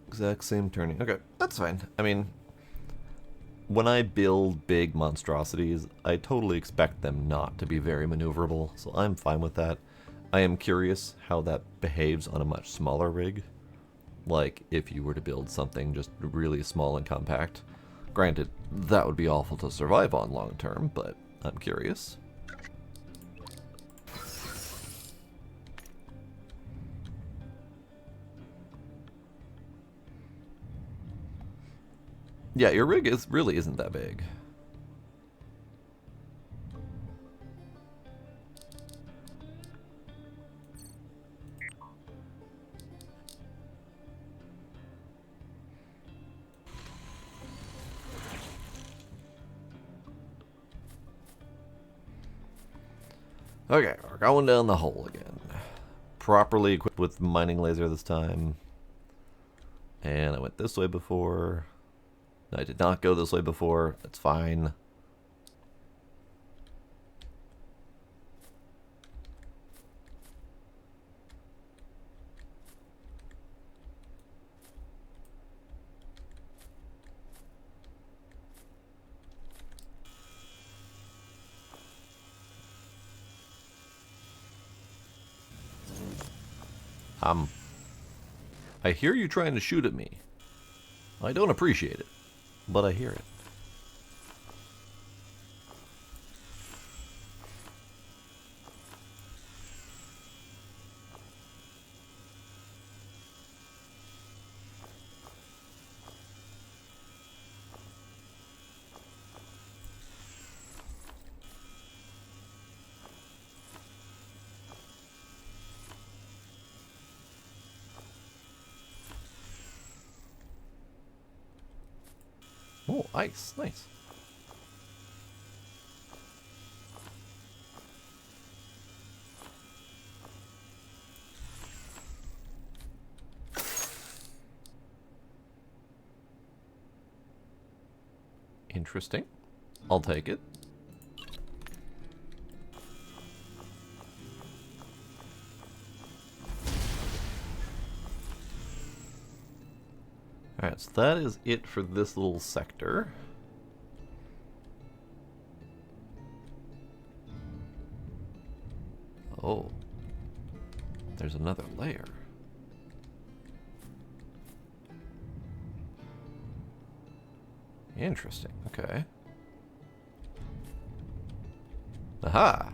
[SPEAKER 1] Exact same turning. Okay, that's fine. I mean, when I build big monstrosities, I totally expect them not to be very maneuverable, so I'm fine with that. I am curious how that behaves on a much smaller rig. Like, if you were to build something just really small and compact. Granted, that would be awful to survive on long term, but I'm curious. Yeah, your rig really isn't that big. Okay, we're going down the hole again. Properly equipped with mining laser this time. And I went this way before. No, I did not go this way before. That's fine. I hear you trying to shoot at me. I don't appreciate it, but I hear it. Oh, ice. Nice. Interesting. I'll take it. Alright, so that is it for this little sector. Oh. There's another layer. Interesting, okay. Aha!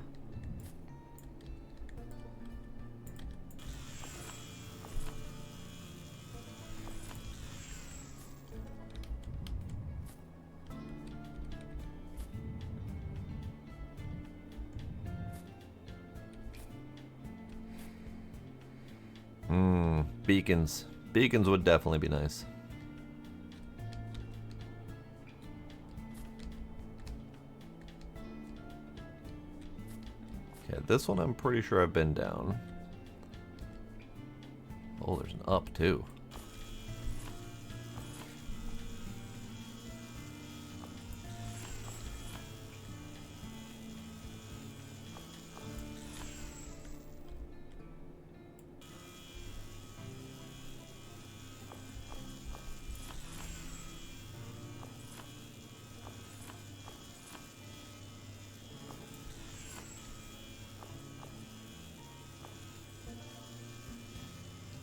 [SPEAKER 1] Beacons. Beacons would definitely be nice. Okay, this one I'm pretty sure I've been down. Oh, there's an up too.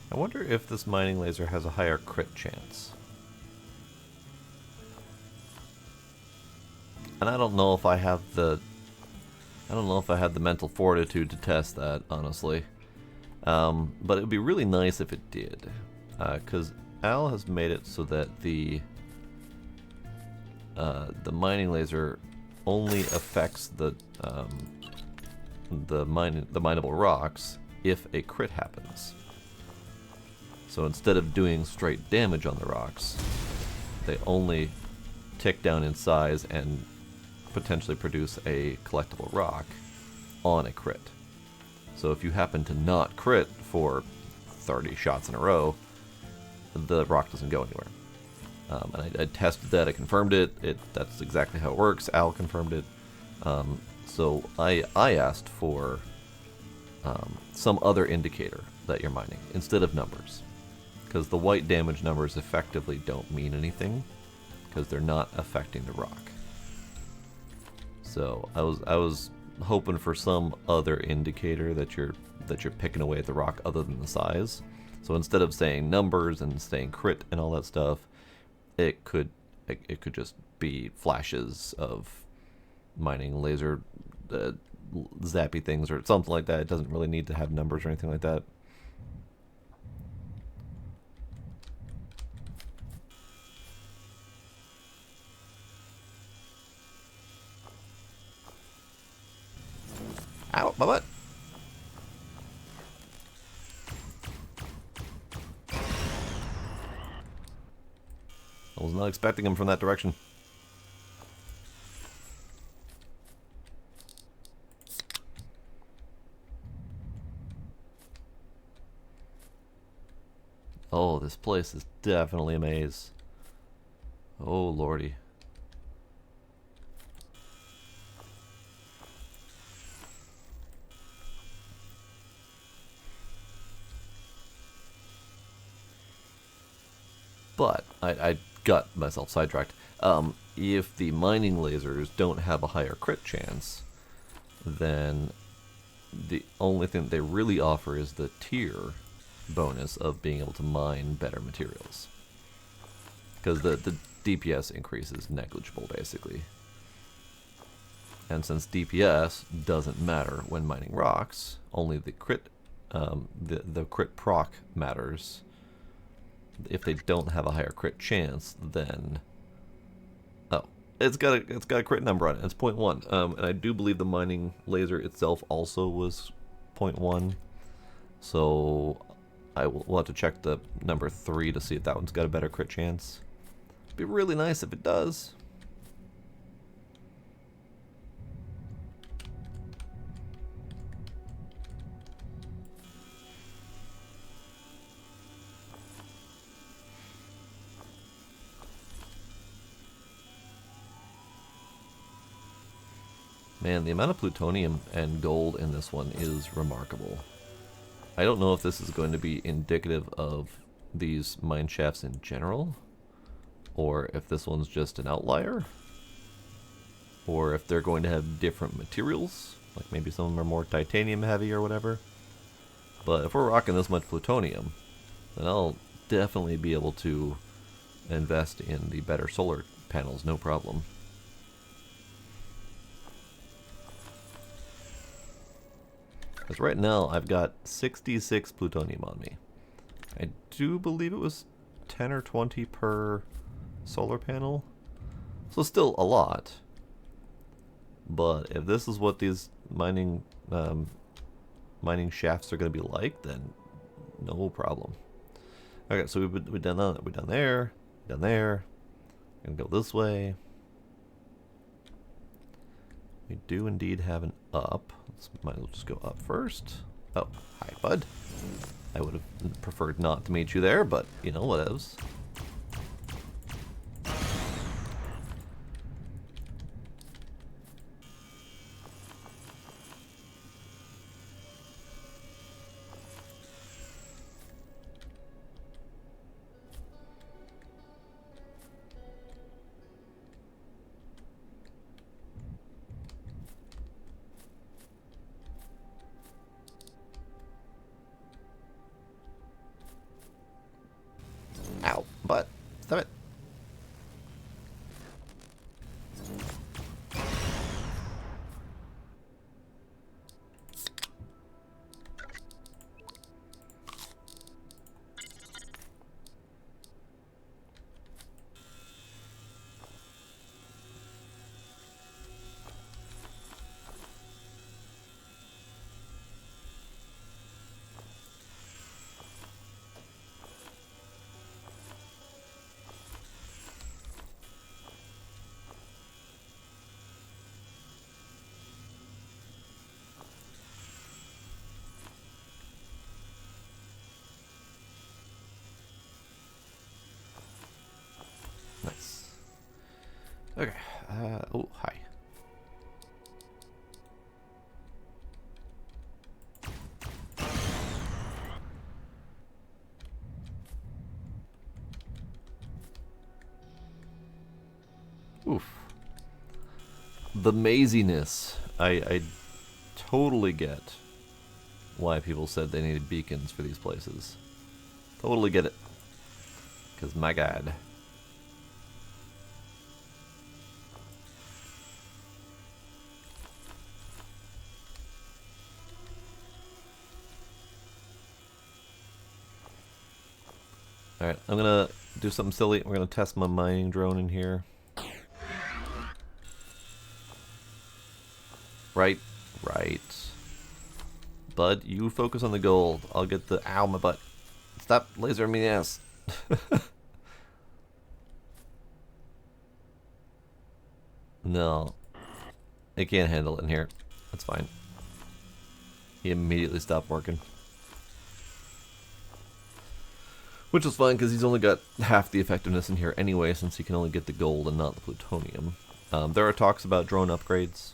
[SPEAKER 1] I wonder if this mining laser has a higher crit chance. And I don't know if I have the mental fortitude to test that, honestly. But it would be really nice if it did, because Al has made it so that the mining laser only affects the mineable rocks if a crit happens. So instead of doing straight damage on the rocks, they only tick down in size and potentially produce a collectible rock on a crit. So if you happen to not crit for 30 shots in a row, the rock doesn't go anywhere. And I tested that, I confirmed it. That's exactly how it works. Al confirmed it. So I asked for some other indicator that you're mining instead of numbers, because the white damage numbers effectively don't mean anything because they're not affecting the rock. So I was hoping for some other indicator that you're picking away at the rock other than the size. So instead of saying numbers and saying crit and all that stuff, it could just be flashes of mining laser zappy things or something like that. It doesn't really need to have numbers or anything like that. Ow, my butt. I was not expecting him from that direction. Oh, this place is definitely a maze. Oh, lordy. But I got myself sidetracked. If the mining lasers don't have a higher crit chance, then the only thing that they really offer is the tier bonus of being able to mine better materials. Because the DPS increase is negligible, basically. And since DPS doesn't matter when mining rocks, only the crit, the crit proc matters. If they don't have a higher crit chance, then it's got a crit number on it. It's 0.1, and I do believe the mining laser itself also was 0.1. So we'll have to check the number 3 to see if that one's got a better crit chance. It'd be really nice if it does. Man, the amount of plutonium and gold in this one is remarkable. I don't know if this is going to be indicative of these mine shafts in general, or if this one's just an outlier, or if they're going to have different materials, like maybe some of them are more titanium heavy or whatever. But if we're rocking this much plutonium, then I'll definitely be able to invest in the better solar panels, no problem. Because right now I've got 66 plutonium on me. I do believe it was 10 or 20 per solar panel. So still a lot. But if this is what these mining shafts are going to be like, then no problem. Okay, so we've done that. We've done there, done there. Gonna go this way. We do indeed have an up. Might as well just go up first. Oh, hi, bud. I would have preferred not to meet you there, but you know, whatevs. Ow, but stop it. Nice. Okay. Oh, hi. Oof. The maziness. I totally get why people said they needed beacons for these places. Totally get it. Because my god. Alright, I'm gonna do something silly. We're gonna test my mining drone in here. Right. Bud, you focus on the gold. I'll get the... Ow, my butt. Stop lasering me in the ass. No. It can't handle it in here. That's fine. He immediately stopped working. Which is fine, because he's only got half the effectiveness in here anyway, since he can only get the gold and not the plutonium. There are talks about drone upgrades.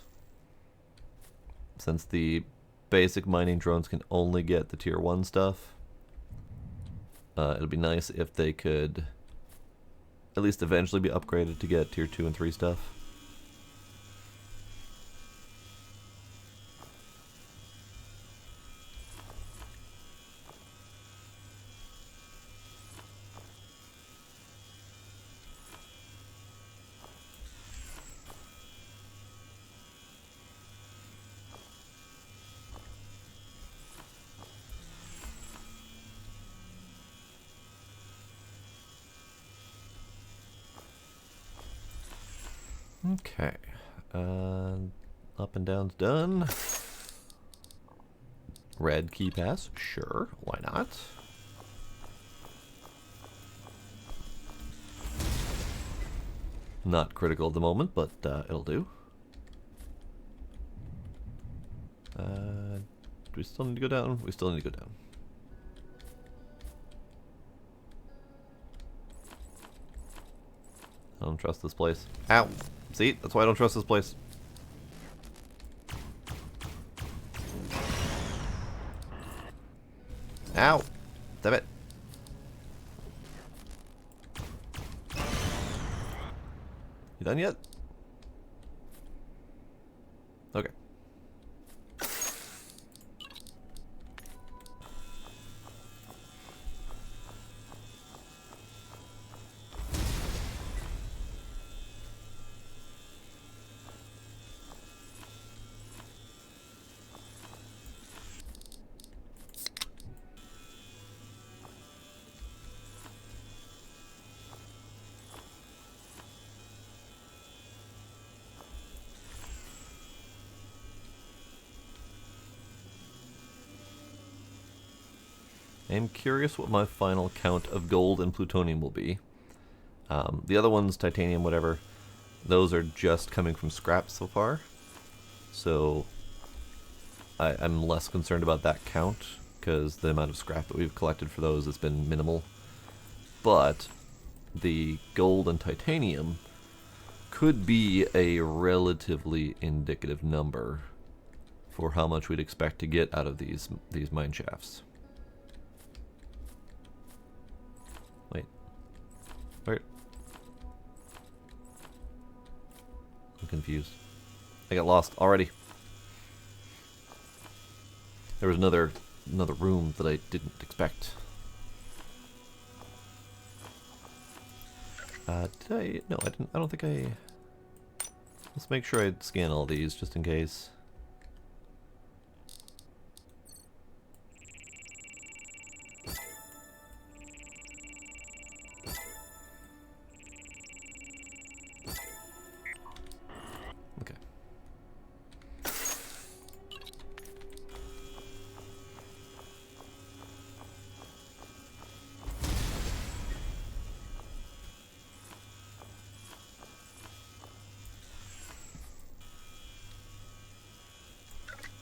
[SPEAKER 1] Since the basic mining drones can only get the tier 1 stuff, it'd be nice if they could at least eventually be upgraded to get tier 2 and 3 stuff. Okay, up and down's done. Red key pass, sure, why not? Not critical at the moment, but it'll do. Do we still need to go down? We still need to go down. I don't trust this place. Ow! See? That's why I don't trust this place. Ow! Damn it. You done yet? Okay. I'm curious what my final count of gold and plutonium will be. The other ones, titanium, whatever, those are just coming from scrap so far. So I'm less concerned about that count, because the amount of scrap that we've collected for those has been minimal. But the gold and titanium could be a relatively indicative number for how much we'd expect to get out of these mine shafts. Wait. Where? I'm confused. I got lost already. There was another room that I didn't expect. Did I? No, I didn't. I don't think I... Let's make sure I scan all these just in case. Okay.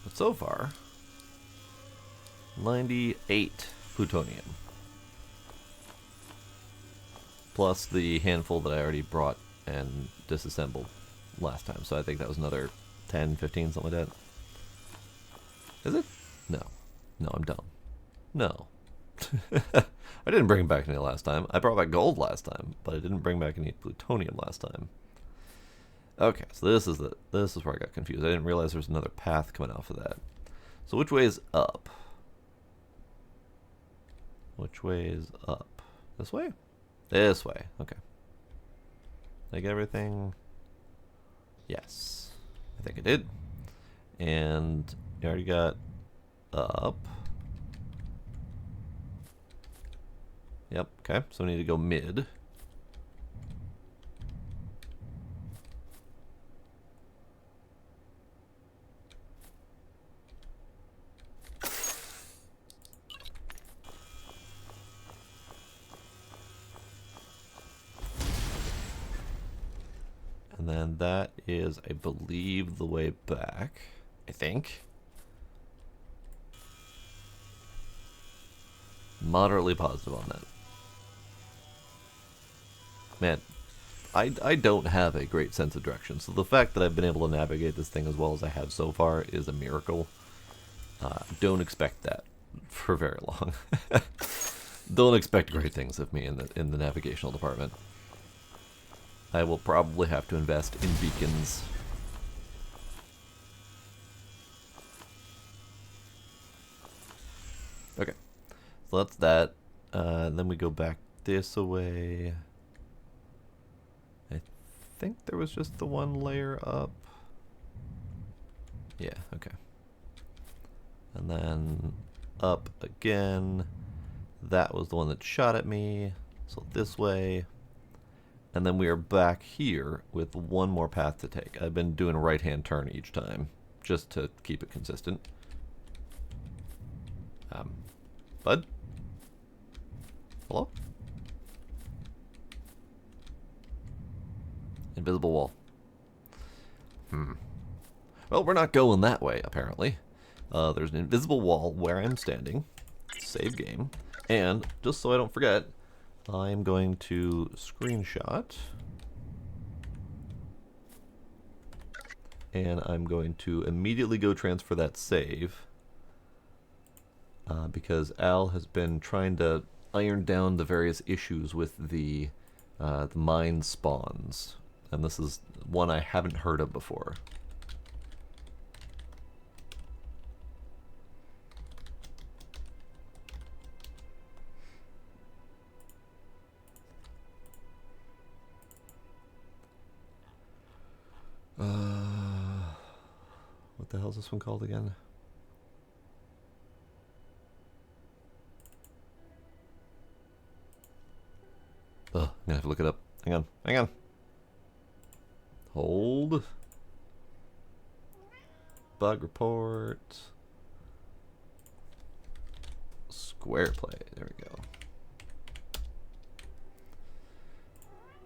[SPEAKER 1] But so far, 98 plutonium. Plus the handful that I already brought and disassembled last time. So I think that was another 10, 15, something like that. Is it? No. No, I'm dumb. No. I didn't bring back any last time. I brought back gold last time, but I didn't bring back any plutonium last time. Okay, so this is where I got confused. I didn't realize there was another path coming off of that. So which way is up? Which way is up? This way? This way. Okay. Did I get everything? Yes. I think I did. And you already got up. Yep, okay. So we need to go mid. And then that is, I believe, the way back. I think. Moderately positive on that. Man, I don't have a great sense of direction, so the fact that I've been able to navigate this thing as well as I have so far is a miracle. Don't expect that for very long. Don't expect great things of me in the navigational department. I will probably have to invest in beacons. Okay, so that's that. Then we go back this way. I think there was just the one layer up. Yeah, okay. And then up again. That was the one that shot at me. So this way. And then we are back here with one more path to take. I've been doing a right-hand turn each time, just to keep it consistent. Bud? Hello? Invisible wall. Well, we're not going that way, apparently. There's an invisible wall where I'm standing. Save game. And, just so I don't forget, I'm going to screenshot. And I'm going to immediately go transfer that save. Because Al has been trying to iron down the various issues with the mine spawns. And this is one I haven't heard of before. What the hell is this one called again? Ugh, I'm gonna have to look it up. Hang on, hang on. Hold. Bug report. Square play. There we go.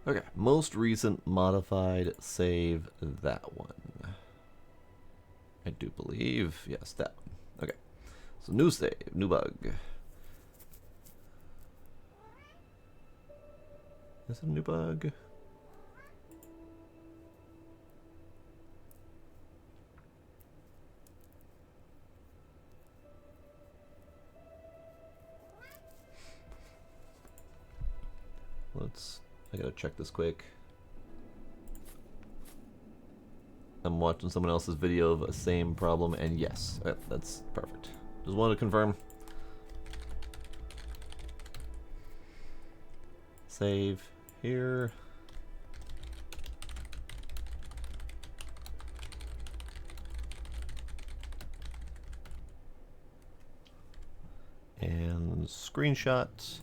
[SPEAKER 1] Okay, most recent modified save, that one. I do believe, yes, that one. Okay, so new save, new bug. Is it a new bug? I gotta check this quick. I'm watching someone else's video of a same problem, and yes, that's perfect. Just wanted to confirm. Save here. And screenshot.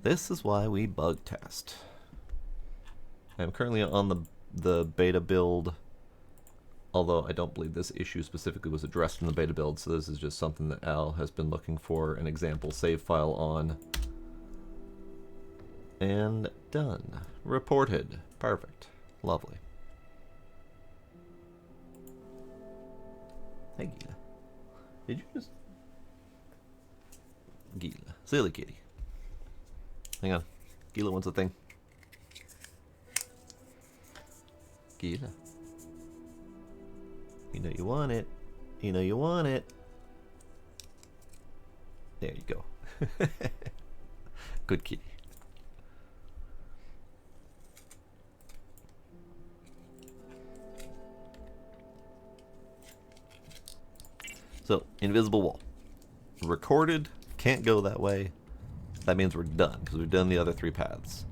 [SPEAKER 1] This is why we bug test. I'm currently on the beta build, although I don't believe this issue specifically was addressed in the beta build, so this is just something that Al has been looking for an example save file on. And done. Reported. Perfect. Lovely. Hey, Gila. Did you just... Gila. Silly kitty. Hang on. Gila wants a thing. Gila. You know you want it. You know you want it. There you go. Good kitty. So, invisible wall. Recorded, can't go that way. That means we're done, because we've done the other 3 paths.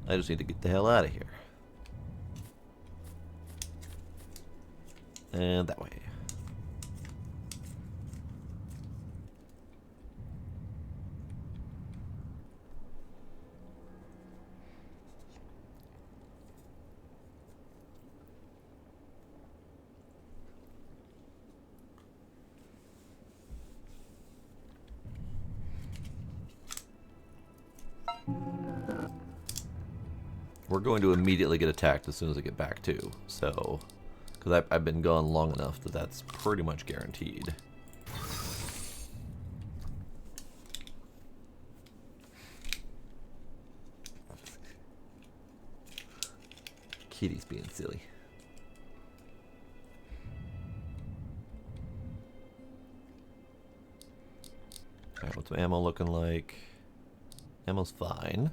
[SPEAKER 1] I just need to get the hell out of here. And that way. We're going to immediately get attacked as soon as I get back too, so... Because I've been gone long enough that that's pretty much guaranteed. Kitty's being silly. Alright, what's my ammo looking like? Ammo's fine.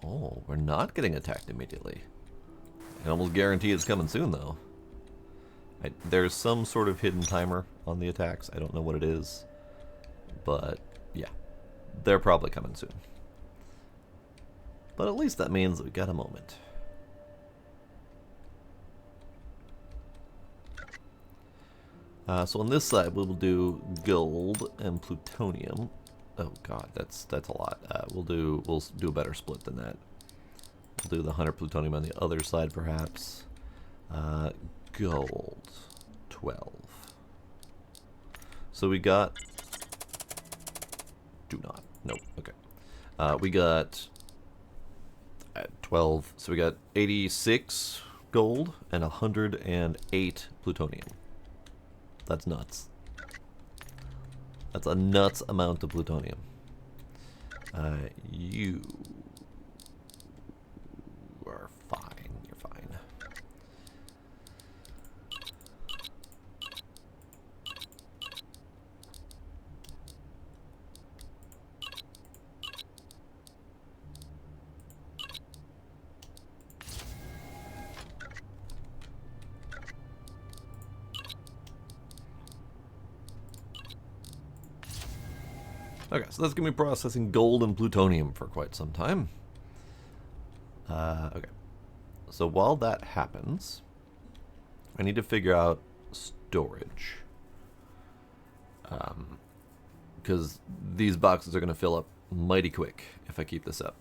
[SPEAKER 1] Oh, we're not getting attacked immediately. I almost guarantee it's coming soon, though. There's some sort of hidden timer on the attacks. I don't know what it is. But, yeah. They're probably coming soon. But at least that means we got a moment. So on this side, we will do gold and plutonium. Oh god, that's a lot. We'll do a better split than that. We'll do the 100 plutonium on the other side, perhaps. Gold, 12. So we got. Do not. Nope. Okay. We got 12. So we got 86 gold and 108 plutonium. That's nuts. That's a nuts amount of plutonium. You are fine. You're fine. Okay, so that's going to be processing gold and plutonium for quite some time. Okay. So while that happens, I need to figure out storage. Because these boxes are going to fill up mighty quick if I keep this up.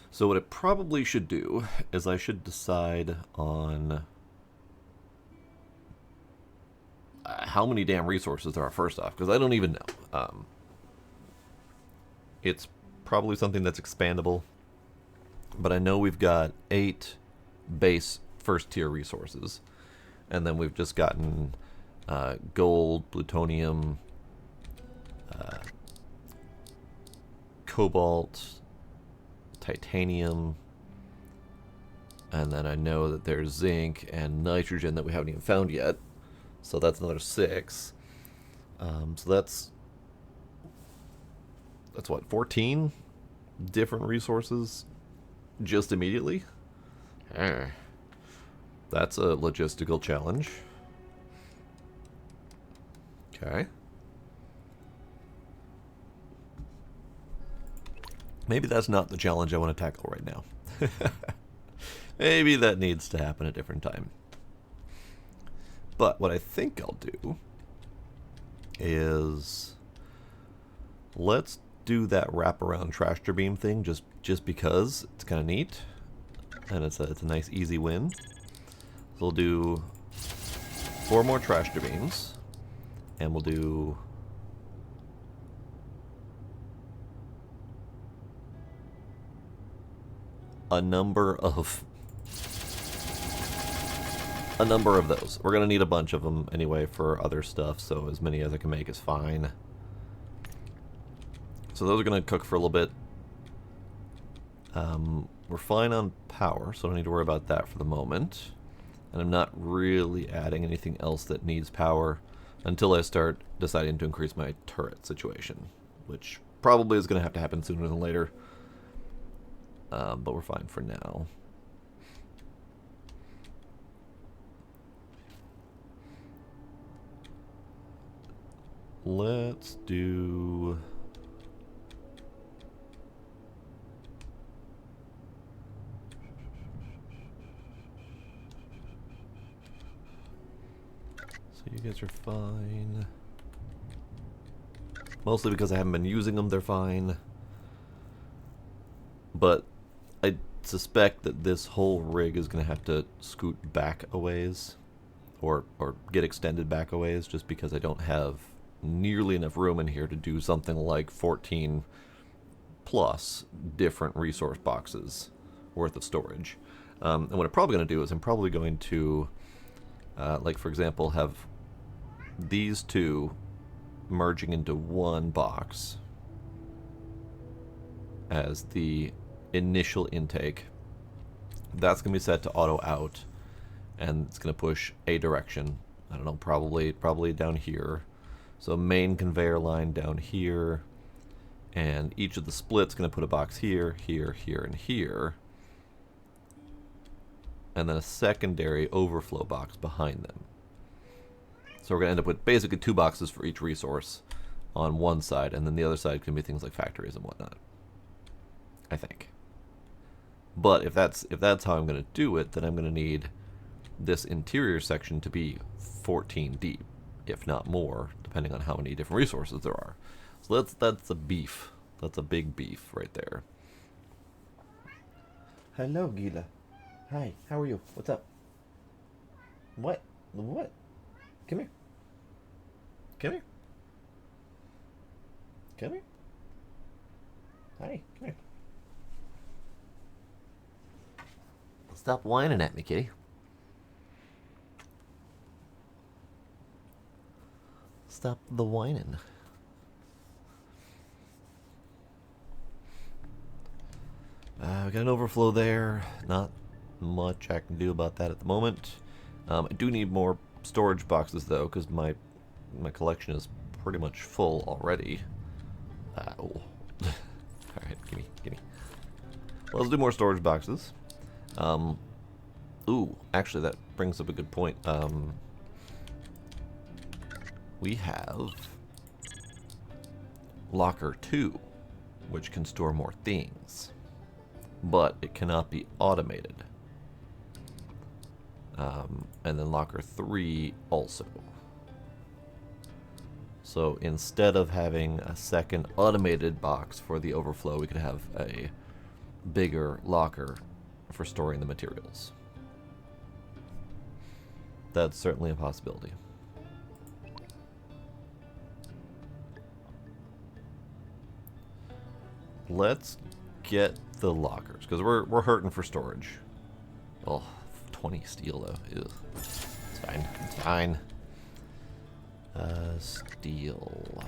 [SPEAKER 1] So what I probably should do is I should decide on how many damn resources there are first off, because I don't even know. It's probably something that's expandable, but I know we've got 8 base first tier resources, and then we've just gotten gold, plutonium, cobalt, titanium, and then I know that there's zinc and nitrogen that we haven't even found yet, so that's another 6. So that's what, 14 different resources just immediately? That's a logistical challenge. Okay. Maybe that's not the challenge I want to tackle right now. Maybe that needs to happen a different time. But what I think I'll do is let's do that wraparound trashter beam thing just because it's kind of neat and it's a nice easy win. So we'll do 4 more trashter beams and we'll do a number of those. We're gonna need a bunch of them anyway for other stuff, so as many as I can make is fine. So those are going to cook for a little bit. We're fine on power, so I don't need to worry about that for the moment. And I'm not really adding anything else that needs power until I start deciding to increase my turret situation, which probably is going to have to happen sooner than later. But we're fine for now. Let's do... You guys are fine. Mostly because I haven't been using them, they're fine. But I suspect that this whole rig is going to have to scoot back a ways, or get extended back a ways, just because I don't have nearly enough room in here to do something like 14 plus different resource boxes worth of storage. And what I'm probably going to do is I'm probably going to, like for example, have these two merging into one box as the initial intake. That's going to be set to auto out, and it's going to push a direction. I don't know, probably down here. So main conveyor line down here, and each of the splits going to put a box here, here, here, and here, and then a secondary overflow box behind them. So we're going to end up with basically 2 boxes for each resource on one side, and then the other side can be things like factories and whatnot, I think. But if that's how I'm going to do it, then I'm going to need this interior section to be 14 deep, if not more, depending on how many different resources there are. So that's a beef. That's a big beef right there. Hello, Gila. Hi, how are you? What's up? What? What? Come here. Come here. Come here. Hi, come here. Stop whining at me, kitty. Stop the whining. We got an overflow there. Not much I can do about that at the moment. I do need more storage boxes though, because my collection is pretty much full already. Oh. Alright, gimme. Well, let's do more storage boxes. Ooh, actually that brings up a good point. We have Locker 2, which can store more things, but it cannot be automated. And then Locker 3 also. So instead of having a second automated box for the overflow, we could have a bigger locker for storing the materials. That's certainly a possibility. Let's get the lockers, because we're hurting for storage. Oh, 20 steel though. Ew. It's fine. It's fine. Steel.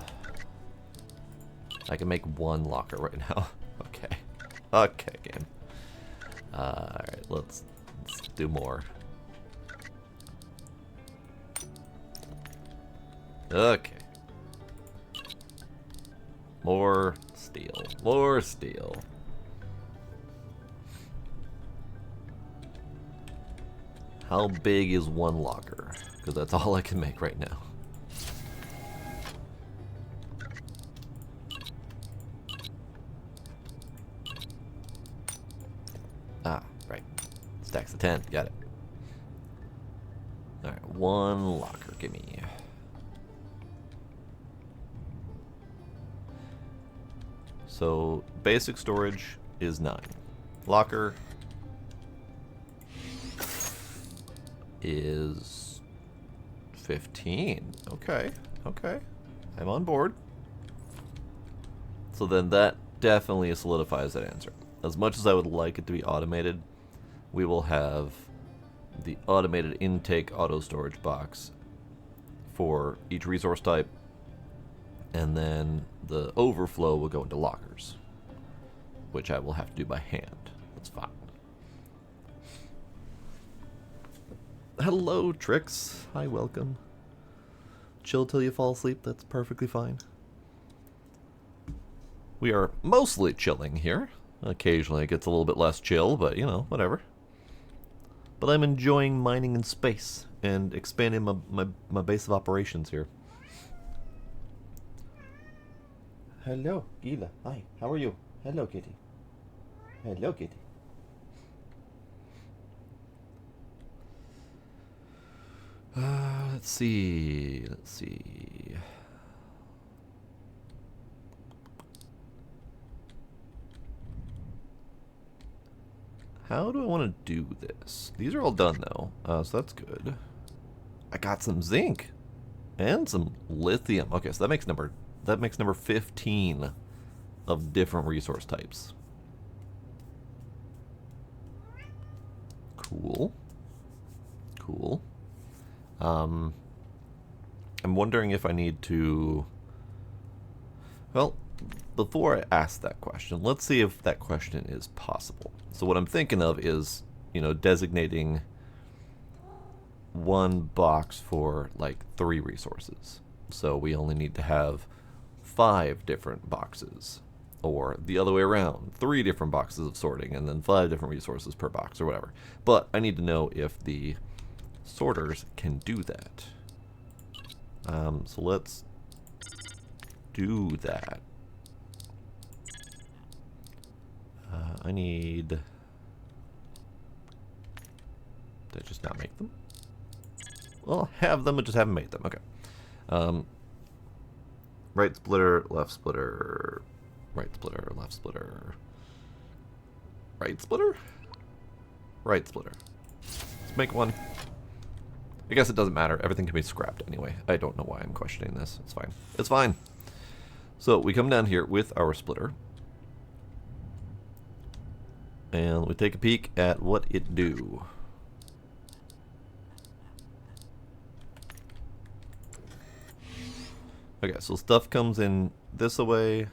[SPEAKER 1] I can make 1 locker right now. Okay. Okay, game. Alright, let's do more. Okay. More steel. More steel. How big is 1 locker? Because that's all I can make right now. Ah, right. Stacks of 10. Got it. Alright, 1 locker. Gimme. So, basic storage is 9. Locker is 15. Okay, okay. I'm on board. So then that definitely solidifies that answer. As much as I would like it to be automated, we will have the automated intake auto storage box for each resource type, and then the overflow will go into lockers, which I will have to do by hand. That's fine. Hello, Trix. Hi, welcome. Chill till you fall asleep. That's perfectly fine. We are mostly chilling here. Occasionally it gets a little bit less chill, but you know, whatever. But I'm enjoying mining in space and expanding my base of operations here. Hello, Gila. Hi, how are you? Hello, kitty. Hello, kitty. Let's see. Let's see. How do I want to do this? These are all done though, so that's good. I got some zinc and some lithium. Okay, so that makes number 15 of different resource types. Cool. Cool. I'm wondering if I need to... Well, before I ask that question, let's see if that question is possible. So what I'm thinking of is, you know, designating one box for like 3 resources. So we only need to have 5 different boxes. Or the other way around, 3 different boxes of sorting and then 5 different resources per box or whatever. But I need to know if the sorters can do that. So let's do that. I need... Did I just not make them? Well, have them, but just haven't made them. Okay. Right splitter, left splitter, right splitter, left splitter, right splitter, right splitter. Let's make one. I guess it doesn't matter. Everything can be scrapped anyway. I don't know why I'm questioning this. It's fine. It's fine. So we come down here with our splitter. And we take a peek at what it do. Okay, so stuff comes in this way.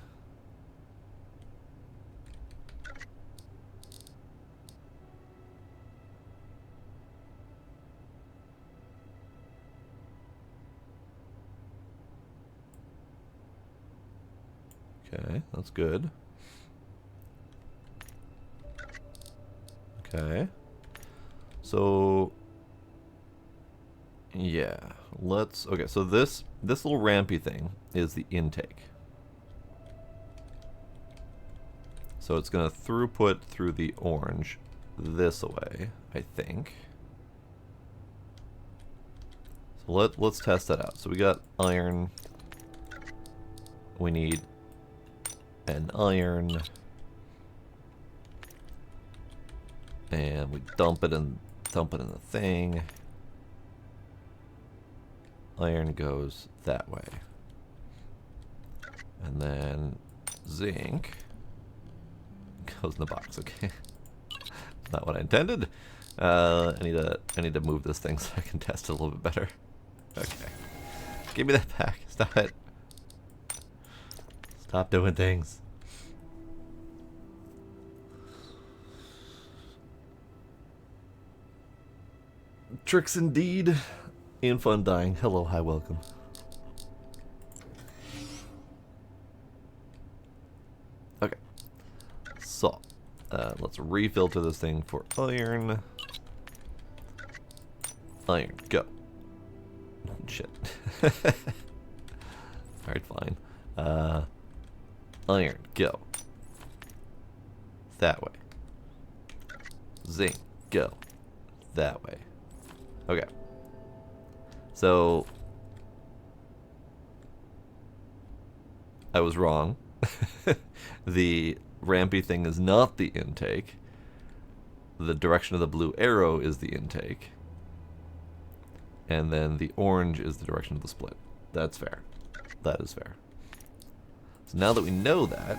[SPEAKER 1] Okay, that's good. Okay. So yeah, let's okay, so this little rampy thing is the intake. So it's gonna throughput through the orange this way, I think. So let's test that out. So we got iron. We need an iron. And we dump it in the thing. Iron goes that way. And then zinc goes in the box, okay. Not what I intended. I need to move this thing so I can test it a little bit better. Okay. Give me that back. Stop it. Stop doing things. Tricks indeed. Ian Fun dying. Hello, hi, welcome. Okay. So, let's refilter this thing for iron. Iron, go. Shit. Alright, fine. Iron, go. That way. Zinc, go. That way. Okay. So I was wrong. The rampy thing is not the intake. The direction of the blue arrow is the intake. And then the orange is the direction of the split. That's fair. That is fair. So now that we know that,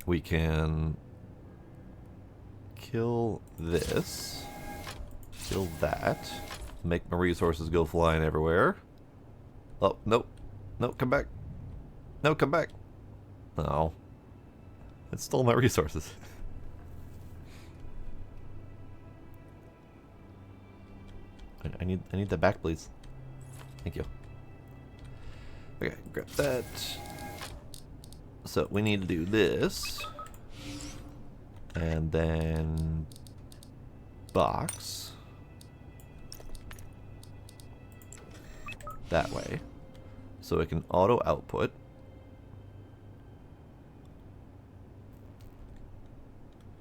[SPEAKER 1] we can kill this. Kill that. Make my resources go flying everywhere. Oh, nope. No, come back. No, come back. No. It stole my resources. I need that back, please. Thank you. Okay, grab that. So we need to do this. And then box. That way. So it can auto output.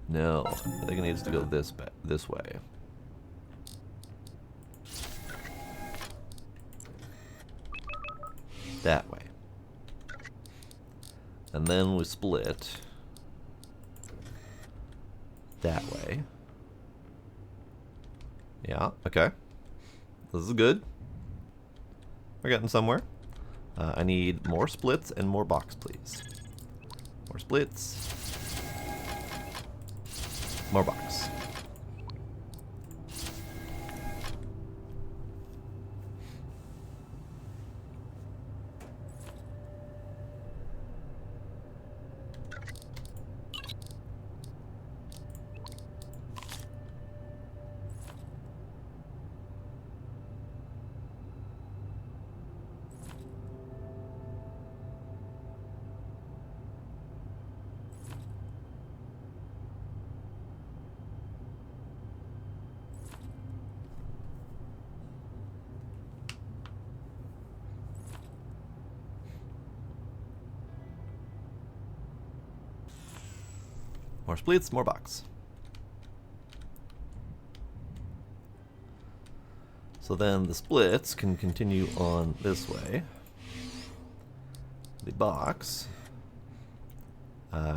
[SPEAKER 1] No, I think it needs to go this way. That way. And then we split that way. Yeah, okay. This is good. We're getting somewhere. I need more splits and more box, please. More splits. More box. More splits, more box. So then the splits can continue on this way. The box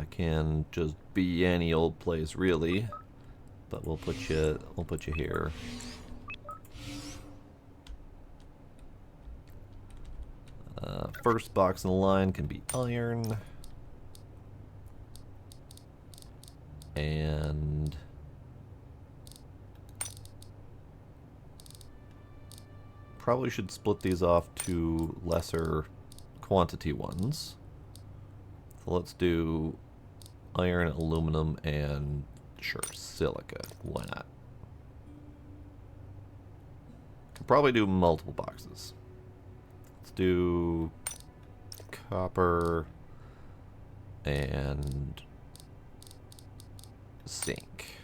[SPEAKER 1] can just be any old place really, but we'll put you here. First box in the line can be iron. And probably should split these off to lesser quantity ones. So let's do iron, aluminum, and sure, silica. Why not? Could probably do multiple boxes. Let's do copper and zinc.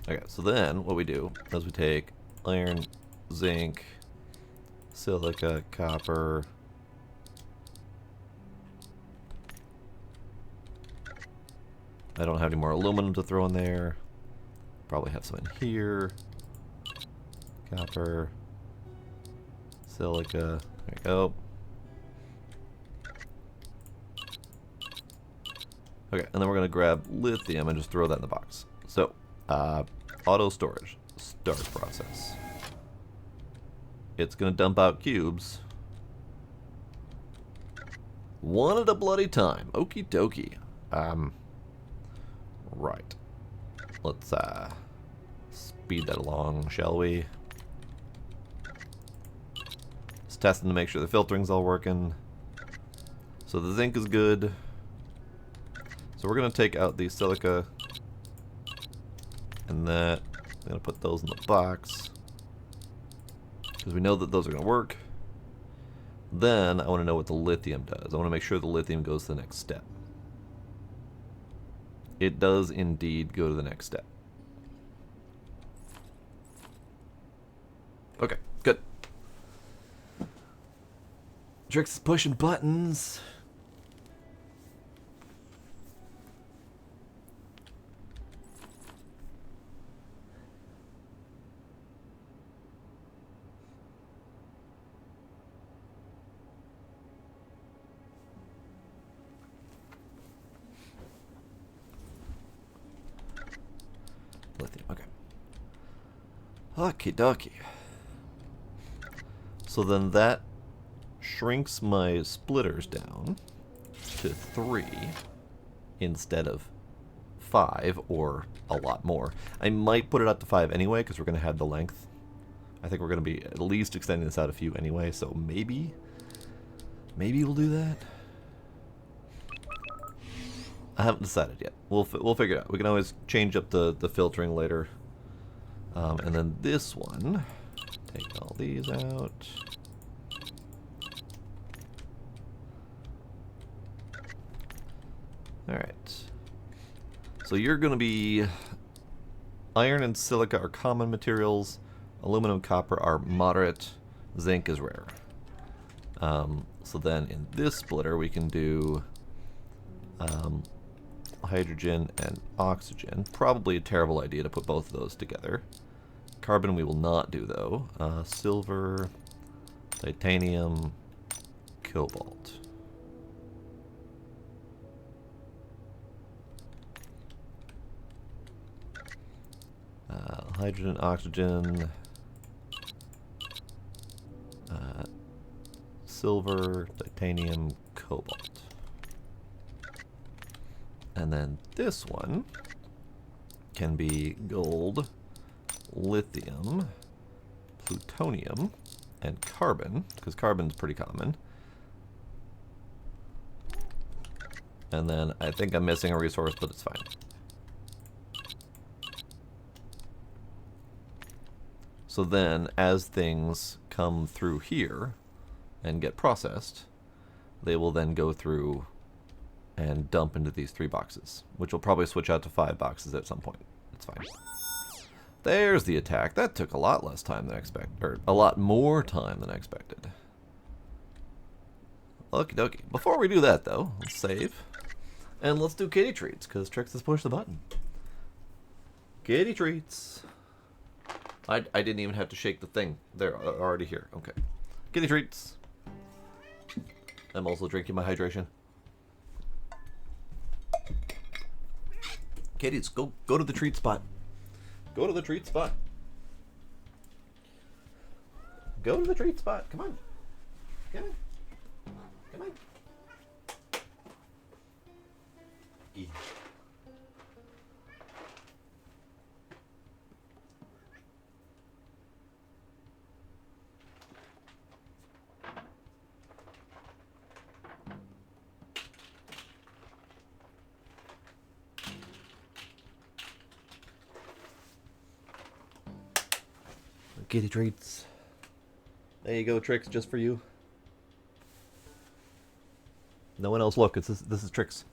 [SPEAKER 1] Okay, so then what we do is we take iron, zinc, silica, copper, I don't have any more aluminum to throw in there. Probably have some in here. Copper, silica, there we go. Okay, and then we're going to grab lithium and just throw that in the box. So, auto storage, start process. It's going to dump out cubes. One at a bloody time. Okie dokie. Right. Let's speed that along, shall we? Just testing to make sure the filtering's all working. So the zinc is good. So we're going to take out the silica and that. I'm going to put those in the box because we know that those are going to work. Then I want to know what the lithium does. I want to make sure the lithium goes to the next step. It does indeed go to the next step. Okay, good. Drix is pushing buttons. Lithium, okay. Okie dokie. So then that shrinks my splitters down to 3 instead of 5 or a lot more. I might put it up to 5 anyway because we're going to have the length. I think we're going to be at least extending this out a few anyway, so maybe we'll do that. I haven't decided yet. We'll figure it out. We can always change up the filtering later. And then this one, take all these out. Alright. So you're going to be... Iron and silica are common materials. Aluminum and copper are moderate. Zinc is rare. So then in this splitter we can do... hydrogen and oxygen. Probably a terrible idea to put both of those together. Carbon we will not do though. Silver, titanium, cobalt. hydrogen, oxygen, silver, titanium, cobalt. And then this one can be gold, lithium, plutonium, and carbon, because carbon's pretty common. And then I think I'm missing a resource, but it's fine. So then, as things come through here and get processed, they will then go through and dump into these 3 boxes, which will probably switch out to 5 boxes at some point. It's fine. There's the attack. That took a lot less time than expected, or a lot more time than expected. Okie dokie. Before we do that, though, let's save. And let's do kitty treats, because Trix has pushed the button. Kitty treats. I didn't even have to shake the thing. They're already here. Okay. Kitty treats. I'm also drinking my hydration. Kitties, go to the treat spot. Go to the treat spot. Go to the treat spot. Come on. Come on. Come on. Eat. Kitty treats. There you go, Trix, just for you. No one else look, this is Trix.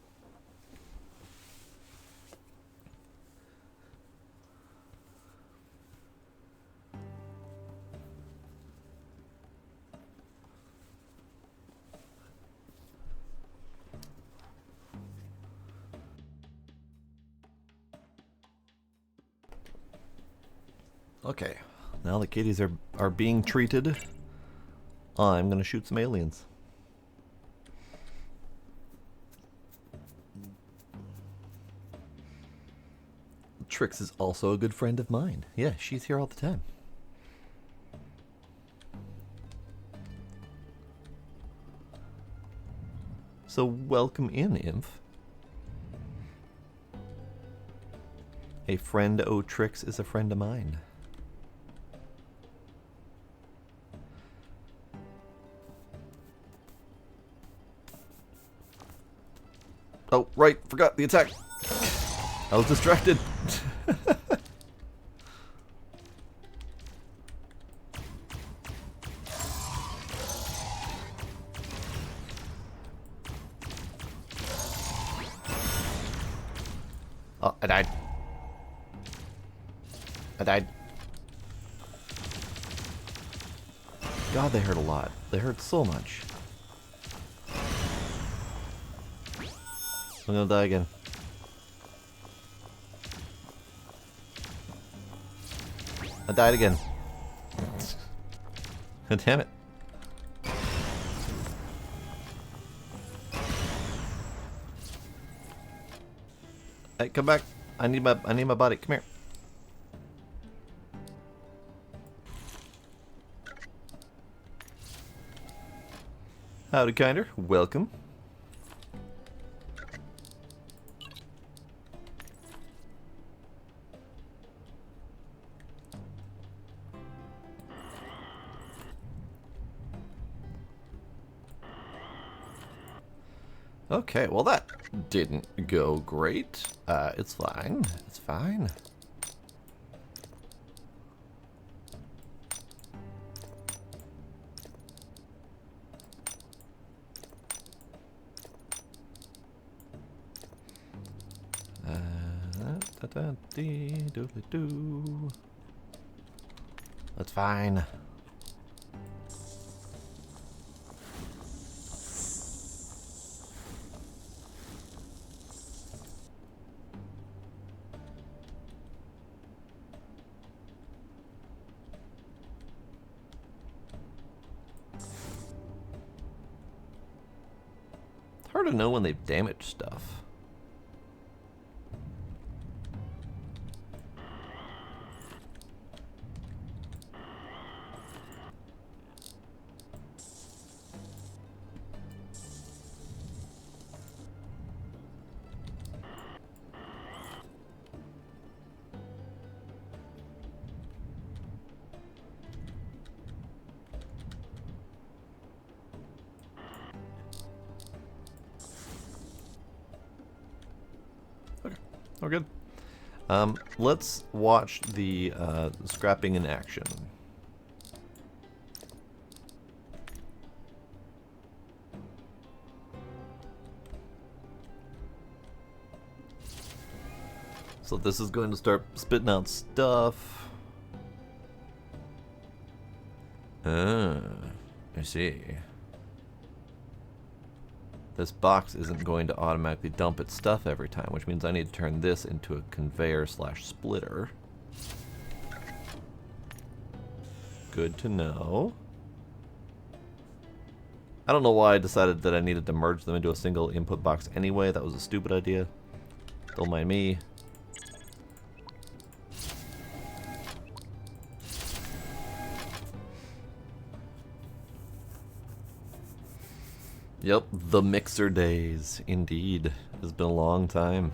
[SPEAKER 1] Okay. Now the kitties are being treated, I'm gonna shoot some aliens. Trix is also a good friend of mine. Yeah, she's here all the time. So welcome in, Imph. A friend o' Trix is a friend of mine. Oh, right, forgot the attack. I was distracted. Oh, I died. I died. God, they hurt a lot. They hurt so much. I'm gonna die again. I died again. Damn it. Hey, come back. I need my body. Come here. Howdy, Kinder. Welcome. Okay, well that didn't go great. It's fine. It's fine. That's fine. It's hard to know when they've damaged stuff. Oh, good. Let's watch the scrapping in action. So this is going to start spitting out stuff. I see. This box isn't going to automatically dump its stuff every time, which means I need to turn this into a conveyor slash splitter. Good to know. I don't know why I decided that I needed to merge them into a single input box anyway. That was a stupid idea. Don't mind me. Yep, the mixer days, indeed. It's been a long time.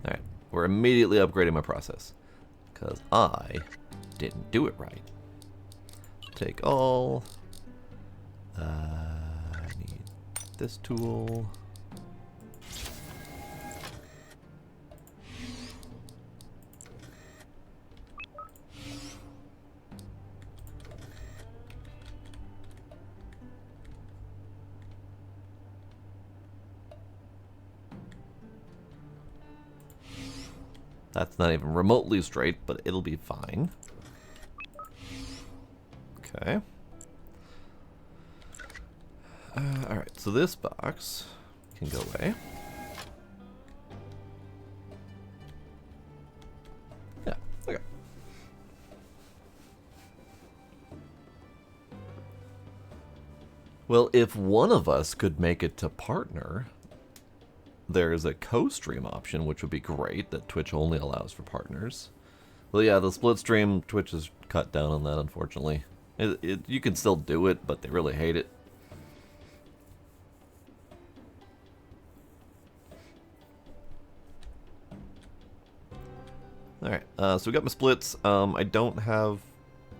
[SPEAKER 1] Alright, we're immediately upgrading my process. Because I didn't do it right. Take all. I need this tool. That's not even remotely straight, but it'll be fine. Okay. Alright, so this box can go away. Yeah, okay. Well, if one of us could make it to partner, there's a co-stream option, which would be great, that Twitch only allows for partners. Well, yeah, the split stream, Twitch has cut down on that, unfortunately. You can still do it, but they really hate it. Alright, so we got my splits. I don't have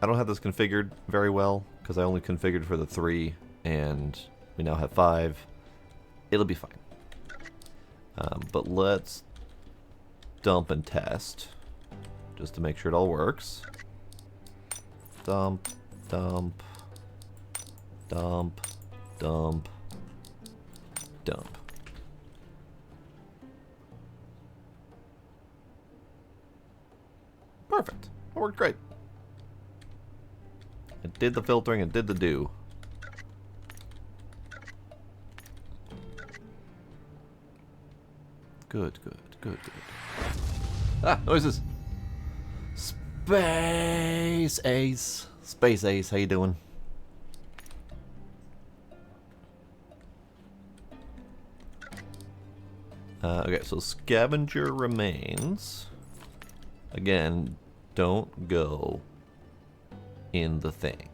[SPEAKER 1] this configured very well, because I only configured for the 3, and we now have 5. It'll be fine. But let's dump and test, just to make sure it all works. Dump, dump, dump, dump, dump. Perfect. That worked great. It did the filtering, it did the do. Good, good, good, good. Ah, noises! Space Ace! Space Ace, how you doing? Okay, so Scavenger remains. Again, don't go in the thing.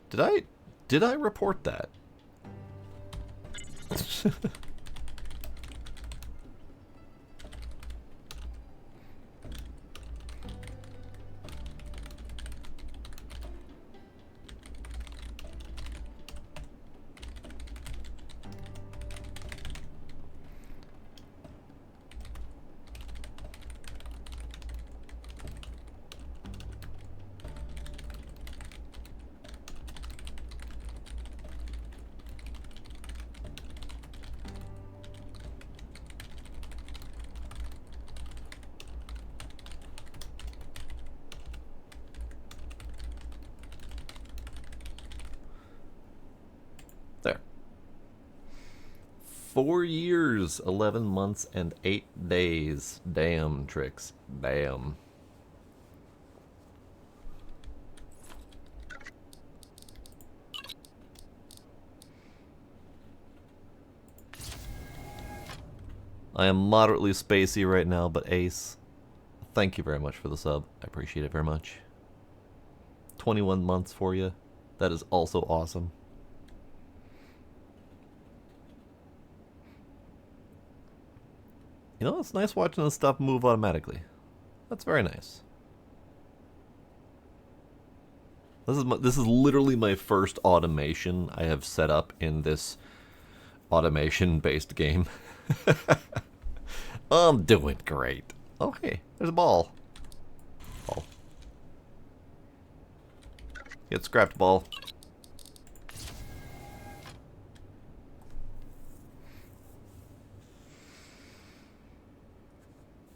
[SPEAKER 1] Did I report that? There. 4 years, 11 months, and 8 days. Damn, Tricks. Damn. I am moderately spacey right now, but Ace, thank you very much for the sub. I appreciate it very much. 21 months for you. That is also awesome. You know, it's nice watching this stuff move automatically. That's very nice. This is literally my first automation I have set up in this automation-based game. I'm doing great. Oh, hey, there's a ball. Ball. Get scrapped, ball.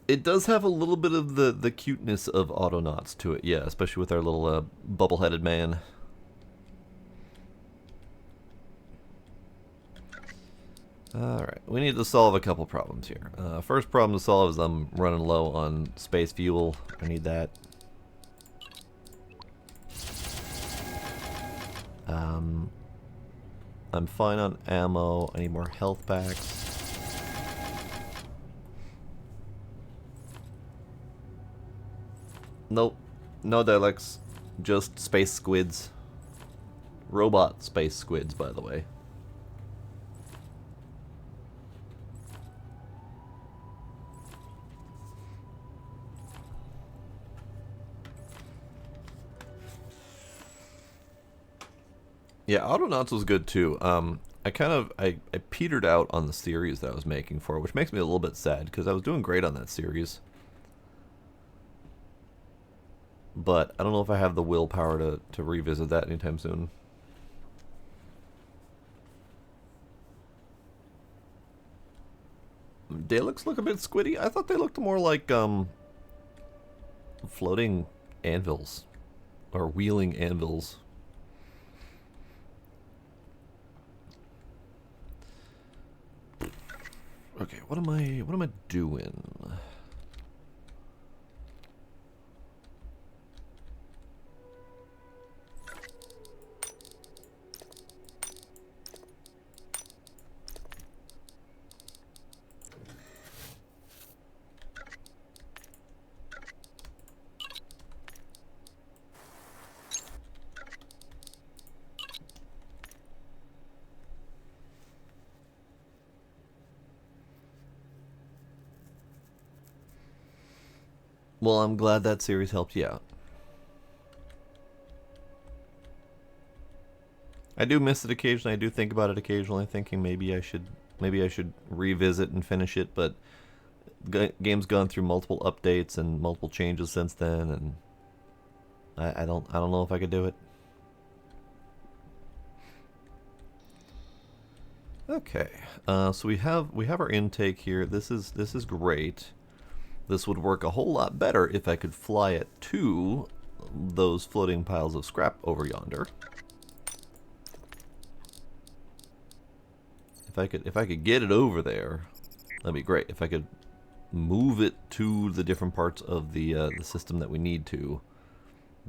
[SPEAKER 1] It does have a little bit of the cuteness of Autonauts to it, yeah, especially with our little bubble-headed man. Alright, we need to solve a couple problems here. First problem to solve is I'm running low on space fuel. I need that. I'm fine on ammo. I need more health packs. Nope. No dialects. Just space squids. Robot space squids, by the way. Yeah, Autonauts was good too. I petered out on the series that I was making for it, which makes me a little bit sad because I was doing great on that series. But I don't know if I have the willpower to revisit that anytime soon. Daleks look a bit squiddy. I thought they looked more like floating anvils or wheeling anvils. Okay, what am I doing? Well, I'm glad that series helped you out. I do miss it occasionally. I do think about it occasionally, thinking maybe I should revisit and finish it. But game's gone through multiple updates and multiple changes since then, and I don't know if I could do it. Okay, so we have our intake here. This is great. This would work a whole lot better if I could fly it to those floating piles of scrap over yonder. If I could get it over there, that'd be great. If I could move it to the different parts of the system that we need to,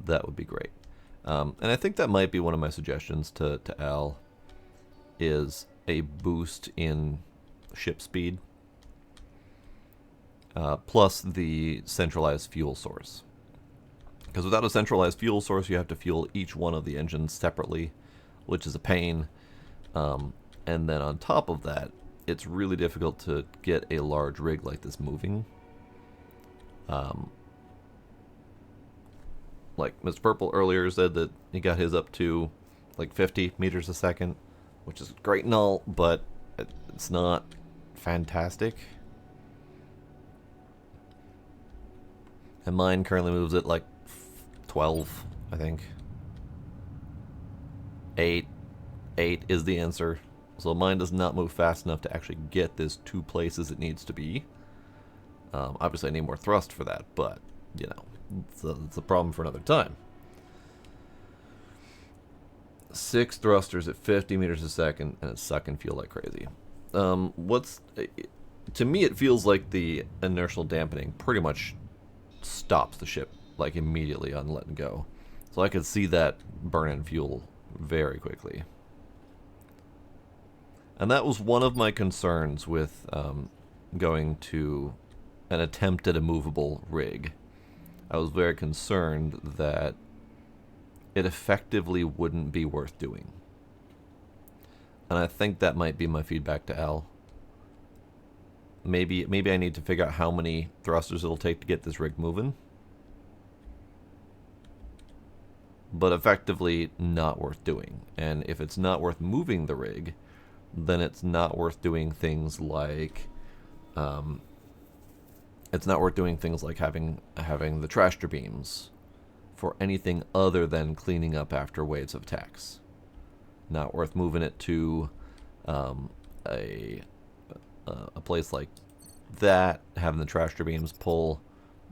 [SPEAKER 1] that would be great. And I think that might be one of my suggestions to Al, is a boost in ship speed. Plus the centralized fuel source. Because without a centralized fuel source, you have to fuel each one of the engines separately, which is a pain. And then on top of that, it's really difficult to get a large rig like this moving. Like Mr. Purple earlier said that he got his up to like 50 meters a second, which is great and all, but it's not fantastic. And mine currently moves at like 12, I think. 8 is the answer. So mine does not move fast enough to actually get this to places it needs to be. Obviously I need more thrust for that, but, you know, it's a problem for another time. 6 thrusters at 50 meters a second, and it's sucking fuel like crazy. To me it feels like the inertial dampening pretty much stops the ship like immediately on letting go. So I could see that burning fuel very quickly. And that was one of my concerns with going to an attempt at a movable rig. I was very concerned that it effectively wouldn't be worth doing. And I think that might be my feedback to Al. maybe I need to figure out how many thrusters it'll take to get this rig moving. But effectively not worth doing. And if it's not worth moving the rig, then it's not worth doing things like having the trashter beams for anything other than cleaning up after waves of attacks. Not worth moving it to a place like that, having the trashter beams pull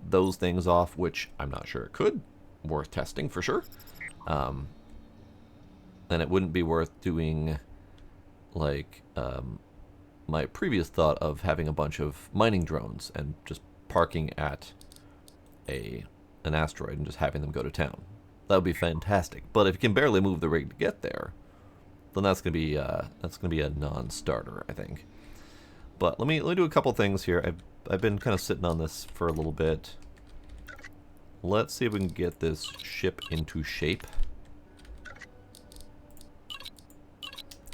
[SPEAKER 1] those things off, which I'm not sure it could. Worth testing for sure. And it wouldn't be worth doing like my previous thought of having a bunch of mining drones and just parking at an asteroid and just having them go to town. That would be fantastic. But if you can barely move the rig to get there, then that's gonna be a non-starter, I think. But let me do a couple things here. I've been kind of sitting on this for a little bit. Let's see if we can get this ship into shape.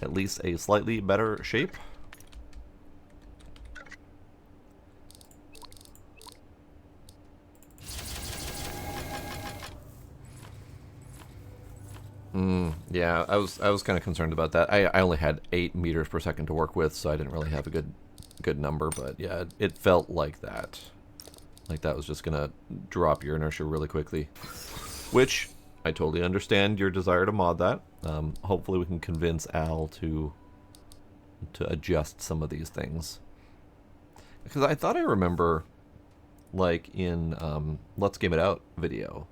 [SPEAKER 1] At least a slightly better shape. Yeah, I was kind of concerned about that. I only had 8 meters per second to work with, so I didn't really have a good number. But yeah, it felt like that. Like that was just gonna drop your inertia really quickly. Which I totally understand your desire to mod that. Hopefully we can convince Al to adjust some of these things. Because I thought I remember, like in Let's Game It Out video,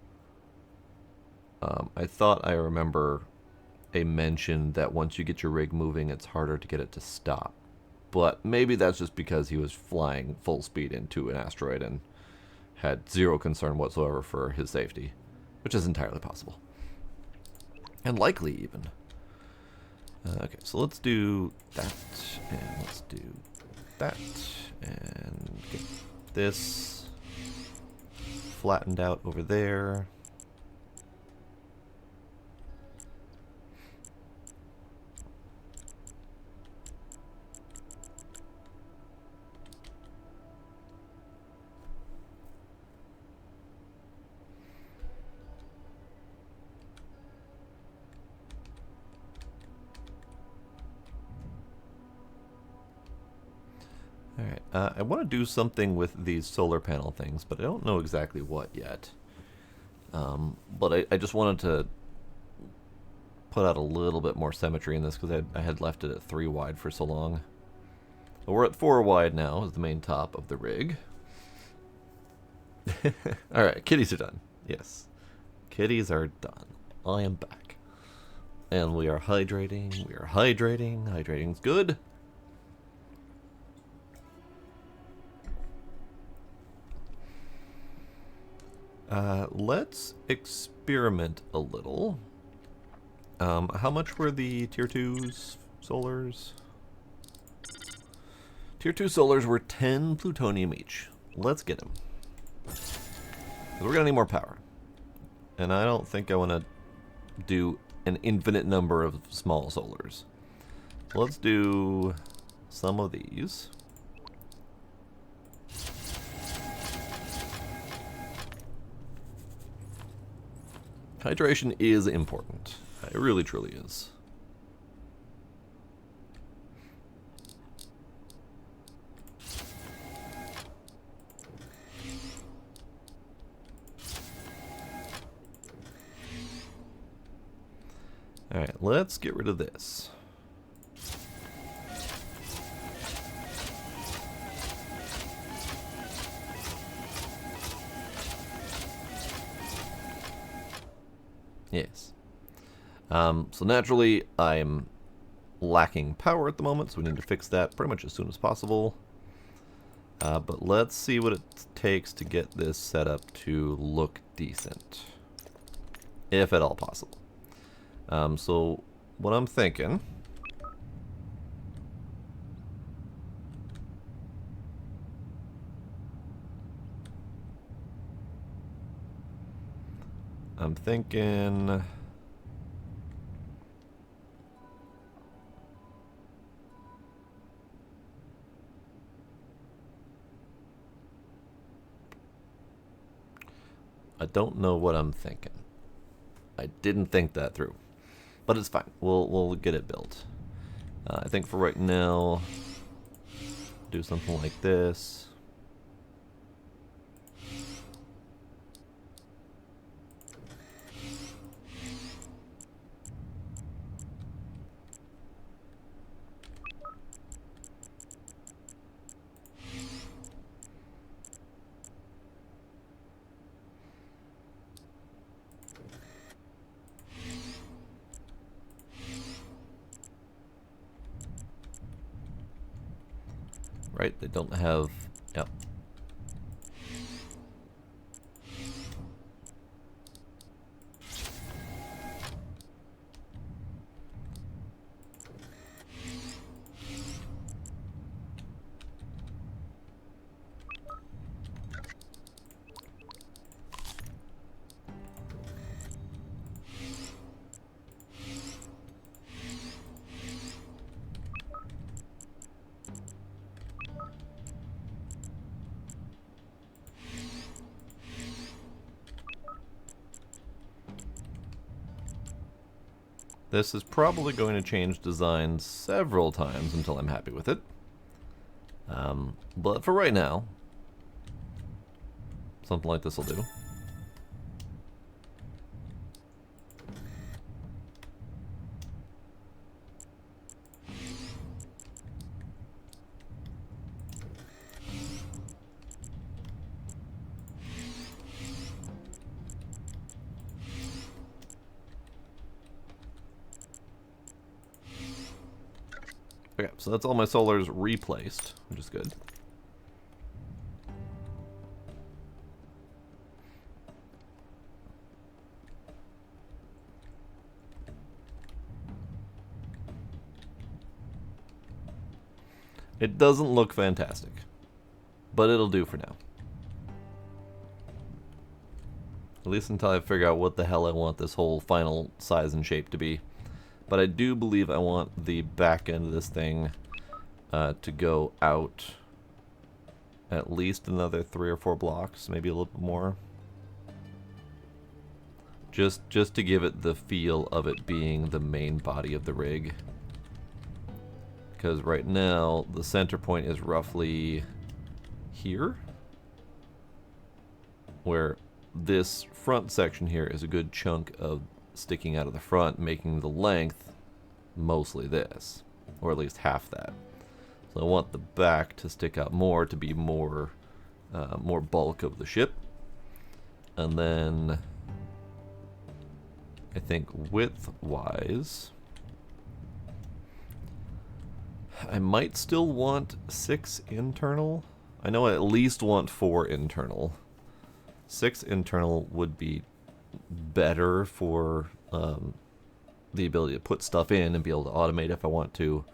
[SPEAKER 1] I thought I remember a mention that once you get your rig moving, it's harder to get it to stop. But maybe that's just because he was flying full speed into an asteroid and had zero concern whatsoever for his safety, which is entirely possible. And likely, even. Okay, so let's do that, and let's do that, and get this flattened out over there. Alright, I want to do something with these solar panel things, but I don't know exactly what yet. But I just wanted to put out a little bit more symmetry in this because I had left it at 3 wide for so long. But we're at 4 wide now as the main top of the rig. Alright, kitties are done. Yes. Kitties are done. I am back. And we are hydrating. We are hydrating. Hydrating's good. Let's experiment a little. How much were the tier 2s solars? Tier 2 solars were 10 plutonium each. Let's get them. We're gonna need more power. And I don't think I want to do an infinite number of small solars. So let's do some of these. Hydration is important. It really, truly is. Alright, let's get rid of this. Yes. So naturally, I'm lacking power at the moment, so we need to fix that pretty much as soon as possible. But let's see what it takes to get this set up to look decent, if at all possible. So what I'm thinking... I don't know what I'm thinking. I didn't think that through. But it's fine. We'll get it built. I think for right now, do something like this. Right, they don't have, yep. This is probably going to change design several times until I'm happy with it. But for right now, something like this will do. Okay, so that's all my solars replaced, which is good. It doesn't look fantastic, but it'll do for now. At least until I figure out what the hell I want this whole final size and shape to be. But I do believe I want the back end of this thing to go out at least another 3 or 4 blocks, maybe a little bit more. Just to give it the feel of it being the main body of the rig. Because right now, the center point is roughly here, where this front section here is a good chunk of sticking out of the front, making the length mostly this, or at least half that. So I want the back to stick out more, to be more more bulk of the ship. And then I think width-wise, I might still want 6 internal. I know I at least want 4 internal. 6 internal would be better for the ability to put stuff in and be able to automate if I want to.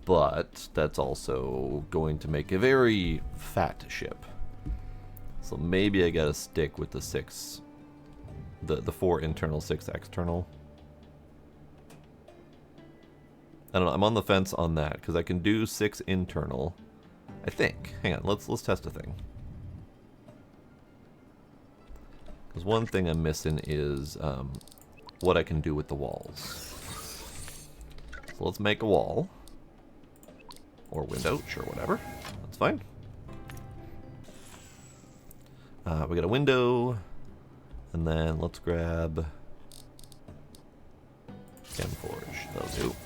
[SPEAKER 1] But that's also going to make a very fat ship. So maybe I gotta stick with the 6, the 4 internal, 6 external. I don't know, I'm on the fence on that, because I can do 6 internal, I think. Hang on, let's test a thing. Because one thing I'm missing is what I can do with the walls. So let's make a wall. Or window, sure, whatever. That's fine. We got a window. And then let's grab Gemforge. That'll do.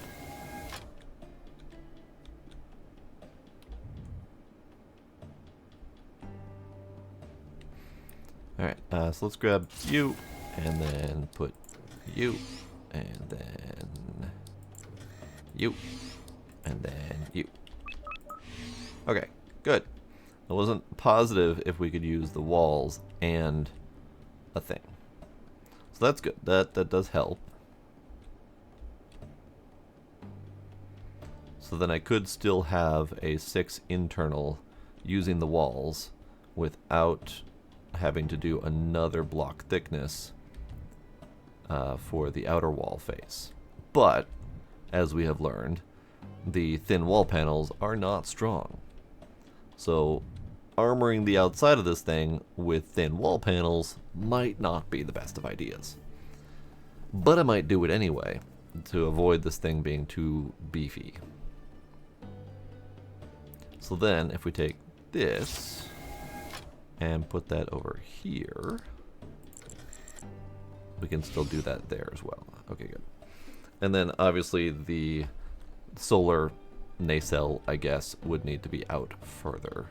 [SPEAKER 1] Alright, so let's grab you, and then put you, and then you, and then you. Okay, good. I wasn't positive if we could use the walls and a thing. So that's good. That does help. So then I could still have a 6 internal using the walls without having to do another block thickness for the outer wall face. But, as we have learned, the thin wall panels are not strong. So armoring the outside of this thing with thin wall panels might not be the best of ideas. But I might do it anyway, to avoid this thing being too beefy. So then, if we take this and put that over here, we can still do that there as well. Okay, good. And then obviously the solar nacelle, I guess, would need to be out further,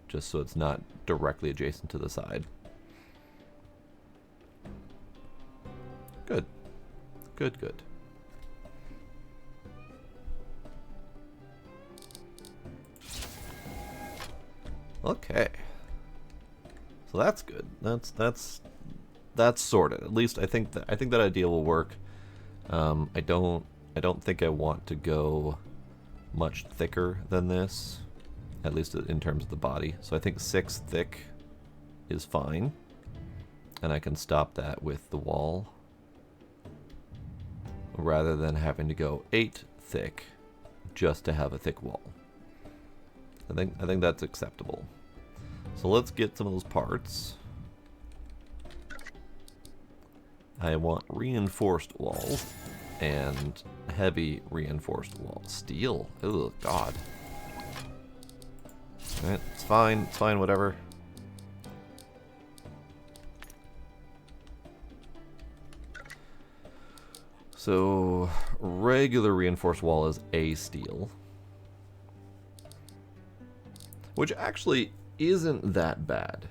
[SPEAKER 1] just so it's not directly adjacent to the side. Good. Good, good. Okay. So that's good. That's sorted. At least I think that idea will work. I don't think I want to go much thicker than this, at least in terms of the body. So I think 6 thick is fine, and I can stop that with the wall, rather than having to go 8 thick just to have a thick wall. I think that's acceptable. So let's get some of those parts. I want reinforced walls and heavy reinforced walls. Steel. Oh God. Alright, it's fine. It's fine. Whatever. So regular reinforced wall is a steel, which actually isn't that bad,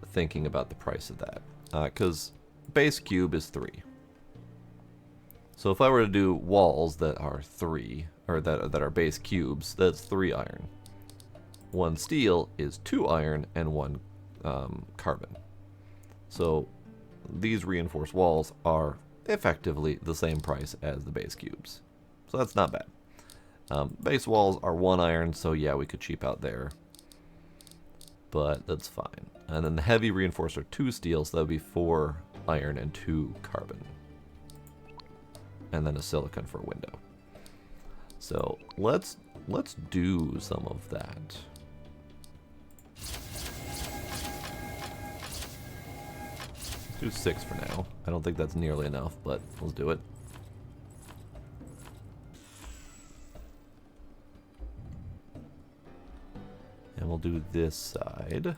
[SPEAKER 1] thinking about the price of that, because base cube is 3. So if I were to do walls that are 3, or that are base cubes, that's 3 iron. 1 steel is 2 iron and 1 carbon. So these reinforced walls are effectively the same price as the base cubes. So that's not bad. Base walls are 1 iron, so yeah, we could cheap out there. But that's fine. And then the heavy reinforced are 2 steel, so that would be 4 iron and 2 carbon. And then a silicon for a window. So let's do some of that. Do 6 for now. I don't think that's nearly enough, but let's do it. And we'll do this side.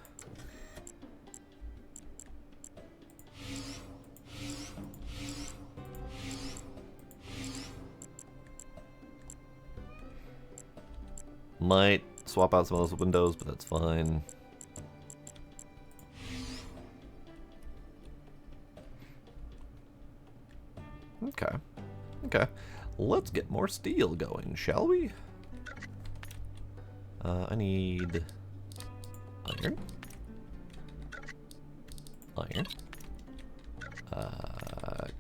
[SPEAKER 1] Might swap out some of those windows, but that's fine. Okay. Okay. Let's get more steel going, shall we? I need iron. Iron.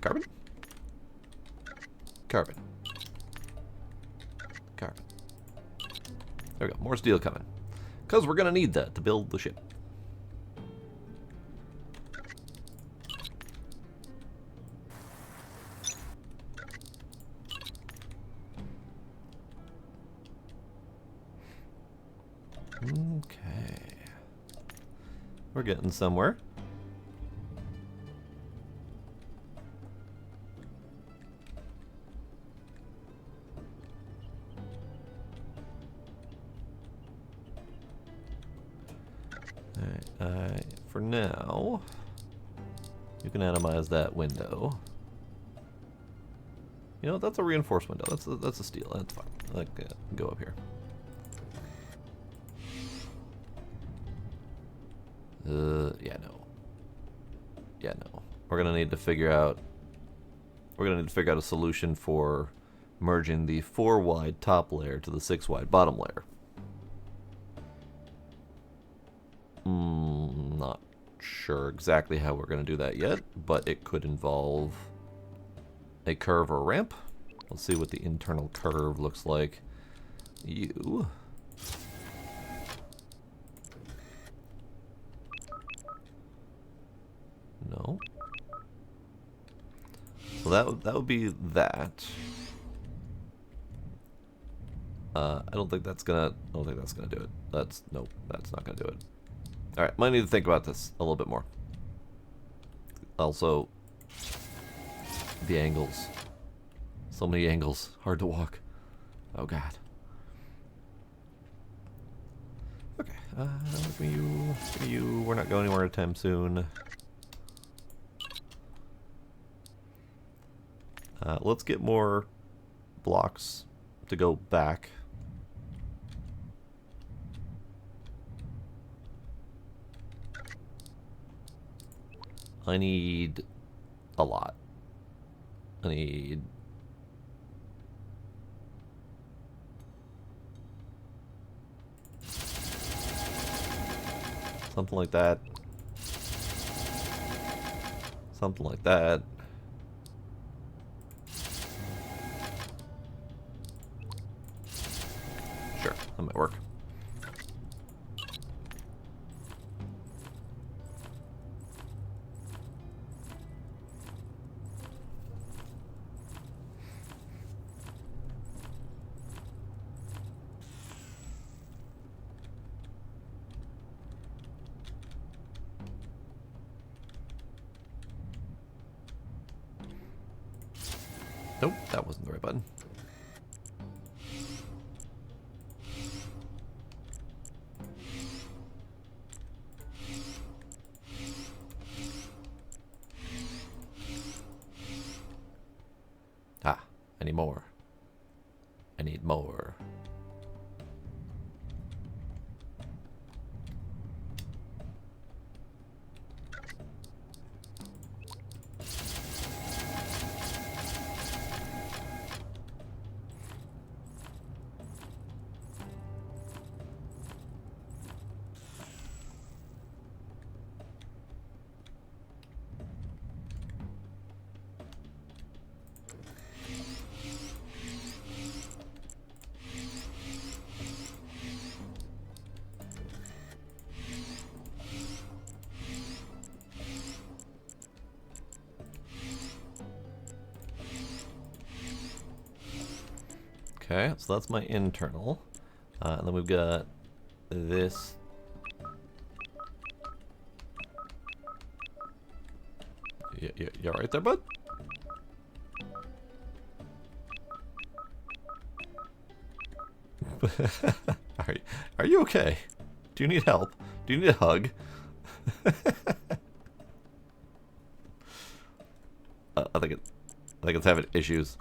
[SPEAKER 1] Carbon. Carbon. Carbon. There we go. More steel coming. Because we're going to need that to build the ship. Okay. We're getting somewhere. Alright, for now, you can atomize that window. You know, that's a reinforced window. That's a steel. That's fine. Like, go up here. Yeah, no. Yeah, no. We're gonna need to figure out a solution for merging the 4 wide top layer to the 6 wide bottom layer. Not sure exactly how we're gonna do that yet, but it could involve a curve or ramp. Let's see what the internal curve looks like. You. No. So that would be that. I don't think that's gonna do it. Nope, that's not gonna do it. Alright, might need to think about this a little bit more. Also, the angles. So many angles. Hard to walk. Oh god. Okay, we're not going anywhere anytime soon. Let's get more blocks to go back. I need a lot. I need something like that. Something like that. Sure, that might work. Nope, that wasn't the right button. Ah, I need more. I need more. Okay, so that's my internal. And then we've got this. You alright there, bud? Are you okay? Do you need help? Do you need a hug? I think it's having issues.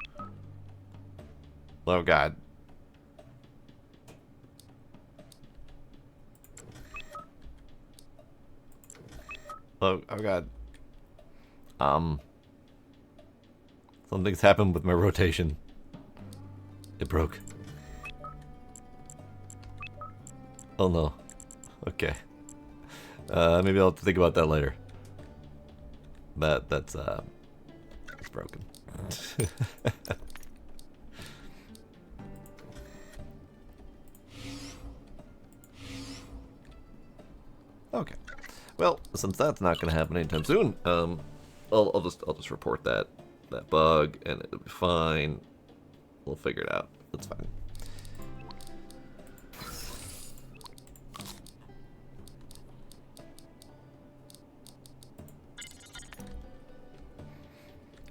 [SPEAKER 1] Oh god. Oh god. Something's happened with my rotation. It broke. Oh no. Okay. Maybe I'll have to think about that later. That's it's broken. Okay. Well, since that's not going to happen anytime soon, I'll just report that bug, and it'll be fine. We'll figure it out. It's fine.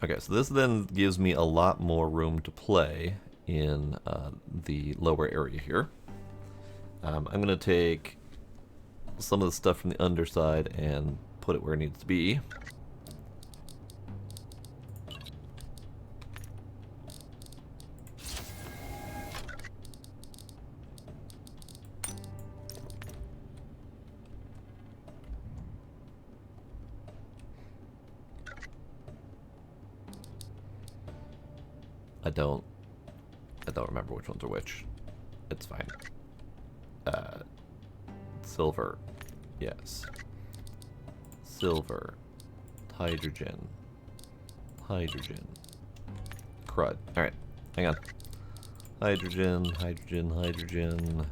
[SPEAKER 1] Okay, so this then gives me a lot more room to play in the lower area here. I'm going to take some of the stuff from the underside and put it where it needs to be. I don't remember which ones are which. It's fine. Silver. Yes. Silver. Hydrogen. Hydrogen. Crud. Alright. Hang on. Hydrogen, hydrogen, hydrogen.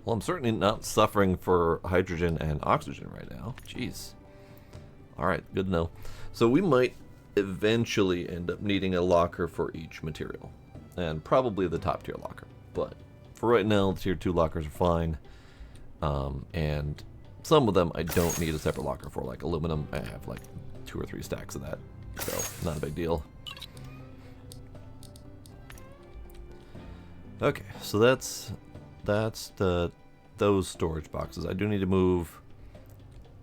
[SPEAKER 1] Well, I'm certainly not suffering for hydrogen and oxygen right now. Jeez. Alright, good to know. So we might eventually end up needing a locker for each material. And probably the top tier locker. But for right now, the tier 2 lockers are fine. And some of them I don't need a separate locker for. Like aluminum, I have like 2 or 3 stacks of that. So, not a big deal. Okay, so that's those storage boxes. I do need to move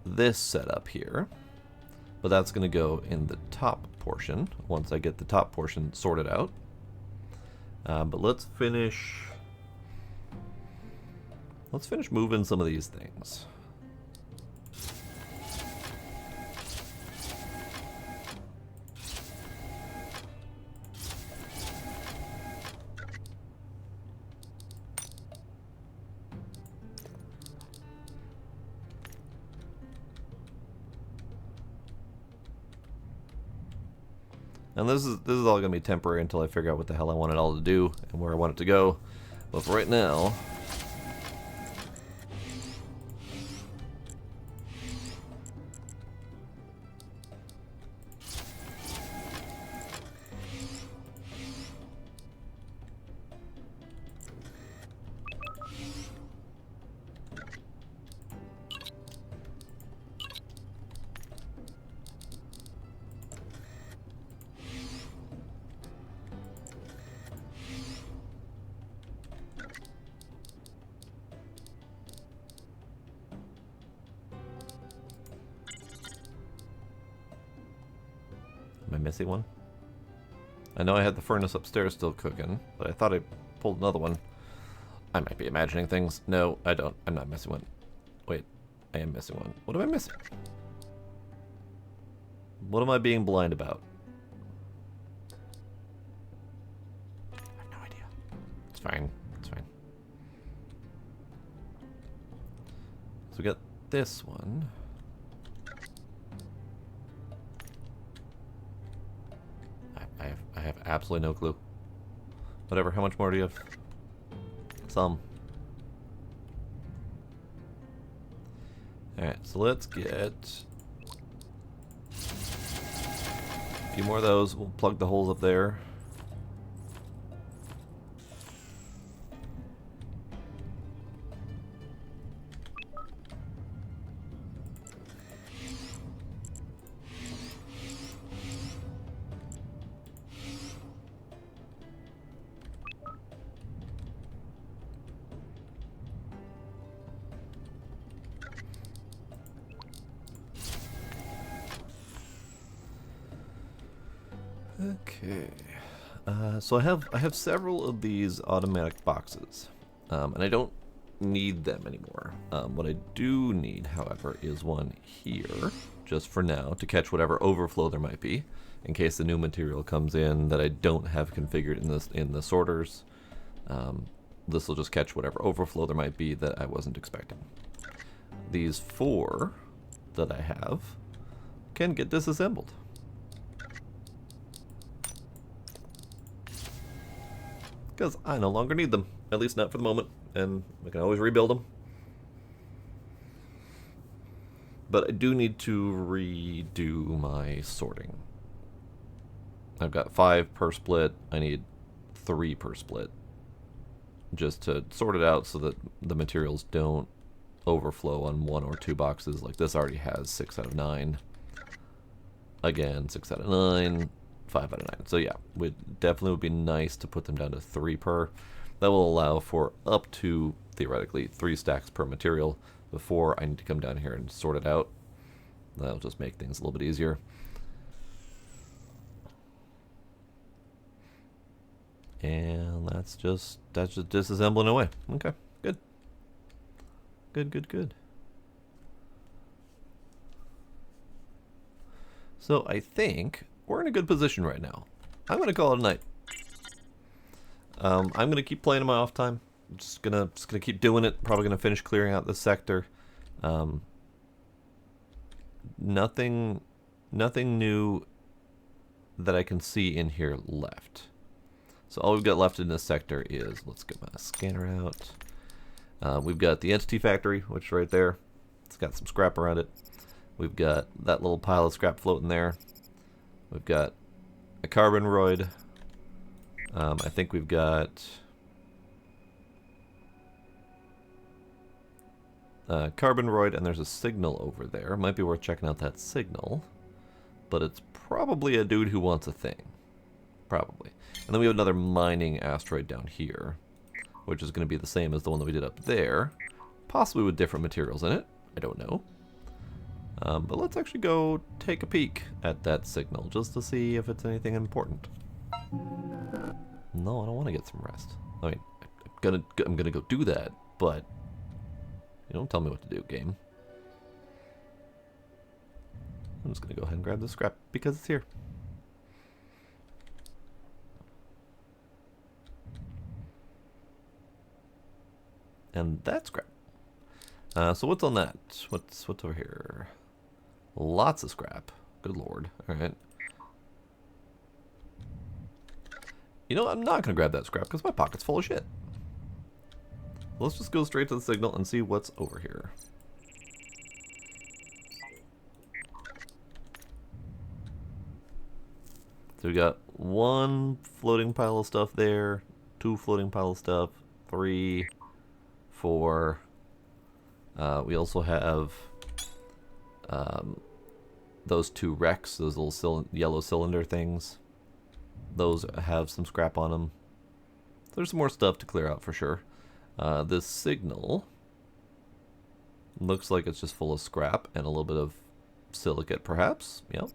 [SPEAKER 1] this setup here, but that's going to go in the top portion once I get the top portion sorted out. But let's finish moving some of these things. And this is all going to be temporary until I figure out what the hell I want it all to do and where I want it to go. But for right now, am I missing one? I know I had the furnace upstairs still cooking, but I thought I pulled another one. I might be imagining things. No, I don't. I'm not missing one. Wait, I am missing one. What am I missing? What am I being blind about? I have no idea. It's fine. It's fine. So we got this one. I have absolutely no clue. Whatever, how much more do you have? Some. Alright, so let's get a few more of those. We'll plug the holes up there. Okay, so I have several of these automatic boxes, and I don't need them anymore. What I do need, however, is one here, just for now, to catch whatever overflow there might be, in case the new material comes in that I don't have configured in the sorters. This will just catch whatever overflow there might be that I wasn't expecting. These 4 that I have can get disassembled. Because I no longer need them, at least not for the moment, and I can always rebuild them. But I do need to redo my sorting. I've got 5 per split, I need 3 per split. Just to sort it out so that the materials don't overflow on 1 or 2 boxes. Like this already has 6 out of 9. Again, 6 out of 9. 5 out of 9. So yeah, it definitely would be nice to put them down to 3 per. That will allow for up to, theoretically, 3 stacks per material before I need to come down here and sort it out. That'll just make things a little bit easier. And that's just disassembling away. Okay, good. Good. So I think we're in a good position right now. I'm going to call it a night. I'm going to keep playing in my off time. I'm just gonna keep doing it. Probably going to finish clearing out this sector. Nothing new that I can see in here left. So all we've got left in this sector is, let's get my scanner out. We've got the entity factory, which is right there. It's got some scrap around it. We've got that little pile of scrap floating there. We've got a carbon roid. I think we've got carbon roid, and there's a signal over there. Might be worth checking out that signal. But it's probably a dude who wants a thing. Probably. And then we have another mining asteroid down here, which is going to be the same as the one that we did up there. Possibly with different materials in it. I don't know. But let's actually go take a peek at that signal, just to see if it's anything important. No, I don't want to get some rest. I mean, I'm gonna go do that, but you don't tell me what to do, game. I'm just gonna go ahead and grab the scrap because it's here. And that's scrap. So what's on that? What's over here? Lots of scrap. Good lord. Alright. You know, I'm not going to grab that scrap because my pocket's full of shit. Let's just go straight to the signal and see what's over here. So we got one floating pile of stuff there, two floating pile of stuff, 3, 4. We also have those 2 wrecks, those little yellow cylinder things. Those have some scrap on them. There's some more stuff to clear out for sure. This signal looks like it's just full of scrap and a little bit of silicate, perhaps. Yep.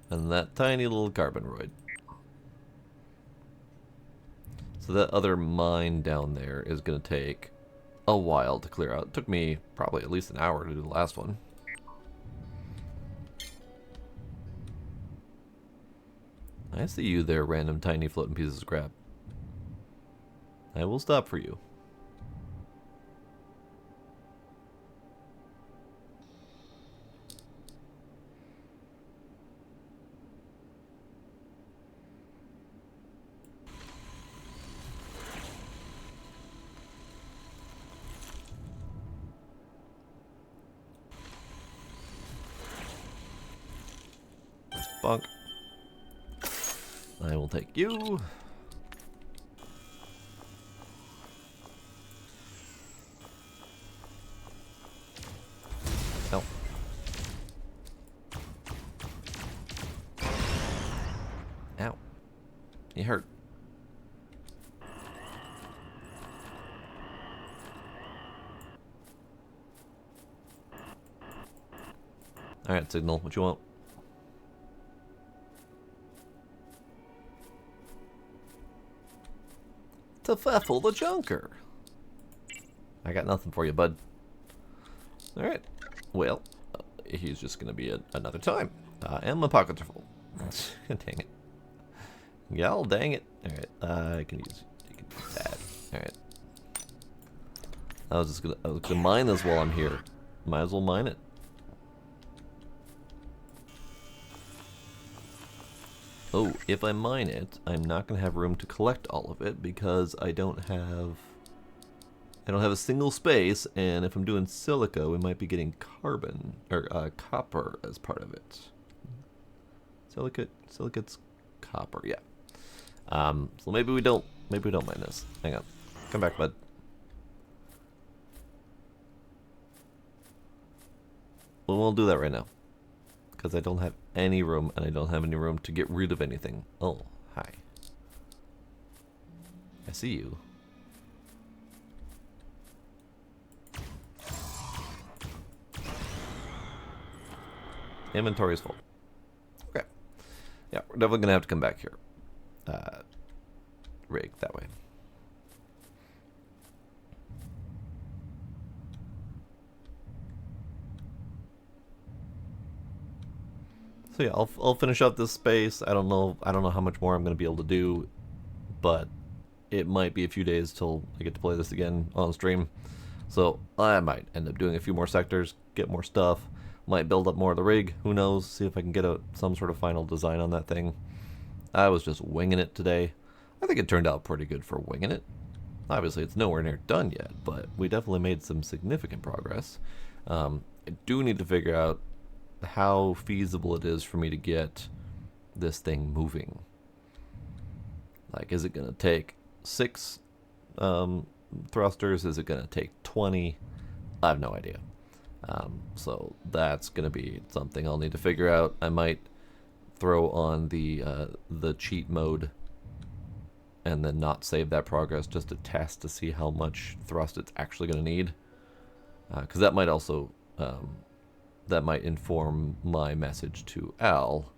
[SPEAKER 1] And that tiny little carbon-roid. So that other mine down there is going to take a while to clear out. It took me probably at least an hour to do the last one. I see you there, random tiny floating pieces of scrap. I will stop for you. Bonk. I will take you. Ow. Ow. You hurt. Alright, Signal, what you want? To fuffle the junker. I got nothing for you, bud. Alright. Well, he's just going to be another time. And my pockets are full. Dang it. Y'all, dang it. Alright, I can use that. Alright. I was gonna mine this while I'm here. Might as well mine it. Oh, if I mine it, I'm not going to have room to collect all of it because I don't have a single space, and if I'm doing silica, we might be getting carbon or copper as part of it. Silicate's copper, yeah. So maybe we don't mine this. Hang on, come back, bud. We won't do that right now. Because I don't have any room, and I don't have any room to get rid of anything. Oh, hi. I see you. Inventory is full. Okay. Yeah, we're definitely going to have to come back here. Rig that way. So yeah, I'll finish up this space. I don't know how much more I'm going to be able to do, but it might be a few days till I get to play this again on stream. So I might end up doing a few more sectors, get more stuff, might build up more of the rig. Who knows? See if I can get some sort of final design on that thing. I was just winging it today. I think it turned out pretty good for winging it. Obviously, it's nowhere near done yet, but we definitely made some significant progress. I do need to figure out how feasible it is for me to get this thing moving. Like, is it going to take 6 thrusters? Is it going to take 20? I have no idea. So that's going to be something I'll need to figure out. I might throw on the cheat mode and then not save that progress just to test to see how much thrust it's actually going to need. Because that might also that might inform my message to Al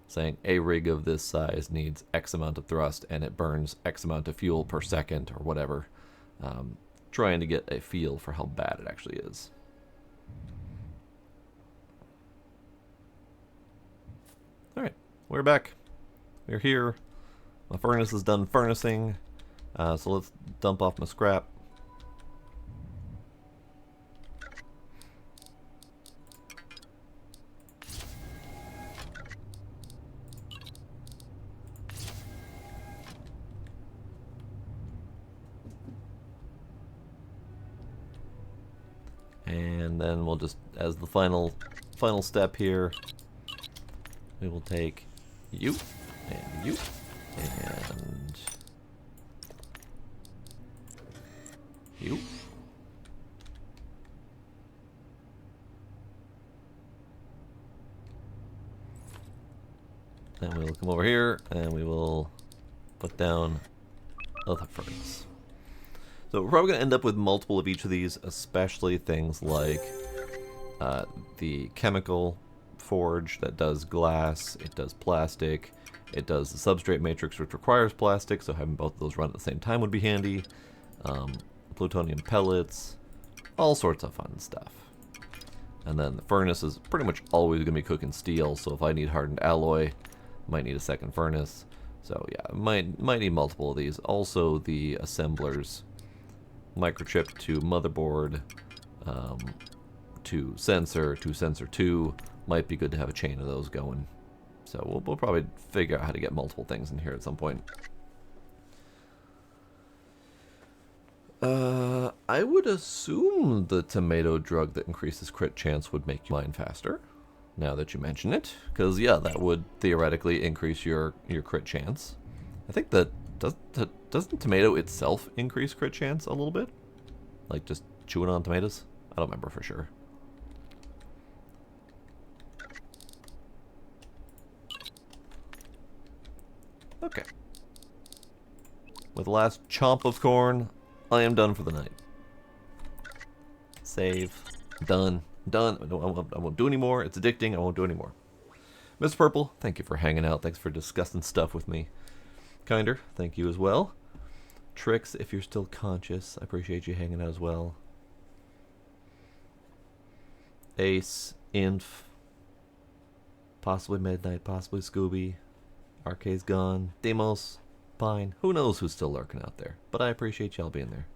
[SPEAKER 1] saying a rig of this size needs X amount of thrust and it burns X amount of fuel per second or whatever. Trying to get a feel for how bad it actually is. Alright, we're back. We're here. My furnace is done furnacing, so let's dump off my scrap. And then we'll just, as the final step here, we will take you and you and you. And we'll come over here and we will put down other furnace. So we're probably going to end up with multiple of each of these, especially things like the chemical forge that does glass, it does plastic, it does the substrate matrix which requires plastic, so having both of those run at the same time would be handy. Plutonium pellets, all sorts of fun stuff. And then the furnace is pretty much always going to be cooking steel, so if I need hardened alloy, might need a second furnace. So yeah, might need multiple of these. Also the assemblers, microchip to motherboard, to sensor 2, might be good to have a chain of those going. So we'll probably figure out how to get multiple things in here at some point. I would assume the tomato drug that increases crit chance would make you mine faster, now that you mention it. Because, yeah, that would theoretically increase your crit chance. I think that, doesn't tomato itself increase crit chance a little bit? Like just chewing on tomatoes? I don't remember for sure. Okay. With the last chomp of corn, I am done for the night. Save. Done. Done. I won't do any more. It's addicting. I won't do any more. Mr. Purple, thank you for hanging out. Thanks for discussing stuff with me. Kinder, thank you as well. Tricks, if you're still conscious, I appreciate you hanging out as well. Ace, Inf, possibly Midnight, possibly Scooby. Arcade's gone. Demos, Pine. Who knows who's still lurking out there? But I appreciate y'all being there.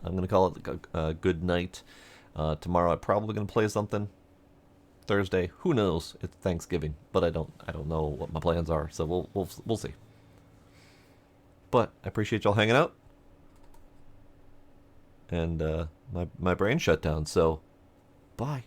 [SPEAKER 1] I'm going to call it a good night. Tomorrow I'm probably going to play something. Thursday, who knows? It's Thanksgiving, but I don't know what my plans are, so we'll see. But I appreciate y'all hanging out. And my brain shut down, so bye.